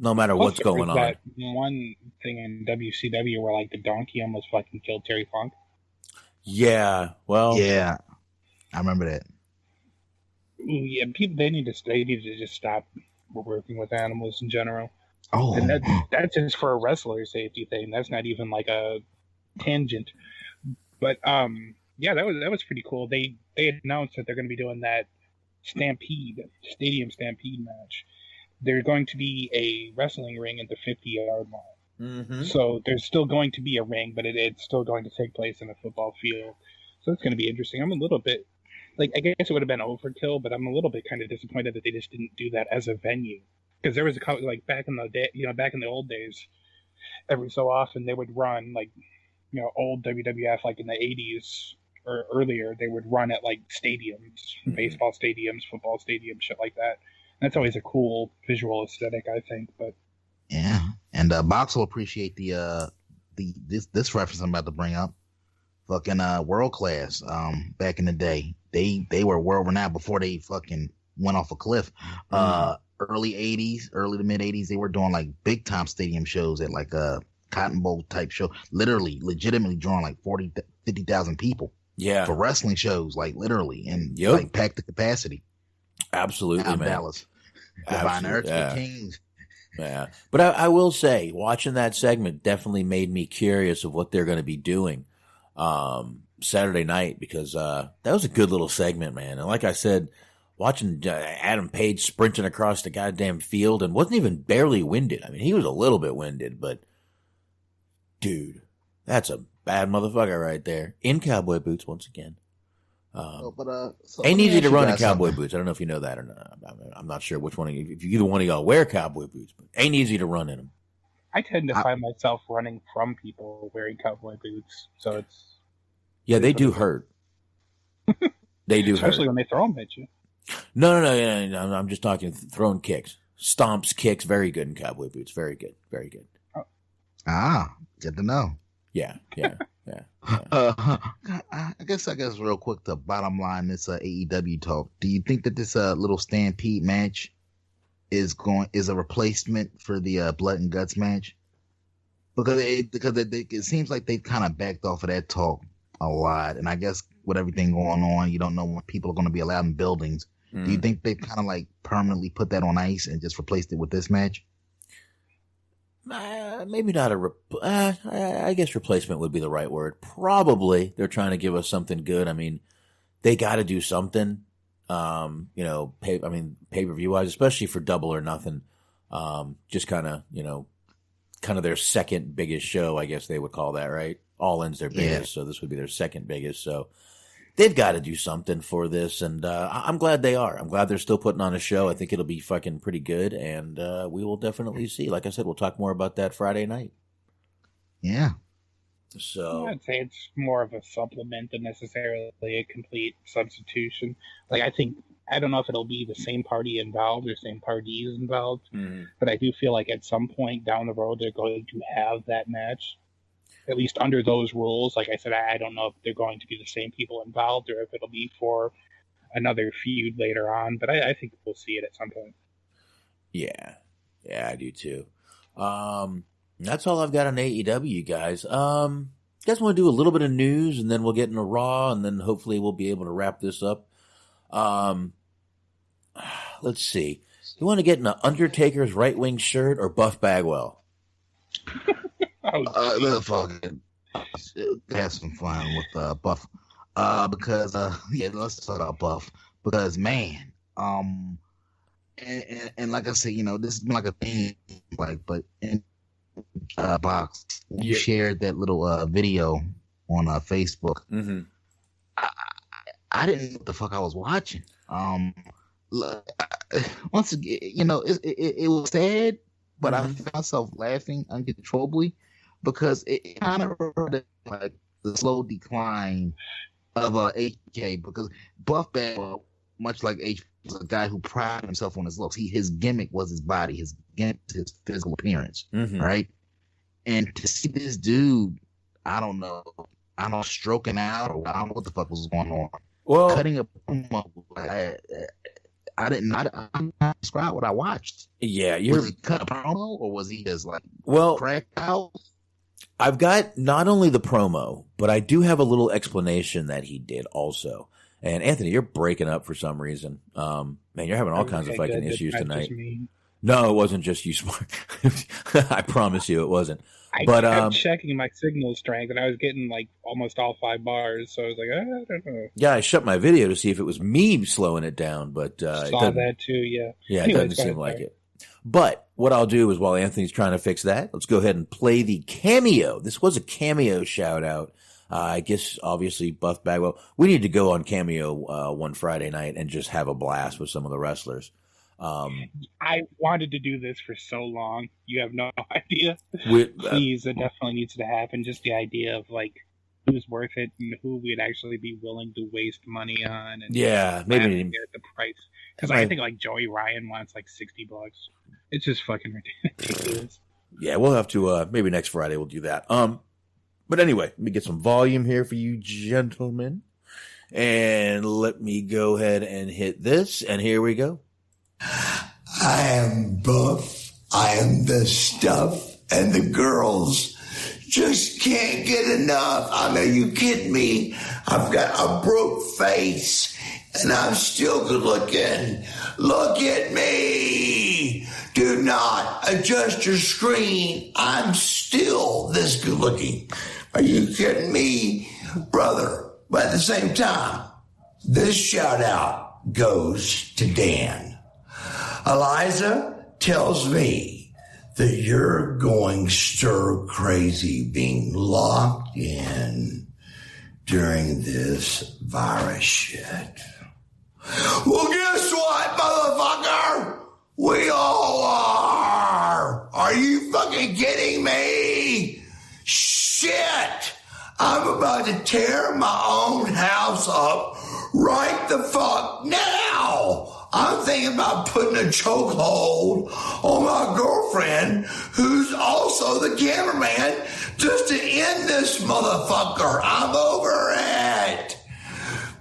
No matter what's going on. That one thing in WCW where, like, the donkey almost fucking killed Terry Funk. Yeah, well. Yeah, I remember that. Yeah, people, they need to just stop working with animals in general. Oh. And that's just for a wrestler safety thing. That's not even like a tangent. But, yeah, that was pretty cool. They announced that they're going to be doing that stadium stampede match. There's going to be a wrestling ring at the 50-yard line. Mm-hmm. So there's still going to be a ring, but it's still going to take place in a football field. So it's going to be interesting. I'm a little bit, I guess it would have been overkill, but I'm a little bit kind of disappointed that they just didn't do that as a venue. Because there was back in the day, back in the old days, every so often they would run old WWF, like in the 80s or earlier, they would run at stadiums, baseball stadiums, football stadiums, shit like that. And that's always a cool visual aesthetic, I think. But yeah, and Box will appreciate this reference I'm about to bring up. Fucking World Class. Back in the day, they were world renowned before they fucking went off a cliff. Early 80s, early to mid 80s, they were doing big time stadium shows at a Cotton Bowl type show. Legitimately drawing 50,000 people. Yeah, for wrestling shows, literally, and packed the capacity. Absolutely, man. Dallas, Divine Earth, the Kings. Yeah, but I will say, watching that segment definitely made me curious of what they're going to be doing Saturday night, because that was a good little segment, man. And like I said, watching Adam Page sprinting across the goddamn field and wasn't even barely winded. I mean, he was a little bit winded, but dude, that's a Bad motherfucker right there. In cowboy boots once again. So ain't let me easy ask to you run in guys cowboy something. boots. I don't know if you know that or not. I'm not sure which one of you, if either one of y'all wear cowboy boots, but ain't easy to run in them. I tend to find myself running from people wearing cowboy boots, so it's... Yeah, they do hurt. They do Especially hurt. when they throw them at you. No. I'm just talking throwing kicks. Stomps, kicks, very good in cowboy boots. Very good. Very good. Ah, good to know. Yeah. I guess real quick, the bottom line, this AEW talk. Do you think that this little Stampede match is a replacement for the Blood and Guts match? Because it seems like they've kind of backed off of that talk a lot, and I guess with everything going on, you don't know when people are going to be allowed in buildings. Do you think they've kind of like permanently put that on ice and just replaced it with this match? Maybe not I guess replacement would be the right word. Probably they're trying to give us something good. I mean, they got to do something. Pay-per-view wise, especially for Double or Nothing. Just kind of their second biggest show, I guess they would call that, right? All In's their biggest, so this would be their second biggest. So they've got to do something for this, and I'm glad they are. I'm glad they're still putting on a show. I think it'll be fucking pretty good, and we will definitely see. Like I said, we'll talk more about that Friday night. Yeah. So I'd say it's more of a supplement than necessarily a complete substitution. Like, I don't know if it'll be the same party involved or same parties involved, but I do feel like at some point down the road they're going to have that match, at least under those rules. Like I said, I don't know if they're going to be the same people involved or if it'll be for another feud later on, but I think we'll see it at some point. Yeah, I do too. That's all I've got on AEW, guys. You guys want to do a little bit of news, and then we'll get into Raw, and then hopefully we'll be able to wrap this up. Let's see. You want to get into Undertaker's right wing shirt or Buff Bagwell? Let's fucking have some fun with Buff. Because let's talk about Buff. Because man, and like I said, this has been like a thing, but in box, you shared that little video on Facebook. Mm-hmm. I didn't know what the fuck I was watching. Once again, it was sad, but I found myself laughing uncontrollably because it kind of reminded like the slow decline of HK, because Buff Bagwell, much like H, was a guy who prided himself on his looks. His gimmick was his body, his physical appearance, right? And to see this dude, I don't know, stroking out, or I don't know what the fuck was going on. Well, cutting a promo, I didn't describe what I watched. Yeah, was he cut a promo, or was he just like cracked out? I've got not only the promo, but I do have a little explanation that he did also. And Anthony, you're breaking up for some reason. Man, you're having all kinds of fucking issues tonight. No, it wasn't just you, Smart. I promise you it wasn't. I kept checking my signal strength, and I was getting like almost all 5 bars. So I was like, I don't know. Yeah, I shut my video to see if it was me slowing it down, but saw that too. Yeah. Yeah, it doesn't seem like it. But what I'll do is, while Anthony's trying to fix that, let's go ahead and play the Cameo. This was a Cameo shout out. I guess obviously Buff Bagwell. We need to go on Cameo one Friday night and just have a blast with some of the wrestlers. I wanted to do this for so long. You have no idea. Please, it definitely needs to happen. Just the idea of like who's worth it and who we'd actually be willing to waste money on. And maybe get the price. Because I think like Joey Ryan wants like $60. It's just fucking ridiculous. Yeah, we'll have to maybe next Friday we'll do that. But anyway, let me get some volume here for you gentlemen. And let me go ahead and hit this, and here we go. I am Buff, I am the stuff, and the girls just can't get enough. I know you kidding me. I've got a broke face, and I'm still good looking. Look at me. Do not adjust your screen. I'm still this good looking. Are you kidding me, brother? But at the same time, this shout out goes to Dan. Eliza tells me that you're going stir crazy being locked locked in during this virus shit. Well, guess what, motherfucker? We all are. Are you fucking kidding me? Shit. I'm about to tear my own house up right the fuck now. I'm thinking about putting a chokehold on my girlfriend, who's also the cameraman, just to end this motherfucker. I'm over it.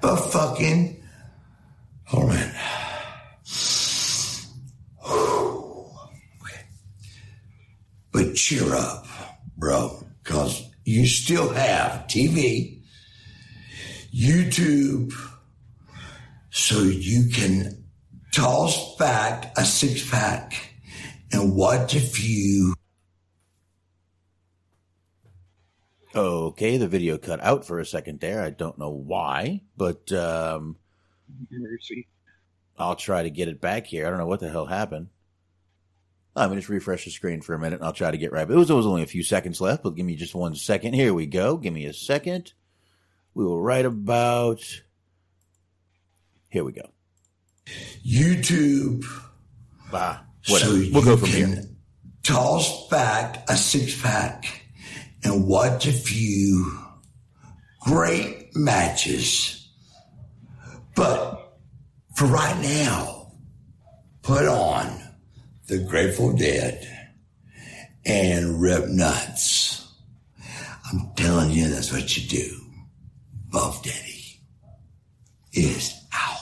But fucking, hold on. Okay. But cheer up, bro, because you still have TV, YouTube, so you can toss back a six-pack and watch a few. Okay, the video cut out for a second there. I don't know why, but Mercy. I'll try to get it back here. I don't know what the hell happened. Let me just refresh the screen for a minute, and I'll try to get right. It was only a few seconds left, but give me just 1 second. Here we go. Give me a second. We will right about... Here we go. YouTube. Whatever. So we'll go from here. Toss back a six-pack and watch a few great matches. But for right now, put on the Grateful Dead and rip nuts. I'm telling you, that's what you do. Buff Daddy is out.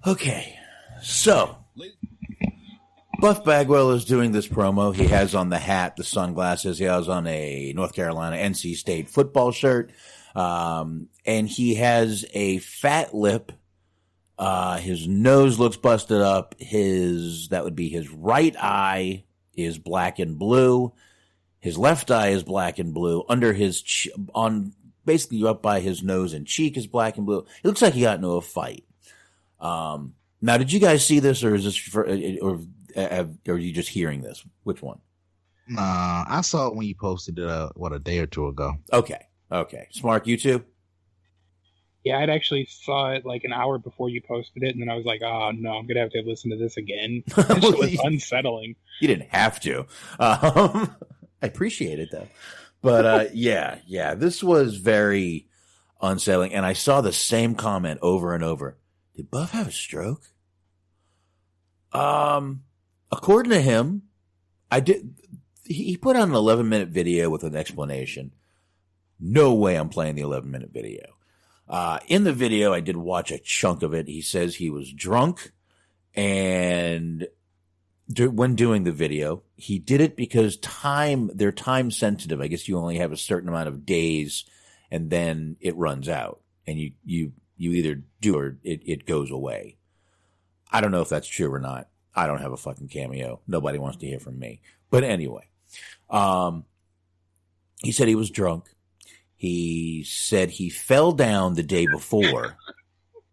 Okay, so Buff Bagwell is doing this promo. He has on the hat, the sunglasses. He has on a North Carolina NC State football shirt, and he has a fat lip. His nose looks busted up. That would be his right eye is black and blue. His left eye is black and blue. Under his basically up by his nose and cheek is black and blue. It looks like he got into a fight. Now, did you guys see this, or is this or are you just hearing this? Which one? Nah, I saw it when you posted it, a day or two ago. Okay. Smart, you too? Yeah, I'd actually saw it like an hour before you posted it, and then I was like, oh, no, I'm going to have to listen to this again. It was unsettling. You didn't have to. I appreciate it, though. But, yeah, this was very unsettling, and I saw the same comment over and over. Did Buff have a stroke? According to him, he put out an 11-minute video with an explanation. No way I'm playing the 11-minute video. In the video, I did watch a chunk of it. He says he was drunk, and when doing the video, he did it because they're time sensitive. I guess you only have a certain amount of days, and then it runs out, and you either do or it goes away. I don't know if that's true or not. I don't have a fucking Cameo. Nobody wants to hear from me. But anyway, he said he was drunk. He said he fell down the day before.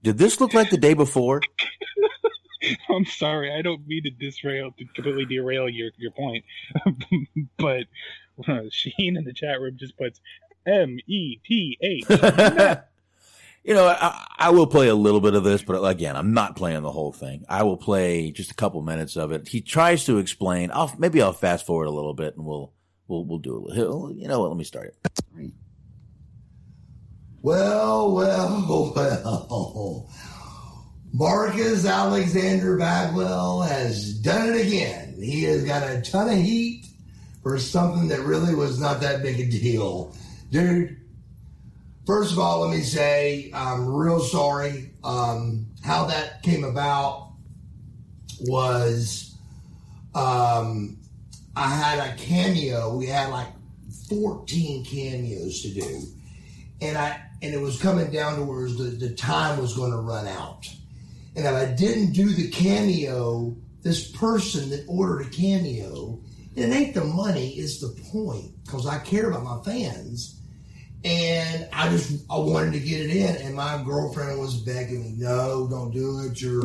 Did this look like the day before? I'm sorry. I don't mean to completely derail your point. But Sheen in the chat room just puts METH. You know, I will play a little bit of this, but again, I'm not playing the whole thing. I will play just a couple minutes of it. He tries to explain. Maybe I'll fast forward a little bit, and we'll do a little. You know what? Let me start it. Well. Marcus Alexander Bagwell has done it again. He has got a ton of heat for something that really was not that big a deal. Dude, first of all, let me say I'm real sorry. How that came about was I had a cameo. We had like 14 cameos to do. And it was coming down to where the time was going to run out. And if I didn't do the cameo, this person that ordered a cameo, it ain't the money, it's the point. Because I care about my fans. And I wanted to get it in. And my girlfriend was begging me, no, don't do it. You're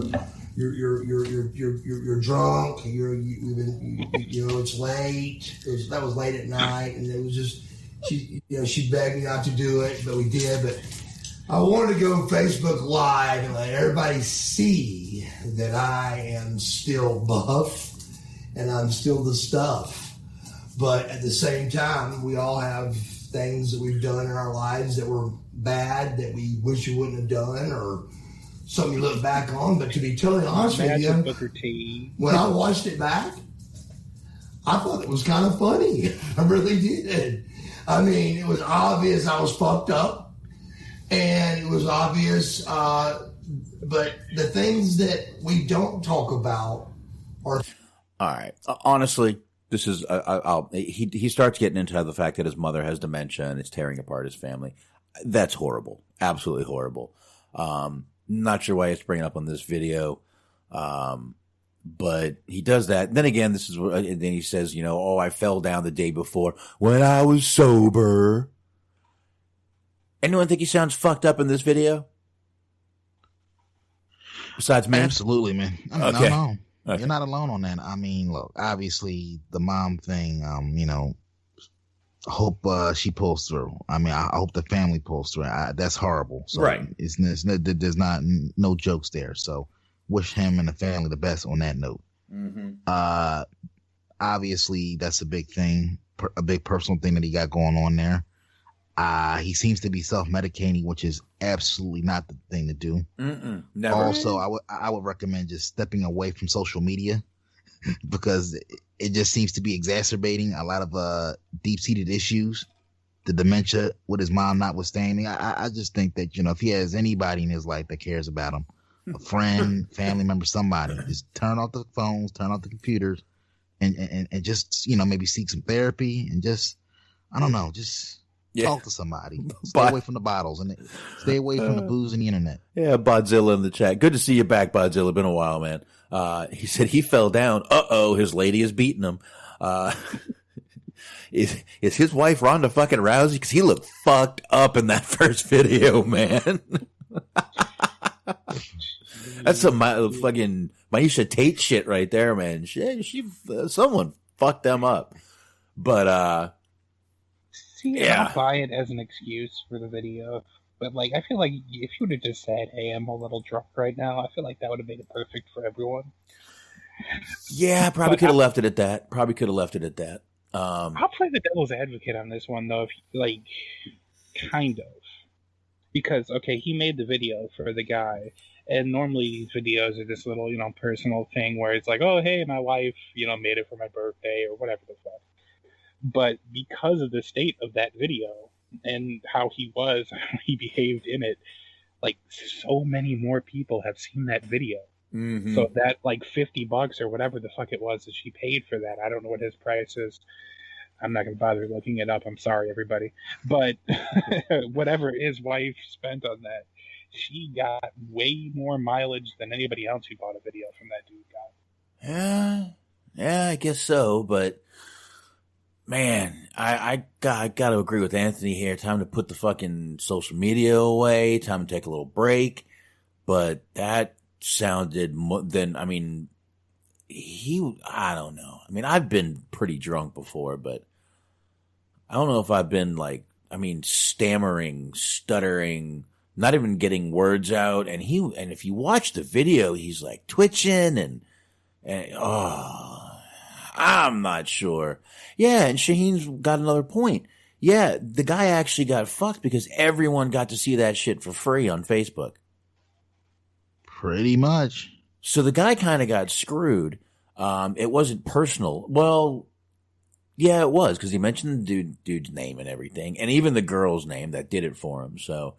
drunk. It's late. That was late at night. And it was just, she begged me not to do it, but we did. But I wanted to go Facebook Live and let everybody see that I am still buff and I'm still the stuff. But at the same time, we all have things that we've done in our lives that were bad that we wish we wouldn't have done, or something you look back on. But to be totally honest with you, when I watched it back, I thought it was kind of funny. I really did. I mean, it was obvious I was fucked up, and it was obvious, but the things that we don't talk about are... All right. Honestly, this is... he starts getting into the fact that his mother has dementia and it's tearing apart his family. That's horrible. Absolutely horrible. Not sure why he's bringing up on this video. But he does that. Then again, and then he says, I fell down the day before when I was sober. Anyone think he sounds fucked up in this video? Besides me? Absolutely, man. Okay. No. Okay. You're not alone on that. I mean, look, obviously the mom thing, I hope she pulls through. I mean, I hope the family pulls through. That's horrible. So right. There's no jokes there. So wish him and the family the best on that note. Mm-hmm. Obviously, that's a big thing, a big personal thing that he got going on there. He seems to be self-medicating, which is absolutely not the thing to do. Never. Also, I would recommend just stepping away from social media because it just seems to be exacerbating a lot of deep-seated issues. The dementia with his mom notwithstanding. I just think that, if he has anybody in his life that cares about him, a friend, family member, somebody, just turn off the phones, turn off the computers, and just, maybe seek some therapy and just, I don't know, just talk to somebody. Stay away from the bottles and stay away from the booze and the internet. Yeah, Bodzilla in the chat. Good to see you back, Bodzilla. Been a while, man. He said he fell down. His lady is beating him. Is his wife Ronda fucking Rousey? Because he looked fucked up in that first video, man. That's some fucking Maisha Tate shit right there, man. Someone fucked them up. But I don't buy it as an excuse for the video. But I feel like if you would have just said, "Hey, I'm a little drunk right now," I feel like that would have made it perfect for everyone. Yeah, probably could have left it at that. I'll play the devil's advocate on this one, though. Kind of, because he made the video for the guy, and normally these videos are this little, personal thing where it's like, "Oh, hey, my wife, made it for my birthday," or whatever the fuck. But because of the state of that video and how he behaved in it, so many more people have seen that video. Mm-hmm. So that $50 or whatever the fuck it was that she paid for that. I don't know what his price is. I'm not going to bother looking it up. I'm sorry, everybody. But whatever his wife spent on that, she got way more mileage than anybody else who bought a video from that dude got. Yeah, I guess so. But man, I got to agree with Anthony here. Time to put the fucking social media away. Time to take a little break. But that sounded I don't know. I mean, I've been pretty drunk before, but I don't know if I've been stammering, stuttering, not even getting words out. And if you watch the video, he's twitching and I'm not sure. Yeah. And Shaheen's got another point. Yeah. The guy actually got fucked because everyone got to see that shit for free on Facebook. Pretty much. So the guy kind of got screwed. It wasn't personal. Well, yeah, it was, because he mentioned the dude's name and everything, and even the girl's name that did it for him. So,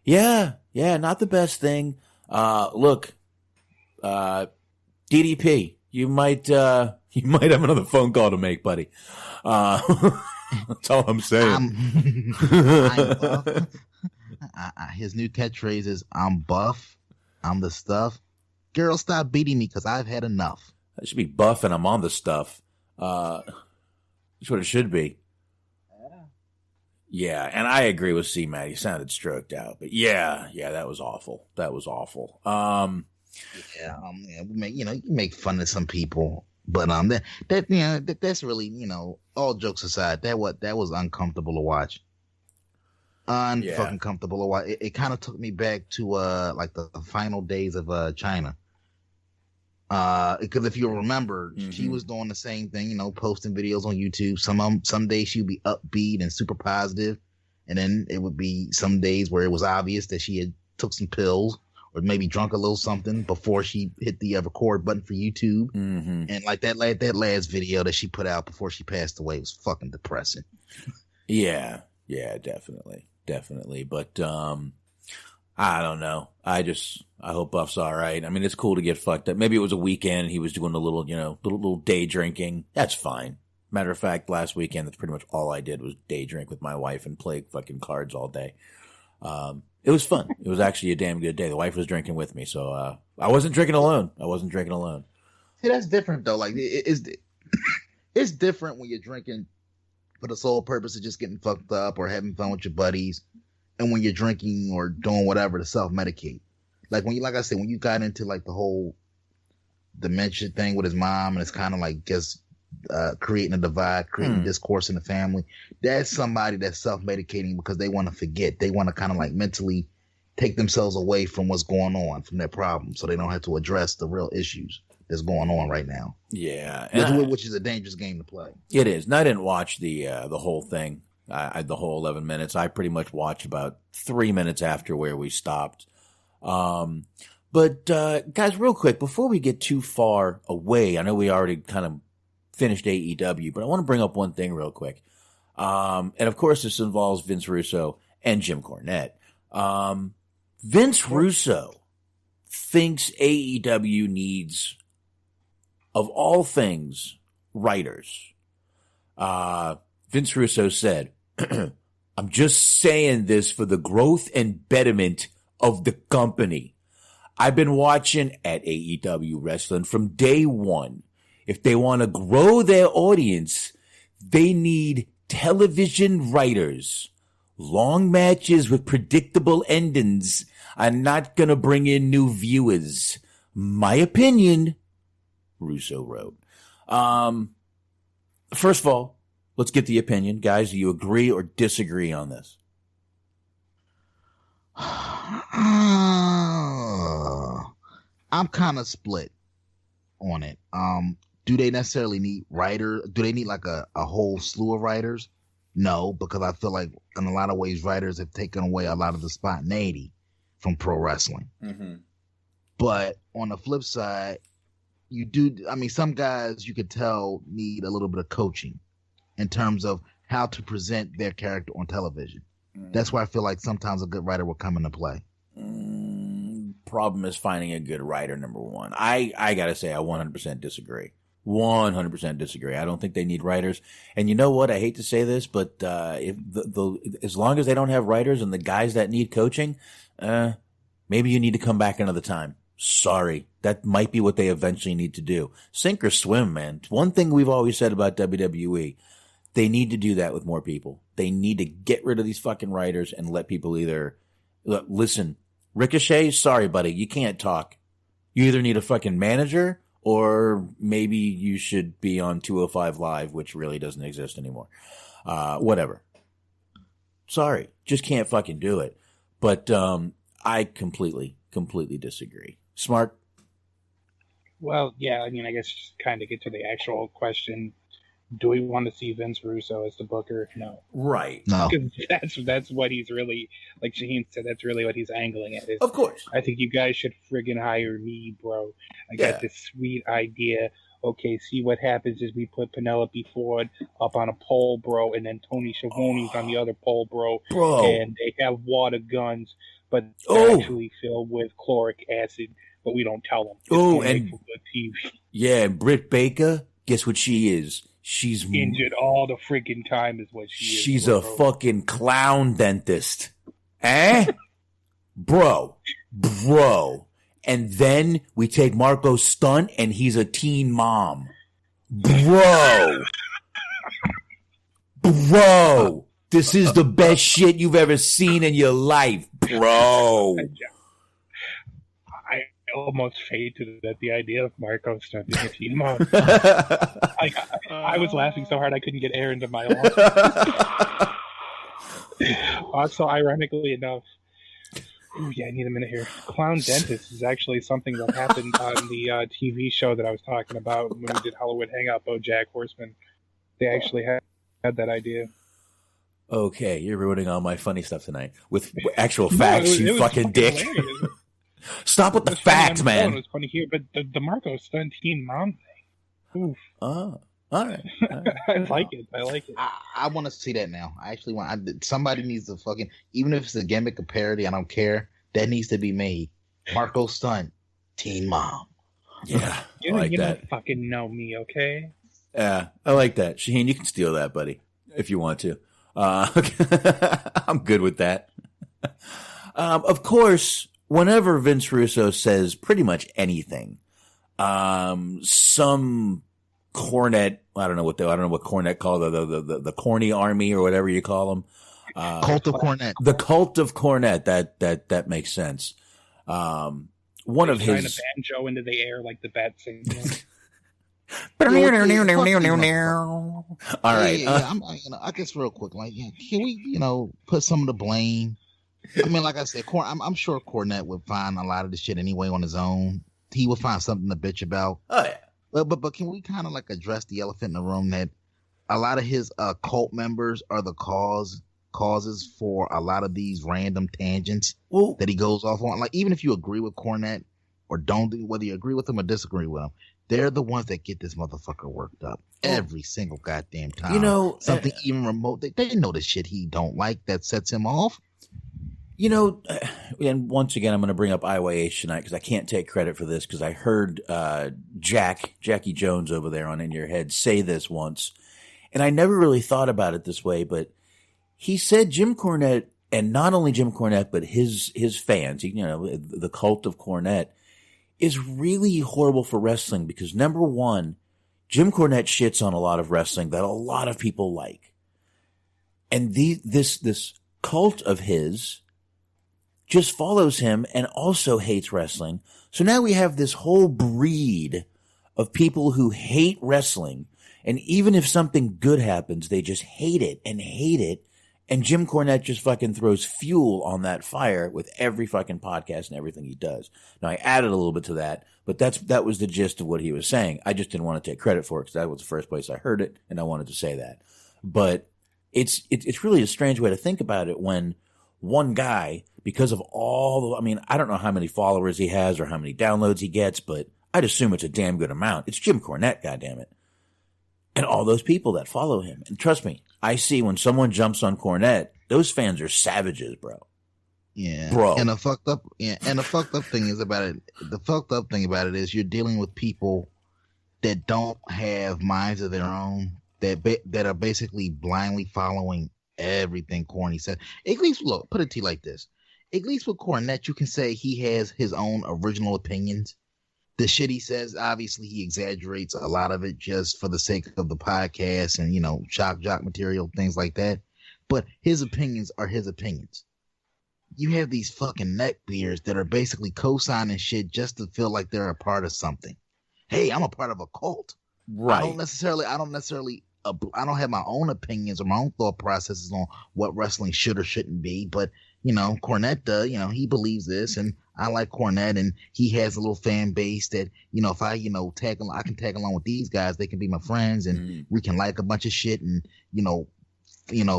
yeah, not the best thing. Look, DDP, you might have another phone call to make, buddy. That's all I'm saying. I'm buff. His new catchphrase is, "I'm buff. I'm the stuff. Girl, stop beating me because I've had enough." That should be buff and I'm on the stuff. That's what it should be. Yeah, and I agree with C-Matt. He sounded stroked out. But yeah, that was awful. You make fun of some people But that's really, all jokes aside, that was uncomfortable to watch. Unfucking comfortable to watch. It kind of took me back to like the final days of China. Because if you remember, she was doing the same thing, posting videos on YouTube. Some days she would be upbeat and super positive, and then it would be some days where it was obvious that she had took some pills or maybe drunk a little something before she hit the record button for YouTube. And like that last video that she put out before she passed away was fucking depressing. Yeah, definitely. But I don't know. I hope Buff's all right. I mean, it's cool to get fucked up. Maybe it was a weekend. He was doing a little, little day drinking. That's fine. Matter of fact, last weekend, that's pretty much all I did was day drink with my wife and play fucking cards all day. It was fun. It was actually a damn good day. The wife was drinking with me, so I wasn't drinking alone. See, that's different though. Like it's different when you're drinking for the sole purpose of just getting fucked up or having fun with your buddies, and when you're drinking or doing whatever to self-medicate. Like I said, when you got into like the whole dementia thing with his mom, and it's kind of like just creating a divide, creating discourse in the family. That's somebody that's self-medicating because they want to forget. They want to kind of like mentally take themselves away from what's going on, from their problem, so they don't have to address the real issues that's going on right now. Yeah, which is a dangerous game to play. It is. And I didn't watch the whole thing, the whole 11 minutes. I pretty much watched about 3 minutes after where we stopped. But guys, real quick, before we get too far away, I know we already kind of finished AEW, but I want to bring up one thing real quick. And of course, this involves Vince Russo and Jim Cornette. Vince Russo thinks AEW needs, of all things, writers. Vince Russo said, I'm just saying this for the growth and betterment of the company. I've been watching at AEW Wrestling from day one. If they want to grow their audience, they need television writers. Long matches with predictable endings are not going to bring in new viewers. My opinion, Russo wrote. First of all, let's get the opinion. Guys, do you agree or disagree on this? I'm kind of split on it. Do they necessarily need writers? Do they need like a whole slew of writers? No, because I feel like in a lot of ways, writers have taken away a lot of the spontaneity from pro wrestling. But on the flip side, some guys you could tell need a little bit of coaching in terms of how to present their character on television. That's why I feel like sometimes a good writer will come into play. Problem is finding a good writer, number one. I gotta say, I 100% disagree. 100% disagree. I don't think they need writers. And you know what? I hate to say this, but if as long as they don't have writers and the guys that need coaching, maybe you need to come back another time. Sorry. That might be what they eventually need to do. Sink or swim, man. One thing we've always said about WWE, they need to do that with more people. They need to get rid of these fucking writers and let people either listen. Ricochet, sorry, buddy, you can't talk. You either need a fucking manager or maybe you should be on 205 Live, which really doesn't exist anymore. Whatever. Sorry, just can't fucking do it. But I completely disagree. Smart? Well, yeah, I mean, I guess just kind of get to the actual question. Do we want to see Vince Russo as the booker? No. Right. No. That's what he's really, like Shaheen said, that's really what he's angling at. Of course. I think you guys should friggin' hire me, bro. I got this sweet idea. Okay, see what happens is we put Penelope Ford up on a pole, bro, and then Tony Schiavone's on the other pole, bro. And they have water guns, but they're actually filled with chloric acid, but we don't tell them. And TV. Yeah, and Britt Baker, guess what she is? She's injured all the freaking time is what she is. She's a fucking clown dentist. Eh? Bro. And then we take Marko's Stunt and he's a teen mom. Bro. This is the best shit you've ever seen in your life, bro. almost fainted at the idea of Marko stunting a team up. I was laughing so hard I couldn't get air into my lungs. Also, ironically enough, I need a minute here. Clown Dentist is actually something that happened on the TV show that I was talking about when we did Hollywood Hangout, BoJack Horseman. They actually had that idea. Okay, you're ruining all my funny stuff tonight with actual facts, you fucking dick. Stop with the facts, man. It was funny here, but the Marko stunt teen mom thing. Oof. Oh, all right. I like it. I want to see that now. I actually want. Somebody needs to fucking, even if it's a gimmick, a parody, I don't care. That needs to be made. Marko stunt, teen mom. Yeah, you don't fucking know me, okay? Yeah, I like that. Shaheen, you can steal that, buddy, if you want to. I'm good with that. Of course, whenever Vince Russo says pretty much anything, some Cornette, I don't know what Cornette called the corny army or whatever you call them. Cult of Cornette. The cult of Cornette. That makes sense. One of his trying to banjo into the air like the bat signal. All right. I guess real quick, can we, put some of the blame? I mean, like I said, I'm sure Cornette would find a lot of the shit anyway on his own. He would find something to bitch about. Oh yeah. But can we kind of address the elephant in the room that a lot of his cult members are the causes for a lot of these random tangents that he goes off on. Like, even if you agree with Cornette or don't, whether you agree with him or disagree with him, they're the ones that get this motherfucker worked up every single goddamn time. Something even remote. They know the shit he don't like that sets him off. And once again, I'm going to bring up IYH tonight because I can't take credit for this because I heard Jackie Jones over there on In Your Head say this once, and I never really thought about it this way, but he said Jim Cornette, and not only Jim Cornette, but his fans, the cult of Cornette, is really horrible for wrestling because, number one, Jim Cornette shits on a lot of wrestling that a lot of people like. And this cult of his just follows him and also hates wrestling. So now we have this whole breed of people who hate wrestling. And even if something good happens, they just hate it. And Jim Cornette just fucking throws fuel on that fire with every fucking podcast and everything he does. Now, I added a little bit to that, but that was the gist of what he was saying. I just didn't want to take credit for it because that was the first place I heard it, and I wanted to say that. But it's really a strange way to think about it when one guy, because of I don't know how many followers he has or how many downloads he gets, but I'd assume it's a damn good amount. It's Jim Cornette, goddammit. And all those people that follow him. And trust me, I see when someone jumps on Cornette, those fans are savages, bro. Yeah. Bro. And the fucked up thing about it is you're dealing with people that don't have minds of their own, that are basically blindly following everything Corny said. At least, look, put it to you like this. At least with Cornette, you can say he has his own original opinions. The shit he says, obviously, he exaggerates a lot of it just for the sake of the podcast and, shock jock material, things like that. But his opinions are his opinions. You have these fucking neckbeards that are basically co-signing shit just to feel like they're a part of something. Hey, I'm a part of a cult. Right. I don't have my own opinions or my own thought processes on what wrestling should or shouldn't be. But, Cornette, he believes this, and I like Cornette, and he has a little fan base that, if I, I can tag along with these guys, they can be my friends, and we can like a bunch of shit and,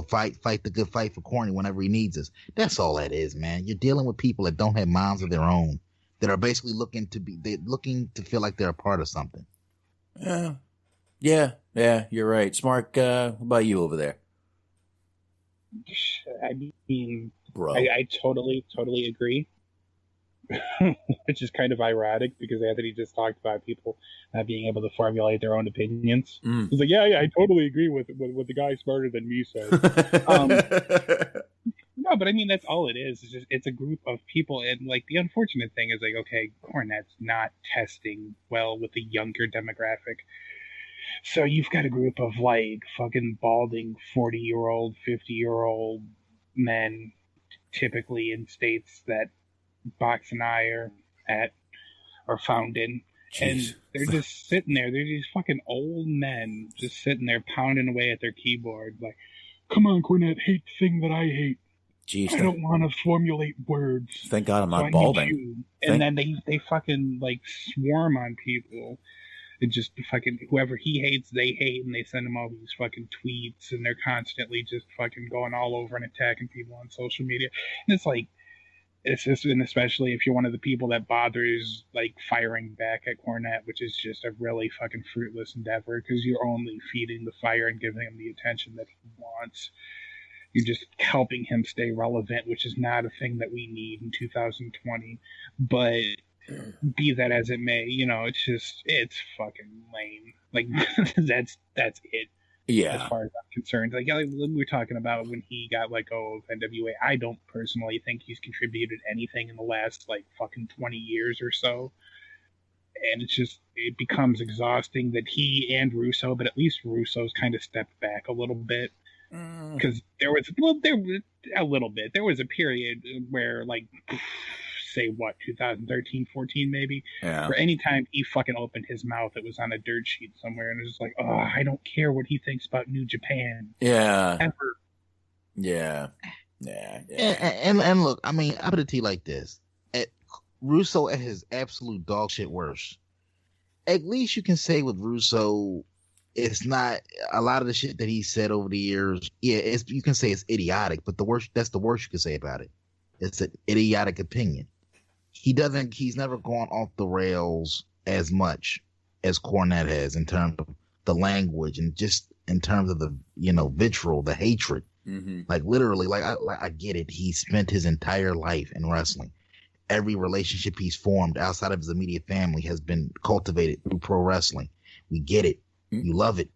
fight the good fight for Corny whenever he needs us. That's all that is, man. You're dealing with people that don't have minds of their own, that are basically looking to feel like they're a part of something. Yeah, you're right. Smark, what about you over there? I mean, bro, I totally agree. Which is kind of ironic because Anthony just talked about people not being able to formulate their own opinions. He's like, yeah, I totally agree with what the guy smarter than me says. No, but I mean, that's all it is. It's a group of people, and the unfortunate thing is okay, Cornette's not testing well with the younger demographic. So you've got a group of fucking balding 40-year-old, 50-year-old men, typically in states that Box and I are at. are found in. Jeez. And they're just sitting there. They're these fucking old men just sitting there pounding away at their keyboard. Like, come on, Cornette, hate the thing that I hate. Jeez, I don't want to formulate words. Thank God I'm so not balding. And then they fucking like swarm on people. And just fucking whoever he hates, they hate, and they send him all these fucking tweets, and they're constantly just fucking going all over and attacking people on social media. And it's like, it's just, and especially if you're one of the people that bothers like firing back at Cornette, which is just a really fucking fruitless endeavor because you're only feeding the fire and giving him the attention that he wants. You're just helping him stay relevant, which is not a thing that we need in 2020. But be that as it may, it's fucking lame. Like that's it. Yeah. As far as I'm concerned, like we were talking about when he got let go of NWA, I don't personally think he's contributed anything in the last like fucking 20 years or so. And it becomes exhausting that he and Russo, but at least Russo's kind of stepped back a little bit. Because there was a period where like say what 2013 14 maybe where anytime he fucking opened his mouth it was on a dirt sheet somewhere, and it was just like, oh, I don't care what he thinks about New Japan ever. And look, I mean, I put it to you like this: Russo at his absolute dog shit worst, at least you can say with Russo, it's not a lot of the shit that he said over the years. Yeah, you can say it's idiotic, but that's the worst you can say about it. It's an idiotic opinion. He's never gone off the rails as much as Cornette has in terms of the language and just in terms of the, vitriol, the hatred. Mm-hmm. Like literally, I get it. He spent his entire life in wrestling. Every relationship he's formed outside of his immediate family has been cultivated through pro wrestling. We get it. You love it.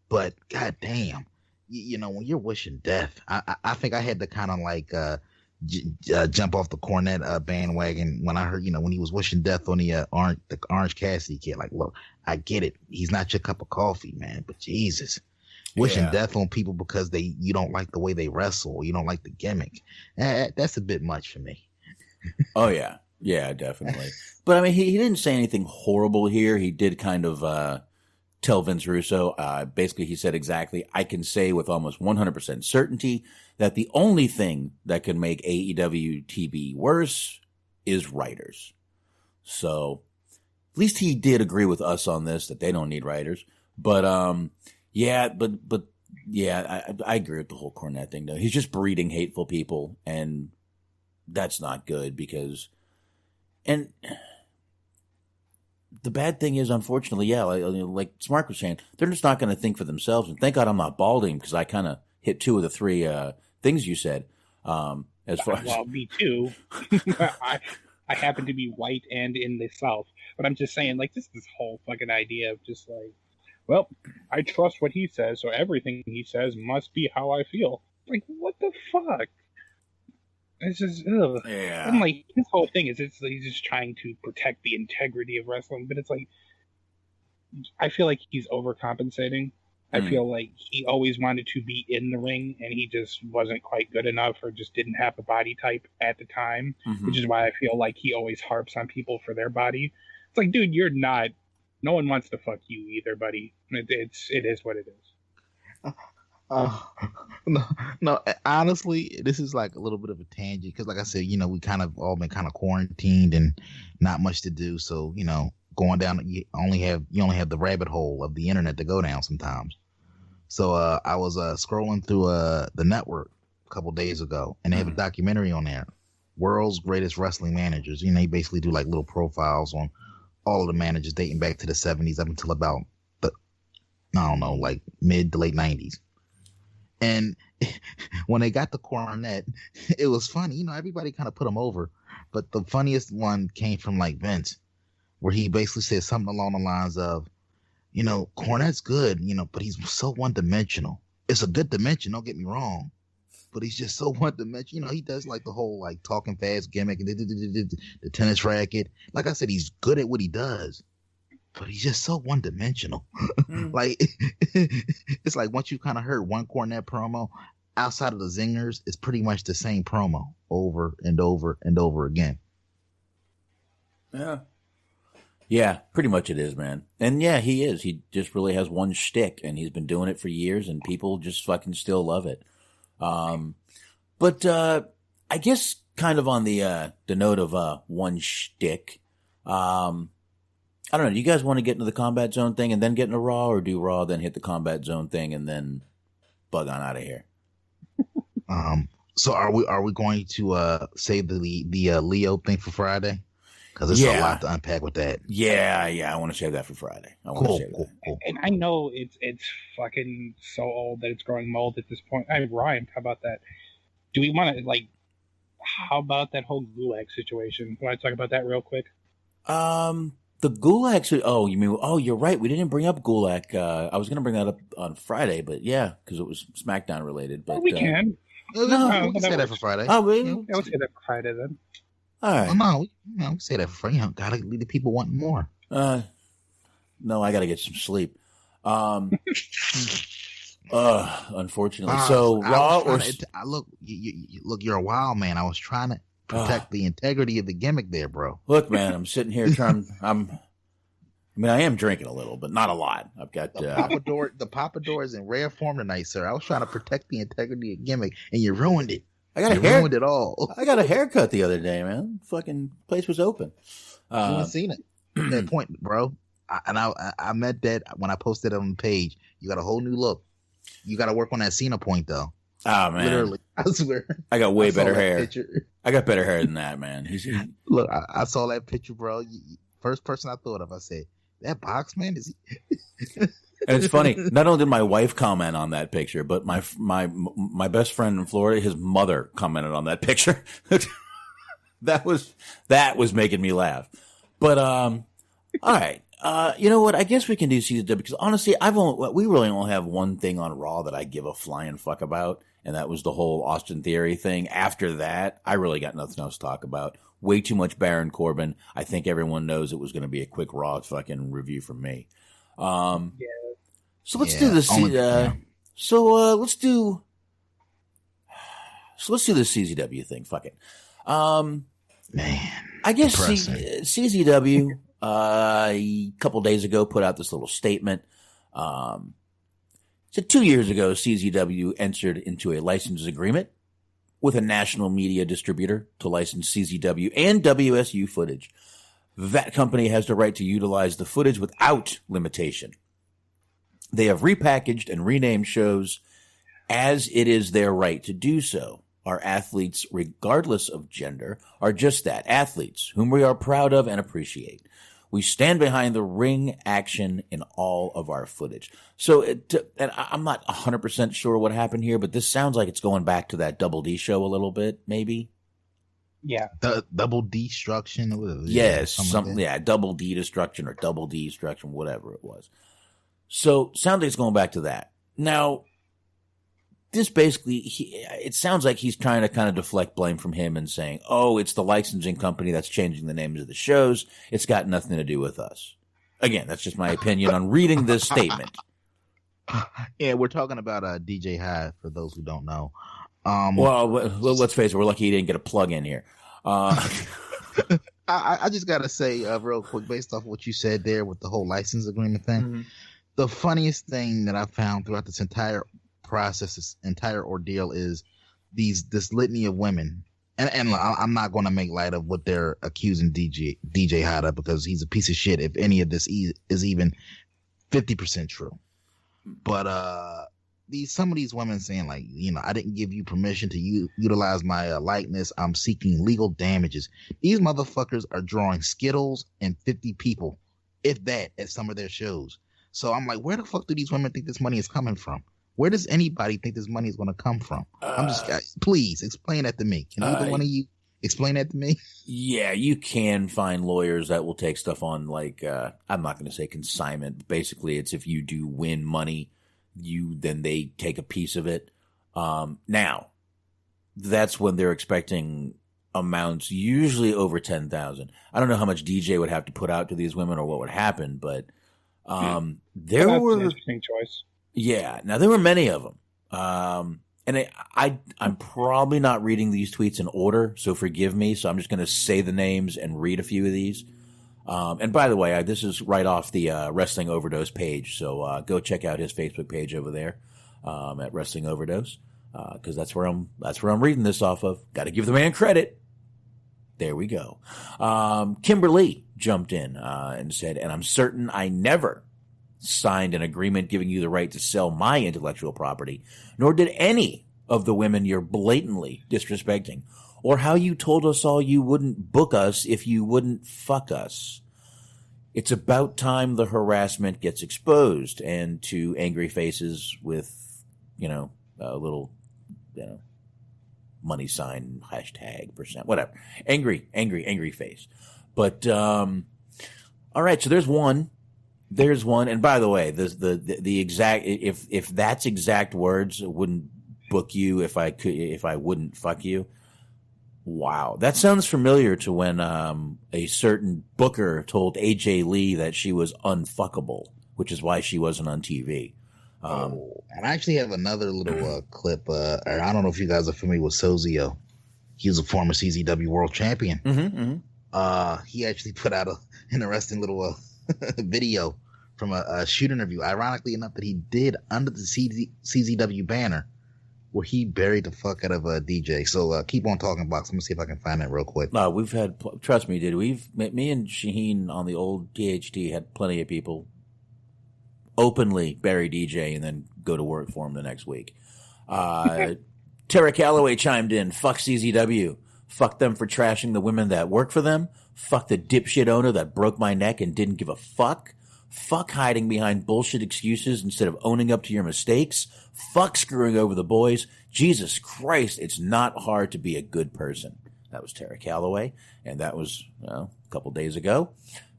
But goddamn, when you're wishing death, I think I had to kind of like jump off the Cornette bandwagon when I heard, when he was wishing death on the Orange Cassidy kid. Like, look, I get it. He's not your cup of coffee, man. But Jesus, wishing death on people because you don't like the way they wrestle, or you don't like the gimmick. That's a bit much for me. Oh yeah, definitely. But I mean, he didn't say anything horrible here. He did kind of tell Vince Russo, basically he said exactly, I can say with almost 100% certainty that the only thing that can make AEW TV worse is writers. So at least he did agree with us on this, that they don't need writers. But I agree with the whole Cornette thing though. He's just breeding hateful people, and that's not good and the bad thing is, unfortunately, like Smart was saying, they're just not going to think for themselves. And thank God I'm not balding, because I kind of hit two of the three things you said. Me too. I happen to be white and in the South, but I'm just saying, like, this whole fucking idea of just like, well, I trust what he says, so everything he says must be how I feel. Like, what the fuck? It's just, ugh. Yeah. And like, his whole thing is he's just trying to protect the integrity of wrestling, but it's like, I feel like he's overcompensating. I feel like he always wanted to be in the ring, and he just wasn't quite good enough, or just didn't have a body type at the time, which is why I feel like he always harps on people for their body. It's like, dude, you're not. No one wants to fuck you either, buddy. It is what it is. No, honestly, this is like a little bit of a tangent because, like I said, we kind of all been kind of quarantined and not much to do. So, going down, you only have the rabbit hole of the internet to go down sometimes. So, I was scrolling through the network a couple days ago, and they have a documentary on there, World's Greatest Wrestling Managers. They basically do like little profiles on all of the managers dating back to the 70s up until about like mid to late 90s. And when they got to Cornette, it was funny. Everybody kind of put him over. But the funniest one came from like Vince, where he basically said something along the lines of, Cornette's good, but he's so one-dimensional. It's a good dimension, don't get me wrong. But he's just so one-dimensional. He does like the whole like talking fast gimmick and the tennis racket. Like I said, he's good at what he does. But he's just so one-dimensional. Like, it's like once you kind of heard one Cornette promo, outside of the zingers, it's pretty much the same promo over and over and over again. Yeah. Yeah, pretty much it is, man. And yeah, he is. He just really has one shtick, and he's been doing it for years, and people just fucking still love it. But I guess kind of on the note of one shtick, I don't know. Do you guys want to get into the Combat Zone thing and then get into Raw, or do Raw then hit the Combat Zone thing and then bug on out of here? So are we going to save the Leo thing for Friday? Because there's a lot to unpack with that. Yeah. I want to save that for Friday. Cool. And I know it's fucking so old that it's growing mold at this point. Ryan, how about that? Do we want to, how about that whole Gulag situation? Want to talk about that real quick? The Gulag. Oh, you're right. We didn't bring up Gulag. I was going to bring that up on Friday, but yeah, because it was SmackDown related. But we can. No, we can say that for Friday. Oh, really? Yeah, we'll say that for Friday then. All right. Well, no, we say that for Friday. Gotta leave the people wanting more. No, I got to get some sleep. Unfortunately. So Raw or look, you're a wild man. I was trying to protect the integrity of the gimmick there, bro. Look, man, I'm sitting here trying. I am drinking a little, but not a lot. I've got the Papador is in rare form tonight, sir. I was trying to protect the integrity of the gimmick, and you ruined it. Ruined it all. I got a haircut the other day, man. Fucking place was open. You haven't seen it. That point, bro. I meant that when I posted it on the page. You got a whole new look. You got to work on that Cena point, though. Oh, man. Literally, I swear. I got way better hair. Picture. I got better hair than that, man. Look, I saw that picture, bro. First person I thought of, I said, that box man is he? And it's funny. Not only did my wife comment on that picture, but my best friend in Florida, his mother commented on that picture. that was making me laugh. But all right. You know what? I guess we can do CZW because honestly, we really only have one thing on Raw that I give a flying fuck about, and that was the whole Austin Theory thing. After that, I really got nothing else to talk about. Way too much Baron Corbin. I think everyone knows it was going to be a quick Raw fucking review from me. So let's do this. Let's do the CZW thing. Fuck it. Man, I guess CZW a couple days ago put out this little statement. So 2 years ago, CZW entered into a license agreement with a national media distributor to license CZW and WSU footage. That company has the right to utilize the footage without limitation. They have repackaged and renamed shows as it is their right to do so. Our athletes, regardless of gender, are just that, athletes, whom we are proud of and appreciate. We stand behind the ring action in all of our footage. So, and I'm not 100% sure what happened here, but this sounds like it's going back to that Double D show a little bit, maybe. Yeah. The Double Destruction? Yes. Double D Destruction or Double D Destruction, whatever it was. So, sounds like it's going back to that. Now, this basically, it sounds like he's trying to kind of deflect blame from him and saying, oh, it's the licensing company that's changing the names of the shows. It's got nothing to do with us. Again, that's just my opinion on reading this statement. Yeah, we're talking about DJ Hyde, for those who don't know. Well, let's face it, we're lucky he didn't get a plug in here. I just got to say real quick, based off what you said there with the whole license agreement thing, the funniest thing that I found throughout this entire process, this entire ordeal, is this litany of women, and I'm not going to make light of what they're accusing DJ Hyde of, because he's a piece of shit if any of this is even 50% true. But some of these women saying, like, I didn't give you permission to utilize my likeness. I'm seeking legal damages. These motherfuckers are drawing Skittles and 50 people, if that, at some of their shows. So I'm like, where the fuck do these women think this money is coming from? Where does anybody think this money is going to come from? Please explain that to me. Can either one of you explain that to me? Yeah, you can find lawyers that will take stuff on, like, I'm not going to say consignment, but basically it's if you do win money, then they take a piece of it. Now, that's when they're expecting amounts usually over 10,000. I don't know how much DJ would have to put out to these women or what would happen, but there were an interesting choice. Yeah, now there were many of them. And I'm probably not reading these tweets in order, so forgive me. So I'm just going to say the names and read a few of these. And by the way, this is right off the Wrestling Overdose page, so go check out his Facebook page over there at Wrestling Overdose, because that's where I'm reading this off of. Got to give the man credit. There we go. Kimberly jumped in and said, and I'm certain I never signed an agreement giving you the right to sell my intellectual property, nor did any of the women you're blatantly disrespecting, or how you told us all you wouldn't book us if you wouldn't fuck us. It's about time the harassment gets exposed, and to angry faces with, a little, money sign, hashtag, %, whatever. Angry face. But, all right, so there's one. And by the way, the exact, if that's exact words, wouldn't book you if I wouldn't fuck you. Wow. That sounds familiar to when, a certain booker told AJ Lee that she was unfuckable, which is why she wasn't on TV. And I actually have another little clip. I don't know if you guys are familiar with Sozio. He was a former CZW world champion. He actually put out an interesting little video from a shoot interview, ironically enough, that he did under the CZW banner, where he buried the fuck out of a DJ. So keep on talking, Box. I'm gonna see if I can find that real quick. No, we've had, trust me, dude. Me and Shaheen on the old THT had plenty of people openly bury DJ and then go to work for him the next week. Tara Calloway chimed in. Fuck CZW. Fuck them for trashing the women that work for them. Fuck the dipshit owner that broke my neck and didn't give a fuck. Fuck hiding behind bullshit excuses instead of owning up to your mistakes. Fuck screwing over the boys. Jesus Christ, it's not hard to be a good person. That was Tara Calloway, and that was a couple days ago.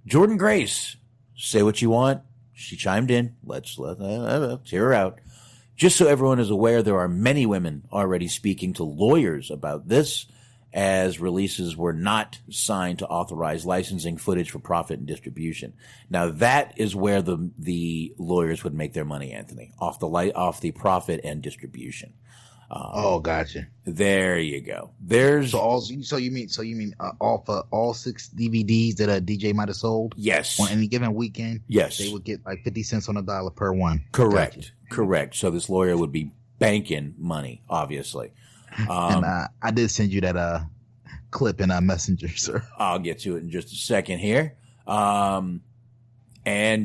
Jordan Grace, say what you want. She chimed in. Let's hear her out. Just so everyone is aware, there are many women already speaking to lawyers about this, as releases were not signed to authorize licensing footage for profit and distribution. Now that is where the lawyers would make their money, Anthony, off the profit and distribution. Gotcha. There you go. So you mean off all 6 DVDs that a DJ might have sold? Yes. On any given weekend? Yes. They would get like 50 cents on the dollar per one. Correct. Gotcha. Correct. So this lawyer would be banking money, obviously. And I did send you that clip in Messenger, sir. I'll get to it in just a second here. And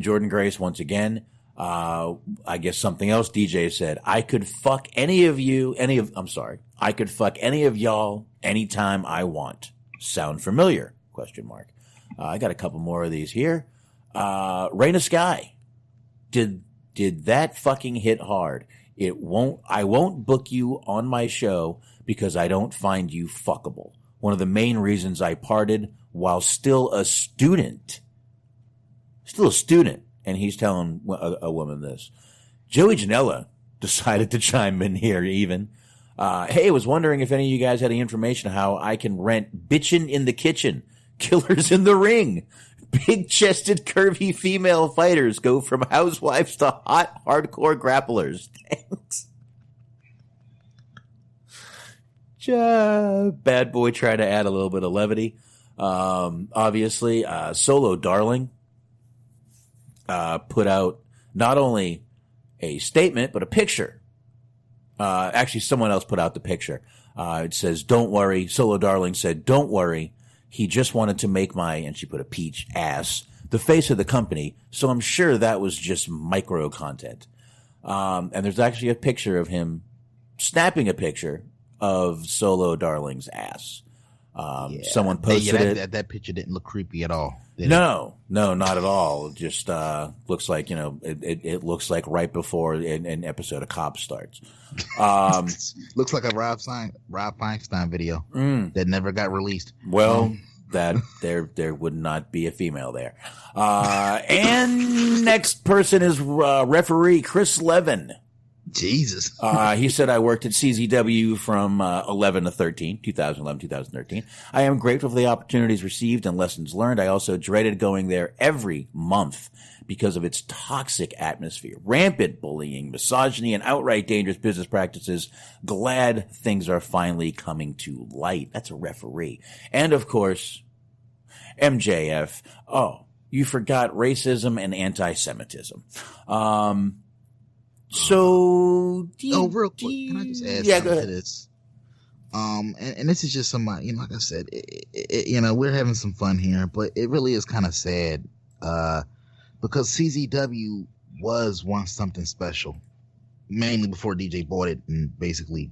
Jordan Grace, once again, I guess something else DJ said. I could fuck any of y'all anytime I want. Sound familiar? ? I got a couple more of these here. Rain of Sky. Did that fucking hit hard? I won't book you on my show because I don't find you fuckable. One of the main reasons I parted while still a student. And he's telling a woman this. Joey Janela decided to chime in here even. Hey, I was wondering if any of you guys had any information how I can rent Bitchin' in the Kitchen, Killers in the Ring. Big-chested, curvy female fighters go from housewives to hot, hardcore grapplers. Thanks. Bad boy tried to add a little bit of levity. Obviously, Solo Darling put out not only a statement, but a picture. Actually, someone else put out the picture. It says, don't worry. Solo Darling said, don't worry. He just wanted to make and she put a peach, ass, the face of the company. So I'm sure that was just micro content. And there's actually a picture of him snapping a picture of Solo Darling's ass. Someone posted it. That picture didn't look creepy at all. No, not at all. It just looks like, it looks like right before an episode of Cops starts. Looks like a Rob Feinstein video that never got released. Well, that there would not be a female there. And next person is referee Chris Levin. Jesus. He said, I worked at CZW from 2011, 2013. I am grateful for the opportunities received and lessons learned. I also dreaded going there every month because of its toxic atmosphere, rampant bullying, misogyny, and outright dangerous business practices. Glad things are finally coming to light. That's a referee. And of course, MJF. Oh, you forgot racism and anti-Semitism. So, real quick, can I just add something to this? And this is just somebody, like I said, we're having some fun here, but it really is kind of sad, because CZW was once something special, mainly before DJ bought it and basically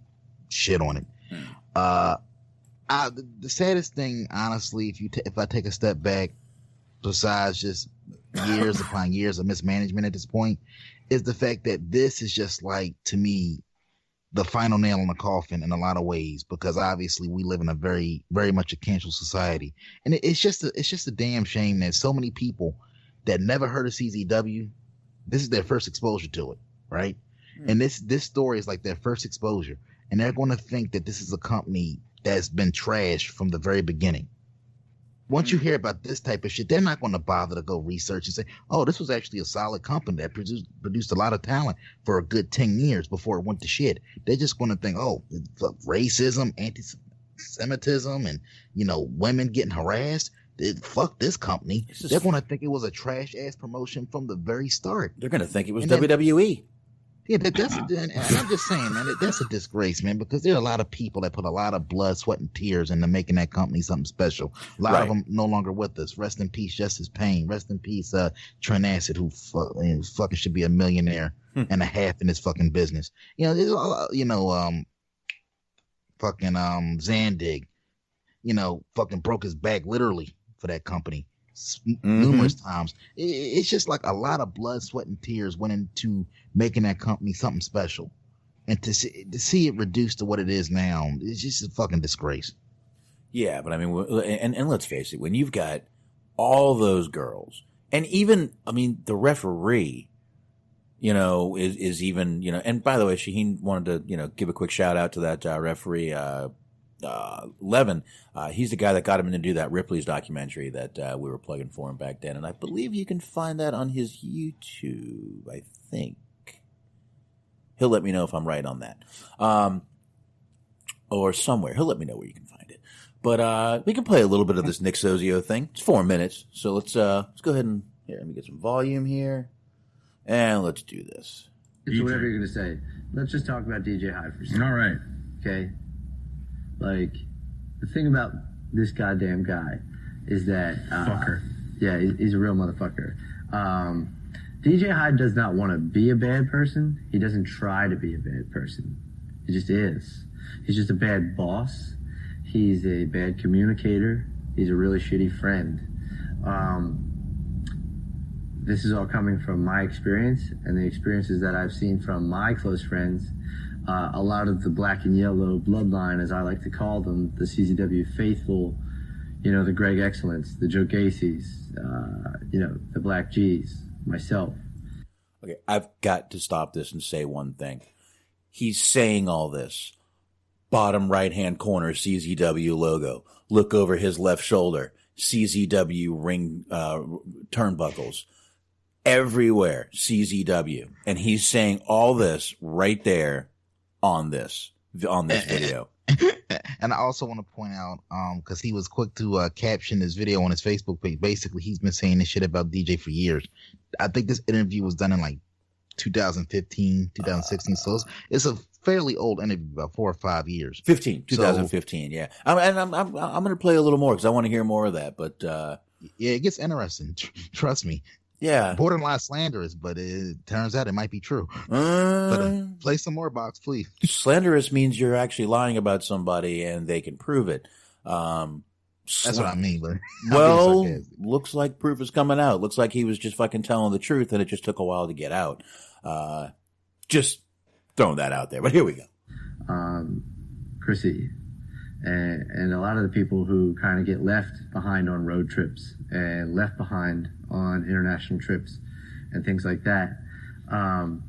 shit on it. The saddest thing, honestly, if I take a step back, besides just years upon years of mismanagement at this point, is the fact that this is just like, to me, the final nail in the coffin in a lot of ways, because obviously we live in a very, very much a cancel society, and it's just a damn shame that so many people that never heard of CZW, this is their first exposure to it, right? And this story is like their first exposure, and they're going to think that this is a company that's been trashed from the very beginning. Once you hear about this type of shit, they're not going to bother to go research and say, oh, this was actually a solid company that produced a lot of talent for a good 10 years before it went to shit. They're just going to think, oh, racism, anti-Semitism, and, women getting harassed. Fuck this company. They're going to think it was a trash-ass promotion from the very start. They're going to think it was WWE. Yeah, and I'm just saying, man, that's a disgrace, man, because there are a lot of people that put a lot of blood, sweat, and tears into making that company something special. A lot of them no longer with us. Rest in peace, Justice Payne. Rest in peace, Trent Acid, who fucking should be a millionaire and a half in this fucking business. There's a lot, fucking Zandig, fucking broke his back literally for that company. Numerous times. It's just like a lot of blood, sweat, and tears went into making that company something special, and to see it reduced to what it is now, it's just a fucking disgrace. Yeah, but I mean, and let's face it, when you've got all those girls, and even the referee, is even and by the way, Shaheen wanted to give a quick shout out to that referee. Levin, he's the guy that got him to do that Ripley's documentary that we were plugging for him back then, and I believe you can find that on his YouTube. I think he'll let me know if I'm right on that, or somewhere. He'll let me know where you can find it. But we can play a little bit of this Nick Sozio thing. It's 4 minutes, so let's go ahead and let me get some volume here, and let's do this. So whatever you're gonna say, let's just talk about DJ Hyde for a second. All right. Okay. Like, the thing about this goddamn guy is that... Fucker. Yeah, he's a real motherfucker. DJ Hyde does not want to be a bad person. He doesn't try to be a bad person. He just is. He's just a bad boss. He's a bad communicator. He's a really shitty friend. This is all coming from my experience and the experiences that I've seen from my close friends. A lot of the black and yellow bloodline, as I like to call them, the CZW faithful, the Greg Excellence, the Joe Gacy's, the Black G's, myself. Okay, I've got to stop this and say one thing. He's saying all this. Bottom right-hand corner, CZW logo. Look over his left shoulder, CZW ring turnbuckles. Everywhere, CZW. And he's saying all this right there on this video. And I also want to point out, because he was quick to caption this video on his Facebook page. Basically, he's been saying this shit about DJ for years. I think this interview was done in like 2015, 2016. So it's a fairly old interview, about 4 or 5 years. 2015, yeah. I'm going to play a little more because I want to hear more of that. But yeah, it gets interesting. Trust me. Yeah. Borderline slanderous, but it turns out it might be true. But play some more, Box, please. Slanderous means you're actually lying about somebody and they can prove it. That's what I mean, but well, looks like proof is coming out. Looks like he was just fucking telling the truth and it just took a while to get out. Just throwing that out there, but here we go. Chrissy, and a lot of the people who kind of get left behind on road trips and left behind on international trips and things like that, and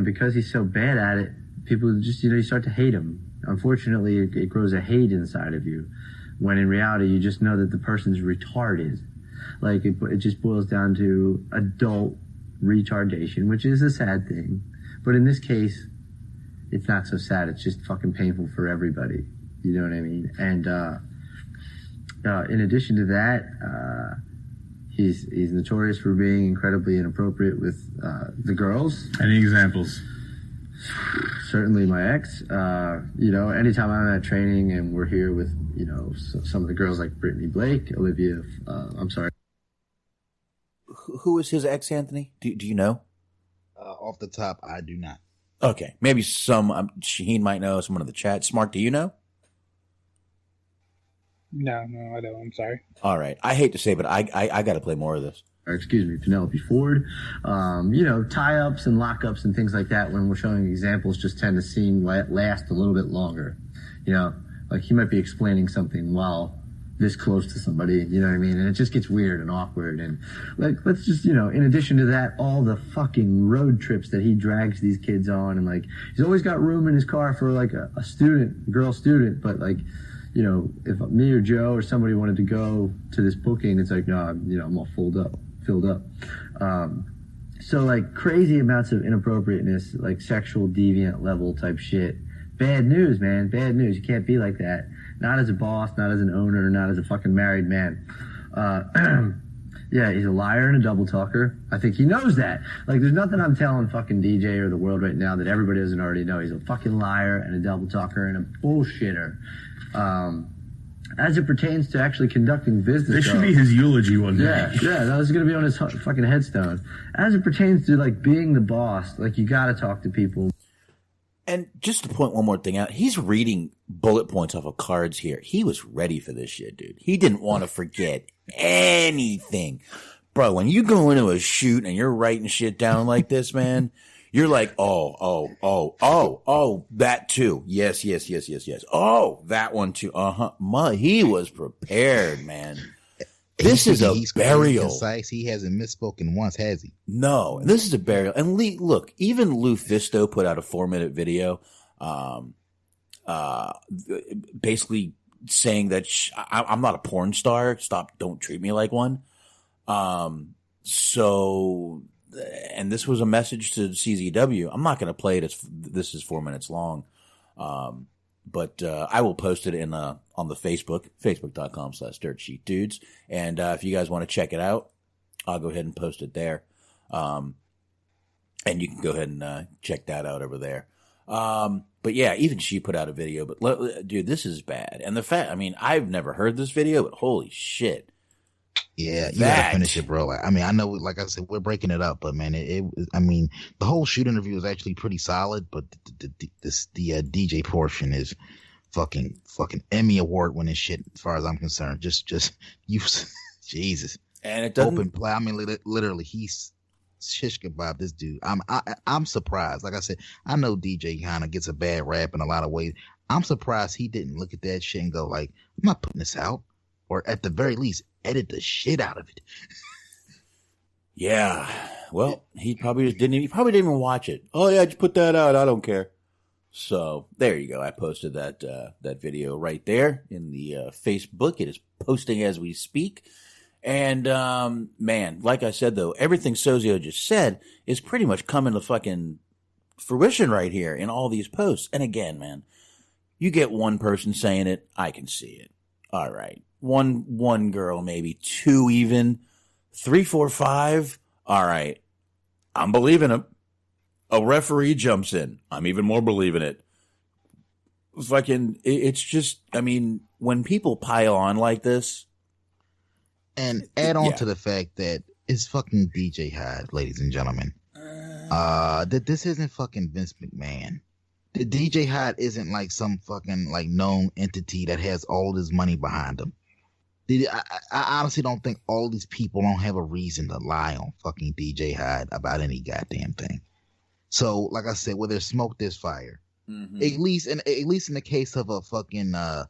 because he's so bad at it, people just, you start to hate him. Unfortunately, it grows a hate inside of you, when in reality, you just know that the person's retarded. Like, it just boils down to adult retardation, which is a sad thing. But in this case, it's not so sad. It's just fucking painful for everybody. You know what I mean? And In addition to that, he's notorious for being incredibly inappropriate with the girls. Any examples? Certainly my ex. Anytime I'm at training and we're here with, some of the girls like Brittany Blake, Olivia, I'm sorry. Who is his ex, Anthony? Do you know? Off the top, I do not. Okay. Maybe Shaheen might know, someone in the chat. Smart, do you know? No, I don't. I'm sorry. All right. I hate to say, but I got to play more of this. Penelope Ford. Tie-ups and lock-ups and things like that when we're showing examples just tend to seem last a little bit longer. Like he might be explaining something while this close to somebody, you know what I mean? And it just gets weird and awkward. And let's just, in addition to that, all the fucking road trips that he drags these kids on. And he's always got room in his car for a girl student. But if me or Joe or somebody wanted to go to this booking, it's no, I'm all filled up. So crazy amounts of inappropriateness, sexual deviant level type shit. Bad news, man. Bad news. You can't be like that. Not as a boss, not as an owner, not as a fucking married man. Yeah, he's a liar and a double talker. I think he knows that. There's nothing I'm telling fucking DJ or the world right now that everybody doesn't already know. He's a fucking liar and a double talker and a bullshitter. As it pertains to actually conducting business. This should be his eulogy one day. Yeah, that was going to be on his fucking headstone. As it pertains to being the boss, you got to talk to people. And just to point one more thing out, he's reading bullet points off of cards here. He was ready for this shit, dude. He didn't want to forget anything. Bro, when you go into a shoot and you're writing shit down like this, man, you're like, oh, that too. Yes. Oh, that one too. He was prepared, man. This is a burial. Concise. He hasn't misspoken once, has he? No, this is a burial. And look, even Lou Fisto put out a 4-minute video, basically saying that I'm not a porn star. Don't treat me like one. And this was a message to CZW. I'm not going to play it. This is 4 minutes long. But I will post it on the facebook.com/dirtsheetdudes. And if you guys want to check it out, I'll go ahead and post it there. And you can go ahead and check that out over there. But yeah, even she put out a video. But dude, this is bad. And I've never heard this video, but holy shit. Yeah, you gotta finish it, bro. I know, like I said, we're breaking it up, but man, the whole shoot interview is actually pretty solid, but the DJ portion is fucking Emmy award winning shit as far as I'm concerned. Just you, Jesus. And it doesn't open play. Literally, he's shish kebab this dude. I'm surprised. Like I said, I know DJ kind of gets a bad rap in a lot of ways. I'm surprised he didn't look at that shit and go I'm not putting this out, or at the very least, edit the shit out of it. Yeah. Well, he probably just didn't. He probably didn't even watch it. Oh yeah, just put that out. I don't care. So there you go. I posted that video right there in the Facebook. It is posting as we speak. And man, like I said though, everything Sozio just said is pretty much coming to fucking fruition right here in all these posts. And again, man, you get one person saying it, I can see it. All right. One girl, maybe two even, 3, 4, 5. All right. I'm believing him. A referee jumps in. I'm even more believing it. It's just, when people pile on like this. And add on to the fact that it's fucking DJ Hyde, ladies and gentlemen. That this isn't fucking Vince McMahon. The DJ Hyde isn't some fucking known entity that has all this money behind him. I honestly don't think all these people don't have a reason to lie on fucking DJ Hyde about any goddamn thing. So, like I said, where there's smoke, there's fire. Mm-hmm. At least in the case of a fucking a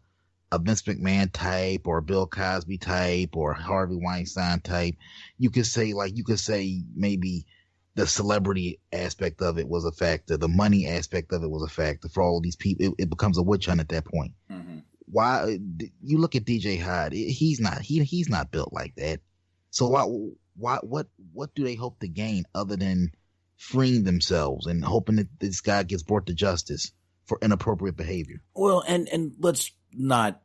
Vince McMahon type or a Bill Cosby type or Harvey Weinstein type, you could say maybe the celebrity aspect of it was a factor, the money aspect of it was a factor for all these people. It becomes a witch hunt at that point. Mm-hmm. Why you look at DJ Hyde? He's not built like that. So what do they hope to gain other than freeing themselves and hoping that this guy gets brought to justice for inappropriate behavior? Well, and let's not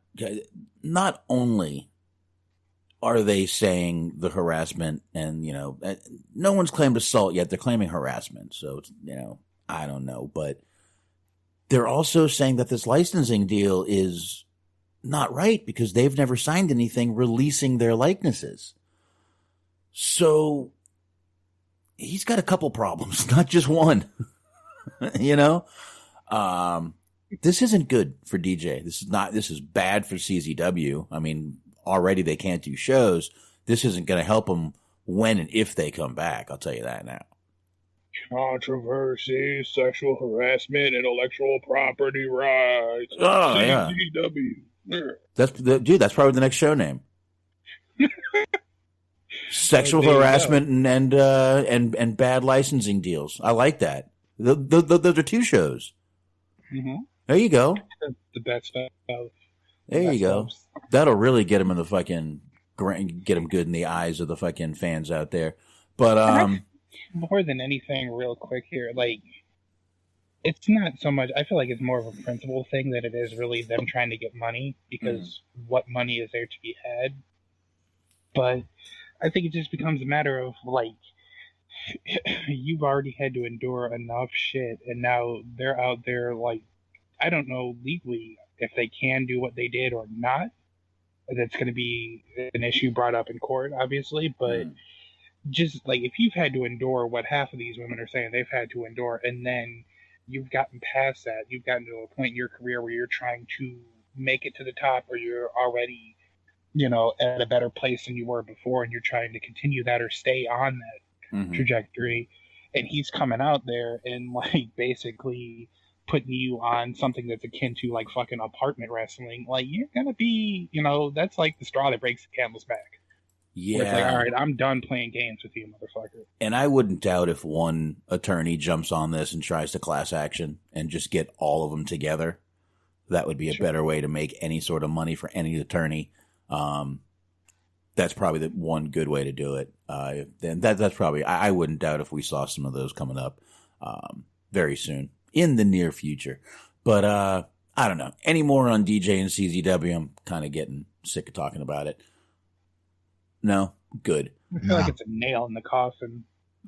only are they saying the harassment? And, no one's claimed assault yet. They're claiming harassment. So, I don't know. But they're also saying that this licensing deal is not right because they've never signed anything releasing their likenesses. So he's got a couple problems, not just one. This isn't good for DJ. This is bad for CZW. I mean, already they can't do shows. This isn't going to help them when and if they come back. I'll tell you that now. Controversy, sexual harassment, intellectual property rights. Oh, yeah. CZW. That's probably the next show name. Sexual harassment and bad licensing deals. I like that. Those are two shows. Mm-hmm. There you go. The best stuff. There you go. That'll really get him in the fucking get him good in the eyes of the fucking fans out there. But more than anything, real quick here, like, it's not so much. I feel like it's more of a principle thing than it is really them trying to get money, because what money is there to be had? But I think it just becomes a matter of, like, you've already had to endure enough shit, and now they're out there, like, I don't know legally if they can do what they did or not. That's going to be an issue brought up in court, obviously, but just, like, if you've had to endure what half of these women are saying they've had to endure, and then you've gotten past that, you've gotten to a point in your career where you're trying to make it to the top, or you're already, at a better place than you were before, and you're trying to continue that or stay on that trajectory, and he's coming out there and, like, basically putting you on something that's akin to, like, fucking apartment wrestling, like, you're gonna be, that's like the straw that breaks the camel's back. yeah, Where it's like, all right, I'm done playing games with you, motherfucker. and I wouldn't doubt if one attorney jumps on this and tries to class action and just get all of them together. That would be a better way to make any sort of money for any attorney. That's probably the one good way to do it. Then that's probably, I wouldn't doubt if we saw some of those coming up very soon in the near future. But I don't know. Any more on DJ and CZW? I'm kind of getting sick of talking about it. No? Good. I feel like it's a nail in the coffin.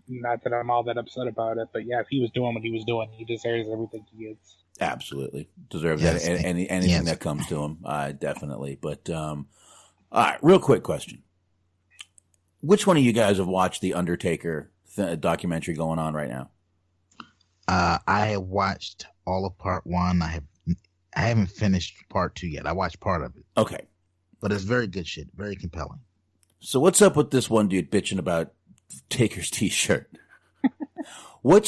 Not that I'm all that upset about it, but yeah, if he was doing what he was doing, he deserves everything he gets. Absolutely. Deserves that. Anything that comes to him. Definitely. But, all right, real quick question. Which one of you guys have watched the Undertaker documentary going on right now? I have watched all of part 1. I haven't finished part 2 yet. I watched part of it. Okay. But it's very good shit. Very compelling. So what's up with this one dude bitching about Taker's t-shirt? What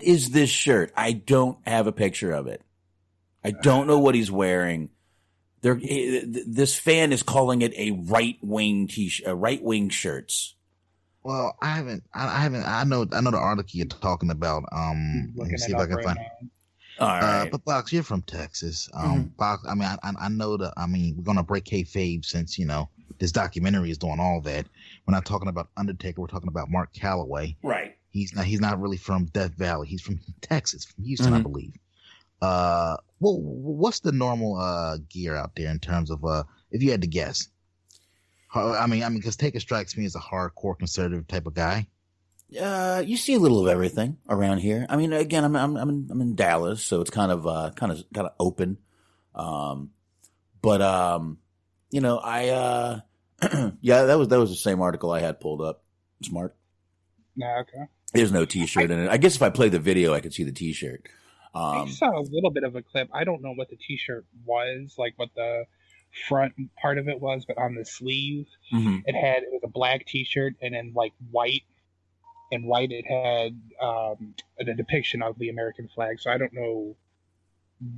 is this shirt? I don't have a picture of it. I don't know what he's wearing. This fan is calling it a right-wing right-wing shirts. Well, I know the article you're talking about. Let me see if I can find it. All right. But Box, you're from Texas. Box, I mean, I know we're gonna break kayfabe since, this documentary is doing all that. We're not talking about Undertaker, we're talking about Mark Calloway. Right. He's not really from Death Valley. He's from Texas, from Houston, I believe. What's the normal gear out there in terms of if you had to guess? I mean, because Taker strikes me as a hardcore conservative type of guy. You see a little of everything around here. I mean, again, I'm in Dallas, so it's kind of open. But I yeah, that was the same article I had pulled up. Smart. Yeah, okay. There's no T-shirt in it. I guess if I play the video, I could see the T-shirt. I saw a little bit of a clip. I don't know what the T-shirt was, like what the front part of it was, but on the sleeve, it was a black T-shirt, and then like white. In white, it had a depiction of the American flag. So I don't know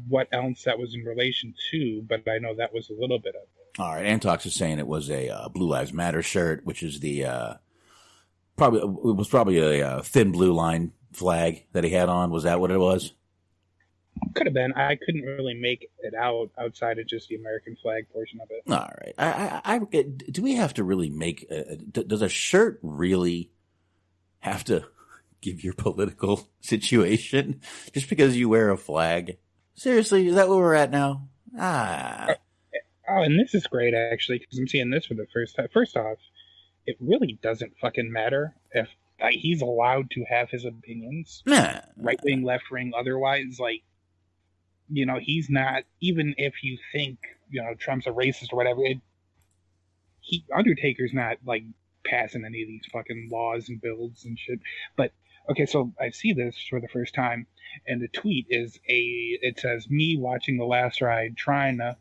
what else that was in relation to, but I know that was a little bit of it. All right, Antox is saying it was a Blue Lives Matter shirt, which is the probably a thin blue line flag that he had on. Was that what it was? Could have been. I couldn't really make it out outside of just the American flag portion of it. All right. Do we have to really make? Does a shirt really have to give your political situation just because you wear a flag? Seriously, is that where we're at now? Oh, and this is great, actually, because I'm seeing this for the first time. First off, it really doesn't fucking matter if he's allowed to have his opinions. Nah. Right wing, left wing, otherwise, like, you know, he's not, even if you think, you know, Trump's a racist or whatever, Undertaker's not, like, passing any of these fucking laws and bills and shit. But, okay, so I see this for the first time, and the tweet is it says, me watching The Last Ride, trying to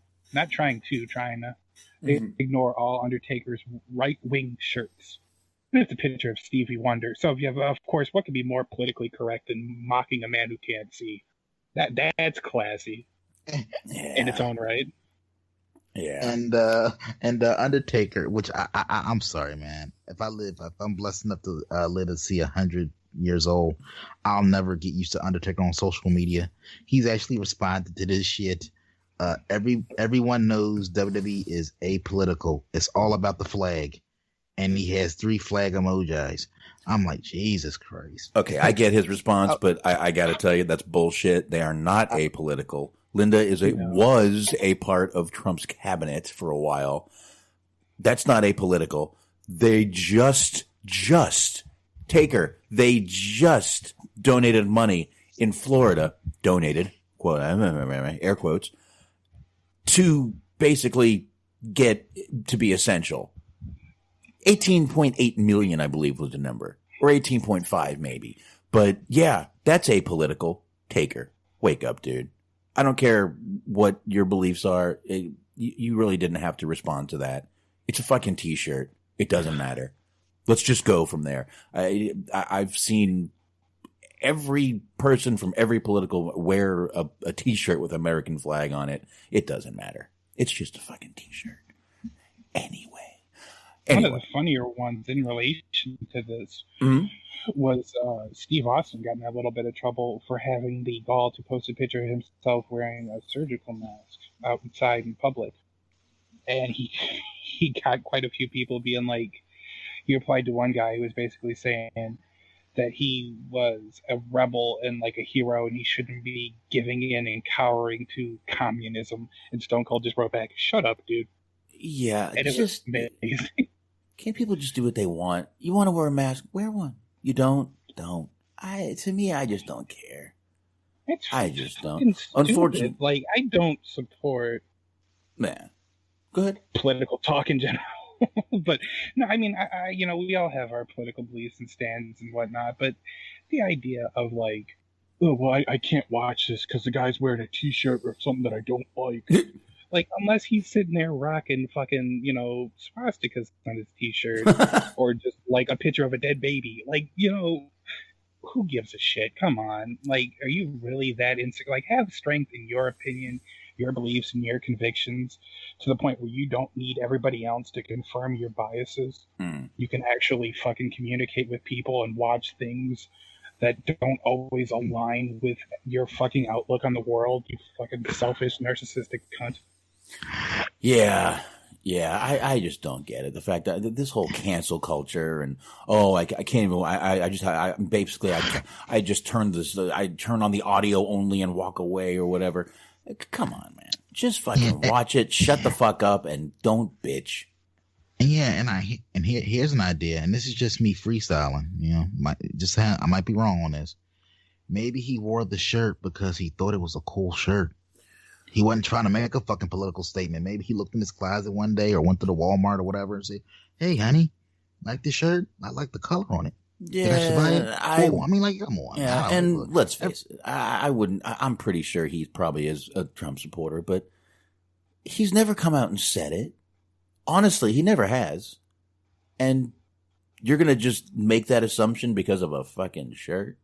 ignore all Undertaker's right-wing shirts. And it's a picture of Stevie Wonder. So if you have, of course, what could be more politically correct than mocking a man who can't see? That's classy in its own right. Yeah. And Undertaker, which I'm sorry, man. If I'm blessed enough to live to see 100 years old, I'll never get used to Undertaker on social media. He's actually responded to this shit. Everyone knows WWE is apolitical. It's all about the flag. And he has 3 flag emojis. I'm like, Jesus Christ. Okay, I get his response, but I got to tell you, that's bullshit. They are not apolitical. Linda was a part of Trump's cabinet for a while. That's not apolitical. They just they just donated money in Florida, quote, air quotes, to basically get to be essential. 18.8 million, I believe, was the number, or 18.5 maybe. But yeah, that's apolitical. Taker, wake up, dude. I don't care what your beliefs are. You really didn't have to respond to that. It's a fucking t-shirt. It doesn't matter. Let's just go from there. I've seen every person from every political wear a t-shirt with American flag on it. It doesn't matter. It's just a fucking t-shirt. Anyway. One of the funnier ones in relation to this was Steve Austin got in a little bit of trouble for having the gall to post a picture of himself wearing a surgical mask outside in public. And he got quite a few people being like, he replied to one guy who was basically saying that he was a rebel and like a hero and he shouldn't be giving in and cowering to communism. And Stone Cold just wrote back, "Shut up, dude." Yeah, and it was amazing. Can't people just do what they want? You want to wear a mask? Wear one. You don't? Don't. To me, I just don't care. I just don't. Unfortunately, like, I don't support. Man, go ahead. Political talk in general, but no, I mean, I you know, we all have our political beliefs and stands and whatnot. But the idea of like, oh well, I can't watch this because the guy's wearing a T-shirt or something that I don't like. Like, unless he's sitting there rocking fucking, you know, swastikas on his T-shirt or just, like, a picture of a dead baby. Like, you know, who gives a shit? Come on. Like, are you really that insecure? Like, have strength in your opinion, your beliefs, and your convictions to the point where you don't need everybody else to confirm your biases. You can actually fucking communicate with people and watch things that don't always align with your fucking outlook on the world, you fucking selfish, narcissistic cunt. Yeah, I just don't get it. The fact that this whole cancel culture and I can't even. I just turn on the audio only and walk away or whatever. Come on, man, just fucking watch it. Shut the fuck up and don't bitch. Yeah, and here's an idea, and this is just me freestyling. You know, I might be wrong on this. Maybe he wore the shirt because he thought it was a cool shirt. He wasn't trying to make a fucking political statement. Maybe he looked in his closet one day or went to the Walmart or whatever and said, "Hey, honey, like this shirt? I like the color on it. Yeah, I mean, like, come on." Yeah, and let's face it, I wouldn't. I'm pretty sure he probably is a Trump supporter, but he's never come out and said it. Honestly, he never has. And you're gonna just make that assumption because of a fucking shirt?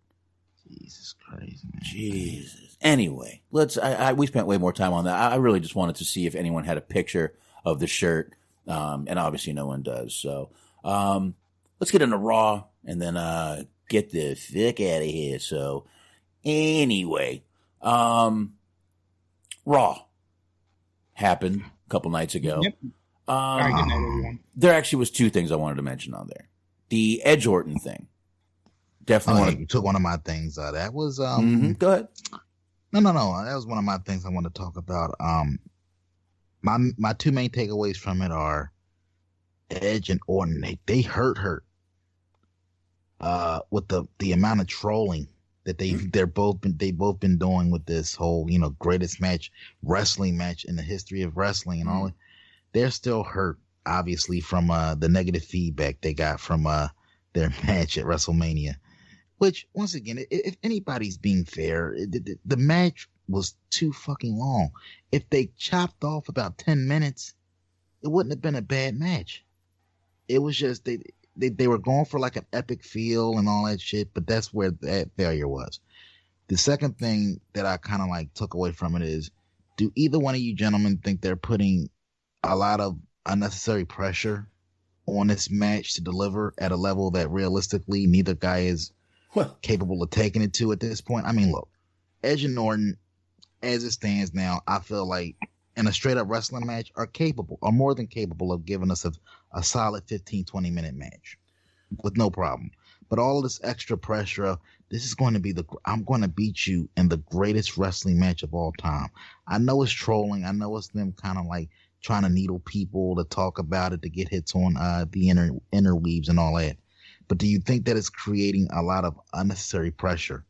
Jesus Christ, man. Jesus. Anyway, we spent way more time on that. I really just wanted to see if anyone had a picture of the shirt, and obviously no one does. So, let's get into Raw and then get the fuck out of here. So, anyway, Raw happened a couple nights ago. Yep. Good night, everyone. There actually was 2 things I wanted to mention on there. The Edge Orton thing. Definitely you took one of my things. That was go ahead. No. That was one of my things I want to talk about. My two main takeaways from it are Edge and Orton. They hurt with the amount of trolling that they've both been doing with this whole greatest wrestling match in the history of wrestling and all. They're still hurt, obviously, from the negative feedback they got from their match at WrestleMania. Which, once again, if anybody's being fair, the match was too fucking long. If they chopped off about 10 minutes, it wouldn't have been a bad match. It was just they were going for like an epic feel and all that shit, but that's where that failure was. The second thing that I kind of like took away from it is, do either one of you gentlemen think they're putting a lot of unnecessary pressure on this match to deliver at a level that realistically neither guy is capable of taking it to at this point? I mean, look, Edge and Orton, as it stands now, I feel like in a straight up wrestling match are more than capable of giving us a solid 15-20 minute match with no problem. But all of this extra pressure of this is going to be I'm going to beat you in the greatest wrestling match of all time. I know it's trolling. I know it's them kind of like trying to needle people to talk about it, to get hits on the interweaves and all that. But do you think that it's creating a lot of unnecessary pressure,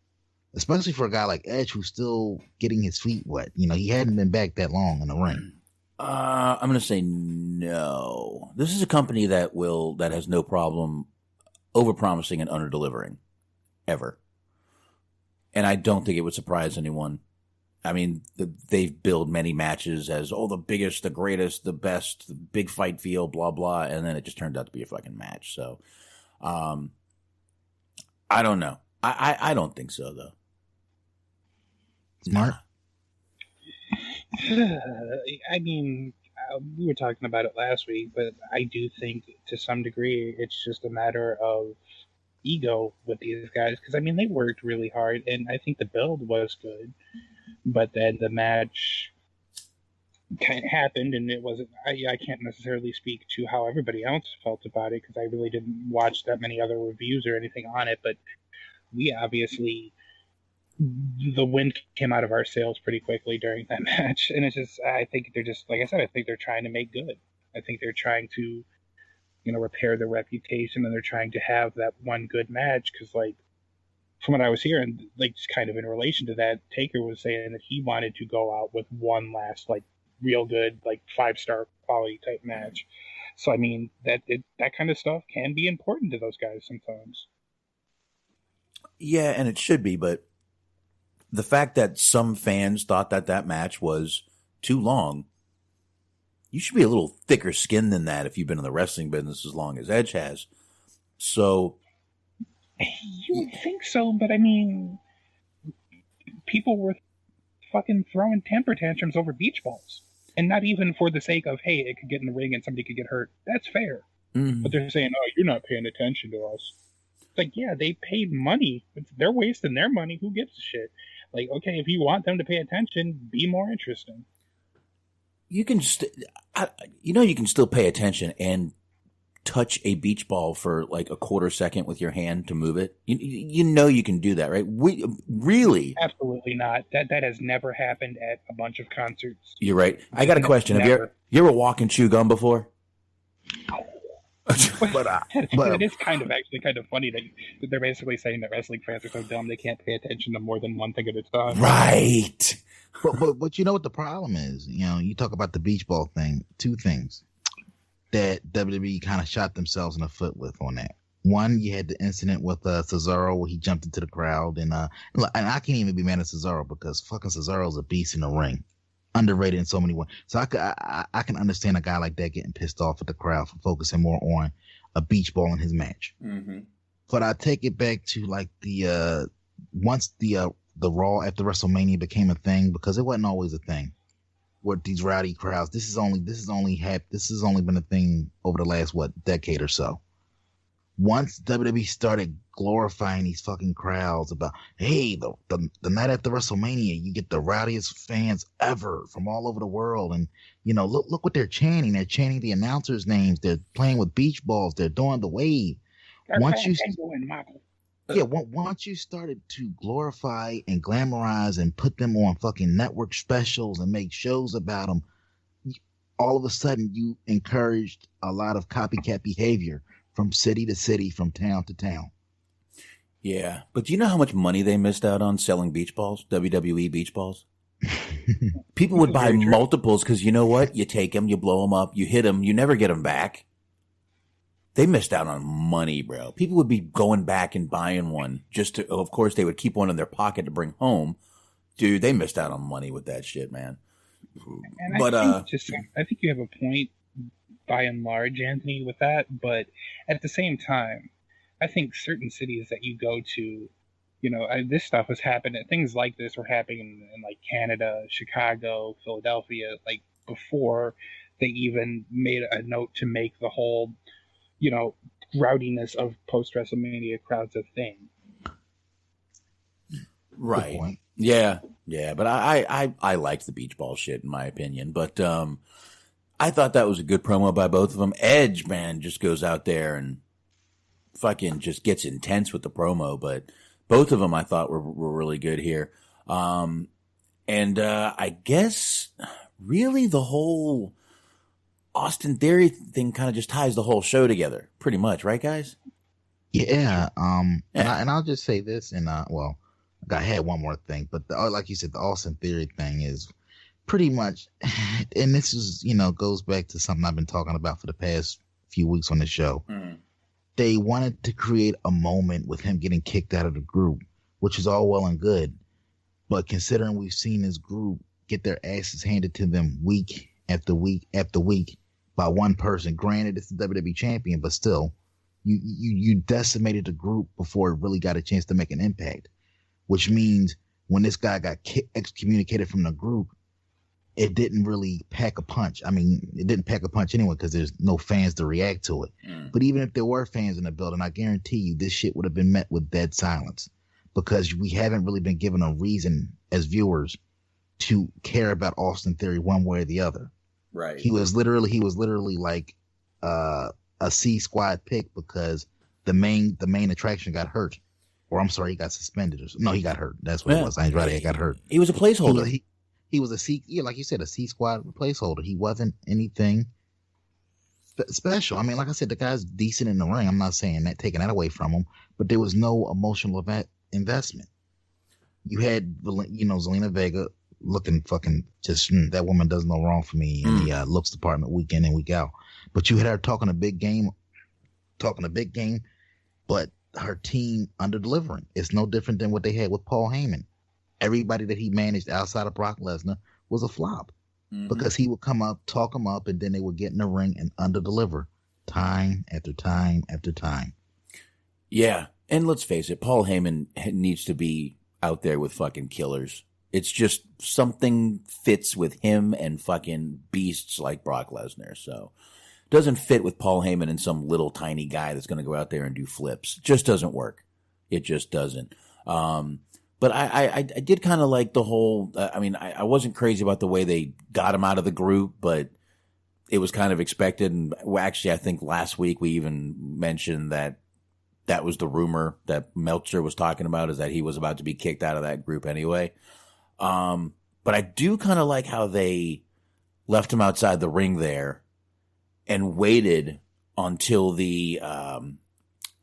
especially for a guy like Edge who's still getting his feet wet? He hadn't been back that long in the ring. I'm going to say no. This is a company that has no problem overpromising and underdelivering, ever. And I don't think it would surprise anyone. I mean, they've billed many matches as, the biggest, the greatest, the best, the big fight feel, blah, blah, and then it just turned out to be a fucking match. So, I don't know. I don't think so, though. Smart. I mean, we were talking about it last week, but I do think to some degree it's just a matter of ego with these guys. Because, I mean, they worked really hard, and I think the build was good. But then the match kind of happened, and it wasn't. I can't necessarily speak to how everybody else felt about it, because I really didn't watch that many other reviews or anything on it. But we obviously, the wind came out of our sails pretty quickly during that match. And it's just, I think they're just, like I said, I think they're trying to make good. I think they're trying to, repair their reputation, and they're trying to have that one good match. Because, like, from what I was hearing, like, just kind of in relation to that, Taker was saying that he wanted to go out with one last, like, real good, like, 5-star quality type match. So, I mean, that kind of stuff can be important to those guys sometimes. Yeah, and it should be, but the fact that some fans thought that match was too long, you should be a little thicker skinned than that if you've been in the wrestling business as long as Edge has. So, you would think so, but I mean, people were fucking throwing temper tantrums over beach balls. And not even for the sake of, hey, it could get in the ring and somebody could get hurt. That's fair. Mm-hmm. But they're saying, you're not paying attention to us. It's like, yeah, they paid money. They're wasting their money. Who gives a shit? Like, okay, if you want them to pay attention, be more interesting. You can you can still pay attention and touch a beach ball for like a quarter second with your hand to move it. You can do that, right? Really? Absolutely not. That has never happened at a bunch of concerts. You're right. I got a question. Have you ever walk and chew gum before? but it is kind of funny that they're basically saying that wrestling fans are so dumb they can't pay attention to more than one thing at a time. Right. But you know what the problem is? You talk about the beach ball thing. Two things that WWE kind of shot themselves in the foot with on that. One, you had the incident with Cesaro where he jumped into the crowd, and I can't even be mad at Cesaro because fucking Cesaro's a beast in the ring. Underrated in so many ways. So I can understand a guy like that getting pissed off at the crowd for focusing more on a beach ball in his match. Mm-hmm. But I take it back to like the once the Raw after WrestleMania became a thing, because it wasn't always a thing with these rowdy crowds. This has only been a thing over the last decade or so. Once WWE started glorifying these fucking crowds about, hey, the night after WrestleMania, you get the rowdiest fans ever from all over the world. And, look what they're chanting. They're chanting the announcers' names. They're playing with beach balls. They're doing the wave. Once you started to glorify and glamorize and put them on fucking network specials and make shows about them, all of a sudden you encouraged a lot of copycat behavior from city to city, from town to town. Yeah, but do you know how much money they missed out on selling beach balls, WWE beach balls? People would buy multiples because you know what? You take them, you blow them up, you hit them, you never get them back. They missed out on money, bro. People would be going back and buying one just to, of course, they would keep one in their pocket to bring home. Dude, they missed out on money with that shit, man. And But I think you have a point by and large, Anthony, with that. But at the same time, I think certain cities that you go to, you know, this stuff was happening. Things like this were happening in like Canada, Chicago, Philadelphia, like before they even made a note to make the whole, you know, rowdiness of post WrestleMania crowds a thing. Right. Yeah. But I liked the beach ball shit in my opinion. But I thought that was a good promo by both of them. Edge, man, just goes out there and fucking just gets intense with the promo. But both of them I thought were really good here. And I guess really the whole Austin Theory thing kind of just ties the whole show together pretty much, right, guys? Yeah. And I'll just say this, and well, I had one more thing, but like you said, the Austin Theory thing is pretty much, and this is, you know, goes back to something I've been talking about for the past few weeks on the show. They wanted to create a moment with him getting kicked out of the group, which is all well and good, but considering we've seen this group get their asses handed to them week after week after week by one person, granted it's the WWE champion, but still, you decimated the group before it really got a chance to make an impact. Which means when this guy got excommunicated from the group, it didn't really pack a punch. I mean, it didn't pack a punch anyway because there's no fans to react to it. But even if there were fans in the building, I guarantee you this shit would have been met with dead silence because we haven't really been given a reason as viewers to care about Austin Theory one way or the other. Right. He was literally like a C squad pick because the main attraction got hurt. Or I'm sorry, he got suspended. No, he got hurt. That's what it was. Andrade got hurt. He was a placeholder. He was a C, like you said, a C squad placeholder. He wasn't anything special. I mean, like I said, the guy's decent in the ring. I'm not saying that, taking that away from him, but there was no emotional investment. You had, you know, Zelina Vega looking fucking just, that woman does no wrong for me in the looks department week in and week out. But you had her talking a big game, but her team under delivering. It's no different than what they had with Paul Heyman. Everybody that he managed outside of Brock Lesnar was a flop because he would come up, talk them up, and then they would get in the ring and under deliver time after time after time. Yeah. And let's face it, Paul Heyman needs to be out there with fucking killers. It's just something fits with him and fucking beasts like Brock Lesnar. So doesn't fit with Paul Heyman and some little tiny guy that's going to go out there and do flips. It just doesn't work. It just doesn't. But I did kind of like the whole, I mean, I wasn't crazy about the way they got him out of the group, but it was kind of expected. And actually, I think last week we even mentioned that was the rumor that Meltzer was talking about, is that he was about to be kicked out of that group anyway. But I do kind of like how they left him outside the ring there and waited until the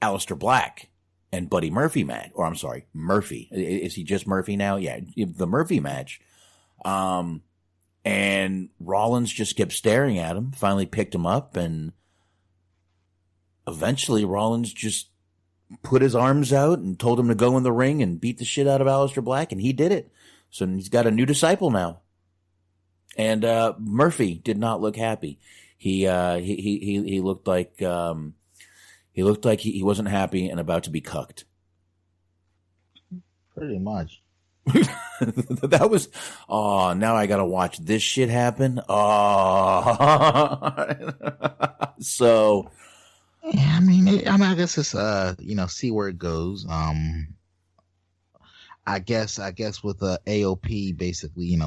Aleister Black and Buddy Murphy match. Or I'm sorry, Murphy. Is he just Murphy now? Yeah, the Murphy match. And Rollins just kept staring at him, finally picked him up, and eventually Rollins just put his arms out and told him to go in the ring and beat the shit out of Aleister Black, and he did it. So he's got a new disciple now. And Murphy did not look happy. He looked like he wasn't happy and about to be cucked. Pretty much. That was, oh, now I gotta watch this shit happen. Oh, so. Yeah, I mean, I guess it's see where it goes. I guess with AOP, basically,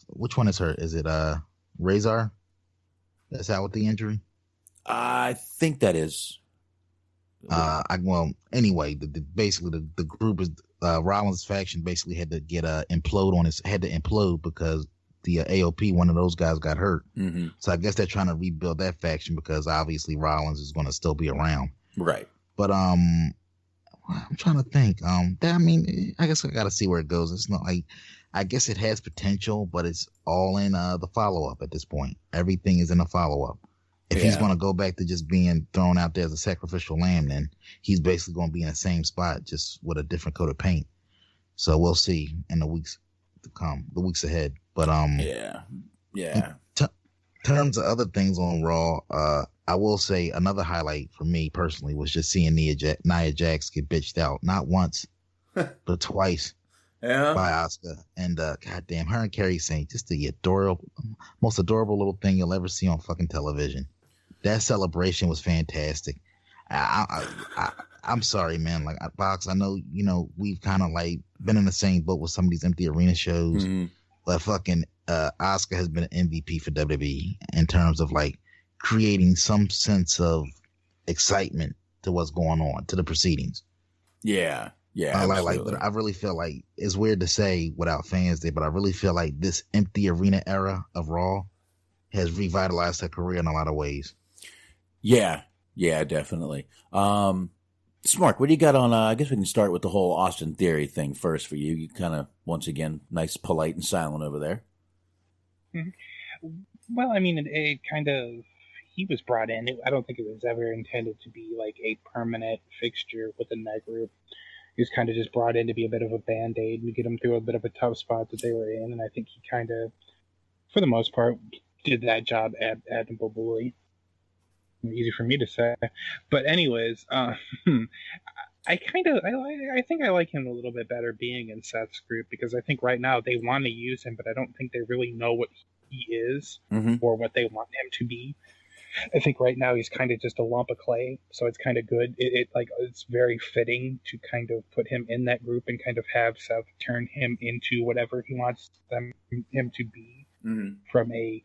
which one is her? Is it Razor? That's out with the injury. I think that is. Anyway, basically the group is Rollins' faction basically had to get implode because the AOP, one of those guys got hurt. Mm-hmm. So I guess they're trying to rebuild that faction because obviously Rollins is going to still be around. Right. But I'm trying to think. I mean, I guess I got to see where it goes. It's not like, I guess it has potential, but it's all in the follow-up at this point. Everything is in the follow-up. If he's going to go back to just being thrown out there as a sacrificial lamb, then he's basically going to be in the same spot, just with a different coat of paint. So we'll see in the weeks to come, the weeks ahead. But yeah. In terms of other things on Raw, I will say another highlight for me personally was just seeing Nia Jax get bitched out, not once, but twice. Yeah. By Asuka. And goddamn, her and Kairi Sane, just the most adorable little thing you'll ever see on fucking television. That celebration was fantastic. I'm sorry, man. Like, Box, I know, we've kind of like been in the same boat with some of these empty arena shows, but fucking Asuka has been an MVP for WWE in terms of like creating some sense of excitement to what's going on, to the proceedings. Yeah. Yeah, but I really feel like it's weird to say without fans there, but I really feel like this empty arena era of Raw has revitalized her career in a lot of ways. Yeah, definitely. Smart, what do you got on? I guess we can start with the whole Austin Theory thing first for you. You kind of, once again, nice, polite, and silent over there. Mm-hmm. Well, I mean, it kind of, he was brought in. I don't think it was ever intended to be like a permanent fixture within that group. He was kind of just brought in to be a bit of a band-aid and get them through a bit of a tough spot that they were in. And I think he kind of, for the most part, did that job admirably. Easy for me to say. But anyways, I think I like him a little bit better being in Seth's group, because I think right now they want to use him, but I don't think they really know what he is or what they want him to be. I think right now he's kind of just a lump of clay, so it's kind of good. It's very fitting to kind of put him in that group and kind of have Seth turn him into whatever he wants him to be from a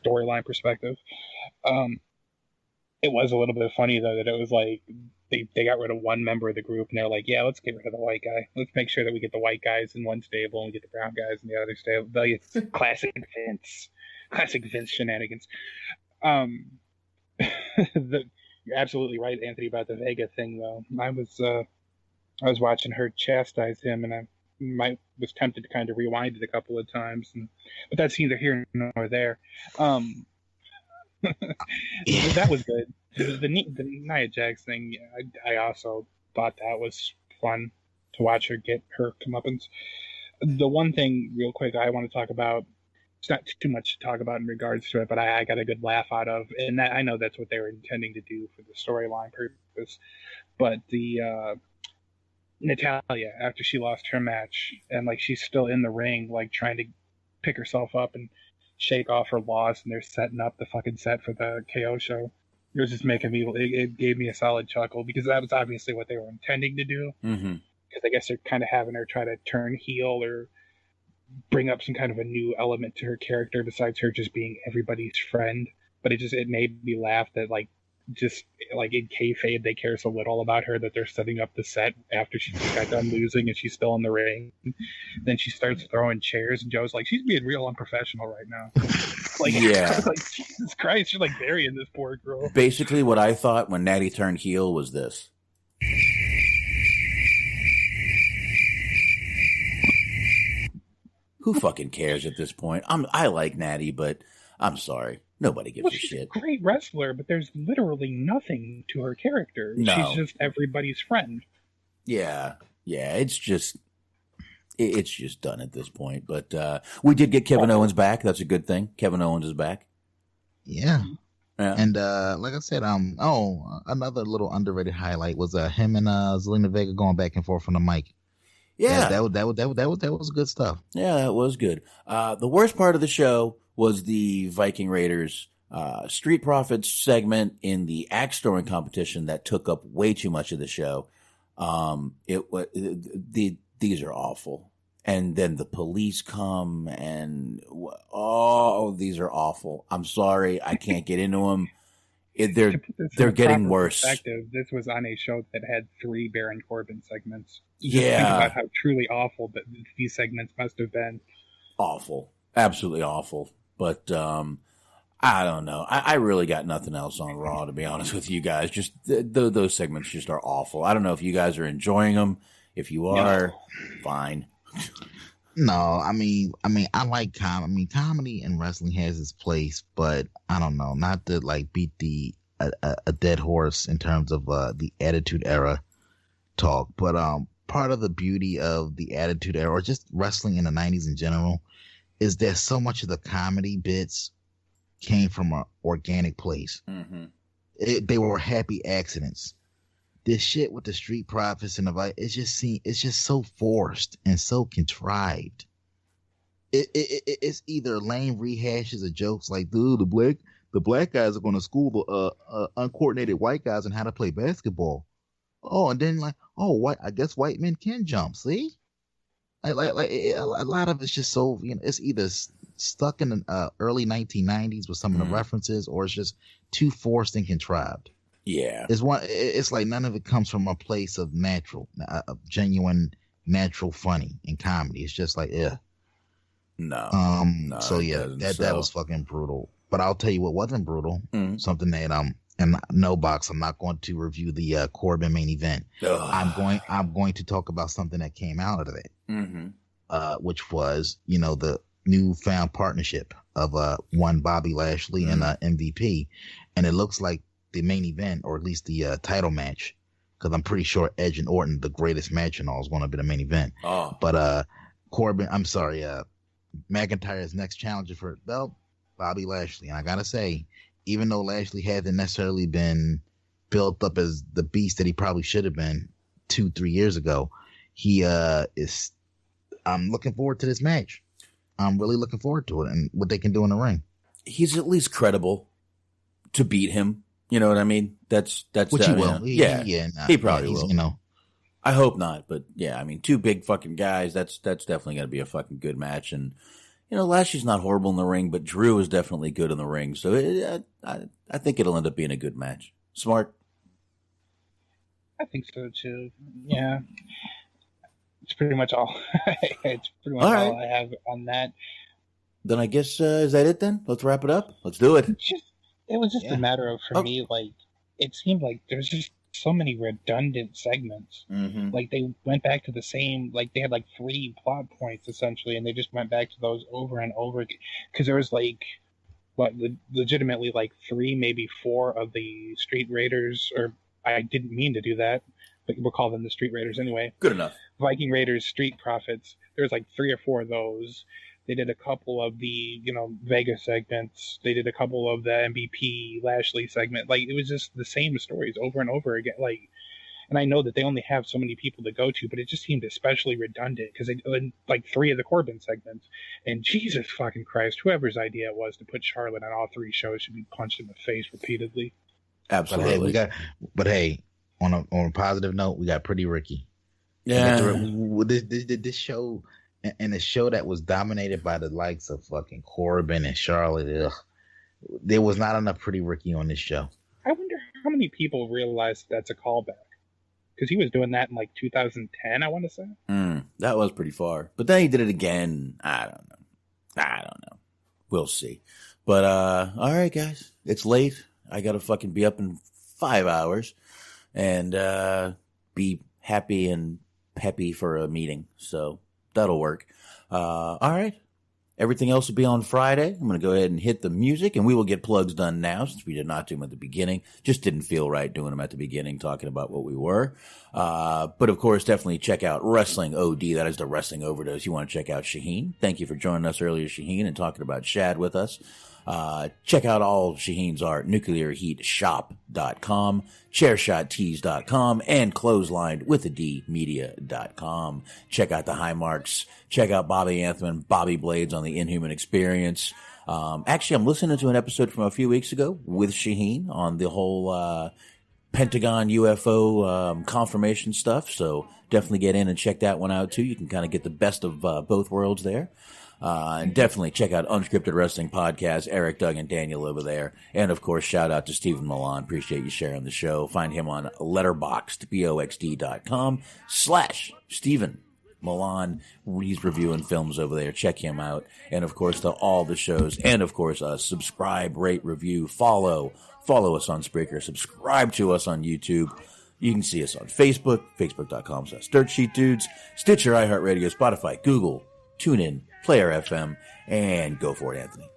storyline perspective. It was a little bit funny though that it was like they got rid of one member of the group and they're like, yeah, let's get rid of the white guy. Let's make sure that we get the white guys in one stable and we get the brown guys in the other stable. It's classic Vince shenanigans. You're absolutely right, Anthony, about the Vega thing, though. I was watching her chastise him, and I was tempted to kind of rewind it a couple of times, but that's neither here nor there. That was good. The Nia Jax thing, I also thought that was fun to watch her get her comeuppance. The one thing, real quick, I want to talk about. It's not too much to talk about in regards to it, but I got a good laugh out of, and I know that's what they were intending to do for the storyline purpose. But the Natalya, after she lost her match, and like she's still in the ring, like trying to pick herself up and shake off her loss, and they're setting up the fucking set for the KO show. It was just making me. It gave me a solid chuckle, because that was obviously what they were intending to do. Because I guess they're kind of having her try to turn heel or bring up some kind of a new element to her character besides her just being everybody's friend. But it made me laugh that in kayfabe they care so little about her that they're setting up the set after she just got done losing and she's still in the ring. Then she starts throwing chairs and Joe's like, she's being real unprofessional right now. I was like, Jesus Christ, you're like burying this poor girl. Basically what I thought when Natty turned heel was this. Who fucking cares at this point? I like Natty, but I'm sorry. Nobody gives a shit. She's a great wrestler, but there's literally nothing to her character. No. She's just everybody's friend. Yeah. It's just done at this point. But we did get Kevin Owens back. That's a good thing. Kevin Owens is back. Yeah. And like I said, another little underrated highlight was him and Zelina Vega going back and forth on the mic. Yeah, that was good stuff. Yeah, that was good. The worst part of the show was the Viking Raiders Street Profits segment in the axe throwing competition that took up way too much of the show. These are awful. And then the police come and these are awful. I'm sorry, I can't get into them. They're getting worse. This was on a show that had 3 Baron Corbin segments. Yeah. Think about how truly awful that these segments must have been. Awful. absolutely awful. But I don't know. I really got nothing else on Raw, to be honest with you guys. Just those segments just are awful. I don't know if you guys are enjoying them. If you are, fine. No, I mean, I like comedy and wrestling has its place, but I don't know, not to like beat a dead horse in terms of the Attitude Era talk, but part of the beauty of the Attitude Era or just wrestling in the 90s in general is that so much of the comedy bits came from an organic place. Mm-hmm. They were happy accidents. This shit with the Street Profits and the it's just so forced and so contrived. It's either lame rehashes of jokes like, dude, the black guys are going to school the uncoordinated white guys on how to play basketball. Oh, and then I guess white men can jump. See, a lot of it's just so, it's either stuck in the early 1990s with some of the references, or it's just too forced and contrived. Yeah, it's like none of it comes from a place of genuine, natural funny and comedy. It's just like, no. So yeah, that was fucking brutal. But I'll tell you what wasn't brutal. Something that and no box. I'm not going to review the Corbin main event. Ugh. I'm going to talk about something that came out of it, which was the newfound partnership of one Bobby Lashley and MVP, and it looks like the main event, or at least the title match, because I'm pretty sure Edge and Orton, the greatest match and all, is going to be the main event. But McIntyre's next challenger for the belt, Bobby Lashley. And I gotta say, even though Lashley hasn't necessarily been built up as the beast that he probably should have been 2-3 years ago, he is. I'm looking forward to this match. I'm really looking forward to it and what they can do in the ring. He's at least credible to beat him. You know what I mean? That's which he will. He probably will. I hope not, but yeah, I mean, two big fucking guys. That's definitely going to be a fucking good match. And Lashley's not horrible in the ring, but Drew is definitely good in the ring. So I think it'll end up being a good match. Smart. I think so too. Yeah, it's pretty much all. It's pretty much all I have on that. Then I guess is that it? Then let's wrap it up. Let's do it. It was just a matter of, for me, like, it seemed like there's just so many redundant segments. Mm-hmm. Like, they went back to the same, like, they had, like, 3 plot points, essentially, and they just went back to those over and over. Because there was, like, legitimately, like, 3, maybe 4 of the Street Raiders, or I didn't mean to do that, but we'll call them the Street Raiders anyway. Good enough. Viking Raiders, Street Profits. There was, like, 3 or 4 of those. They did a couple of the, Vega segments. They did a couple of the MVP Lashley segment. Like, it was just the same stories over and over again. Like, and I know that they only have so many people to go to, but it just seemed especially redundant because they did like 3 of the Corbin segments. And Jesus fucking Christ, whoever's idea it was to put Charlotte on all 3 shows should be punched in the face repeatedly. Absolutely. But hey, on a positive note, we got Pretty Ricky. Yeah. This show. And a show that was dominated by the likes of fucking Corbin and Charlotte, there was not enough Pretty Ricky on this show. I wonder how many people realize that's a callback. Because he was doing that in like 2010, I want to say. That was pretty far. But then he did it again. I don't know. We'll see. But, all right, guys. It's late. I got to fucking be up in 5 hours and be happy and peppy for a meeting. So that'll work. All right. Everything else will be on Friday. I'm going to go ahead and hit the music, and we will get plugs done now since we did not do them at the beginning. Just didn't feel right doing them at the beginning, talking about what we were. But, of course, definitely check out Wrestling OD. That is the Wrestling Overdose. You want to check out Shaheen. Thank you for joining us earlier, Shaheen, and talking about Shad with us. Check out all Shaheen's art, nuclearheatshop.com, chairshottees.com, and clotheslinedwithad media.com. Check out the High Marks. Check out Bobby Anthem and Bobby Blades on the Inhuman Experience. Actually, I'm listening to an episode from a few weeks ago with Shaheen on the whole, Pentagon UFO, confirmation stuff. So definitely get in and check that one out too. You can kind of get the best of, both worlds there. And definitely check out Unscripted Wrestling Podcast, Eric, Doug, and Daniel over there. And, of course, shout out to Stephen Milan. Appreciate you sharing the show. Find him on letterboxd.com/Stephen Milan. He's reviewing films over there. Check him out. And of course, to all the shows. And of course, subscribe, rate, review, follow us on Spreaker, subscribe to us on YouTube. You can see us on Facebook, facebook.com/DirtSheetDudes, Stitcher, iHeartRadio, Spotify, Google, TuneIn, Player FM, and go for it, Anthony.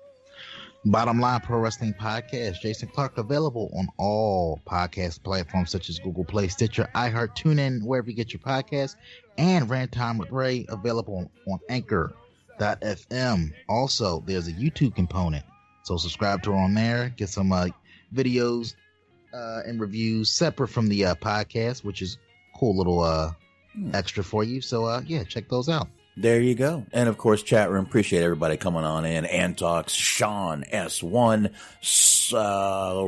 Bottom Line Pro Wrestling Podcast. Jason Clark available on all podcast platforms such as Google Play, Stitcher, iHeart, TuneIn, wherever you get your podcasts. And Rant Time with Ray available on Anchor.fm. Also, there's a YouTube component. So subscribe to her on there. Get some videos and reviews separate from the podcast, which is cool little extra for you. So, yeah, check those out. There you go. And of course, chat room. Appreciate everybody coming on in. Antox, Sean, S1,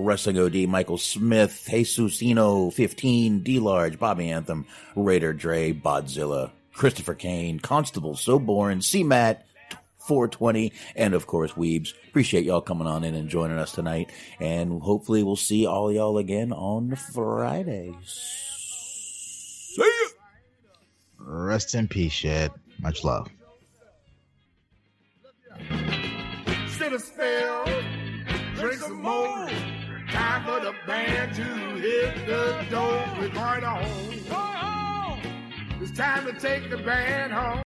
Wrestling OD, Michael Smith, Jesusino, 15, D-Large, Bobby Anthem, Raider Dre, Bodzilla, Christopher Kane, Constable, So Boring, C-Matt, 420, and of course, Weebs. Appreciate y'all coming on in and joining us tonight. And hopefully we'll see all y'all again on Fridays. See ya! Rest in peace, Shad. Much love. Sit a spell, drink some more. Time for the band to hit the door. We're going home. It's time to take the band home.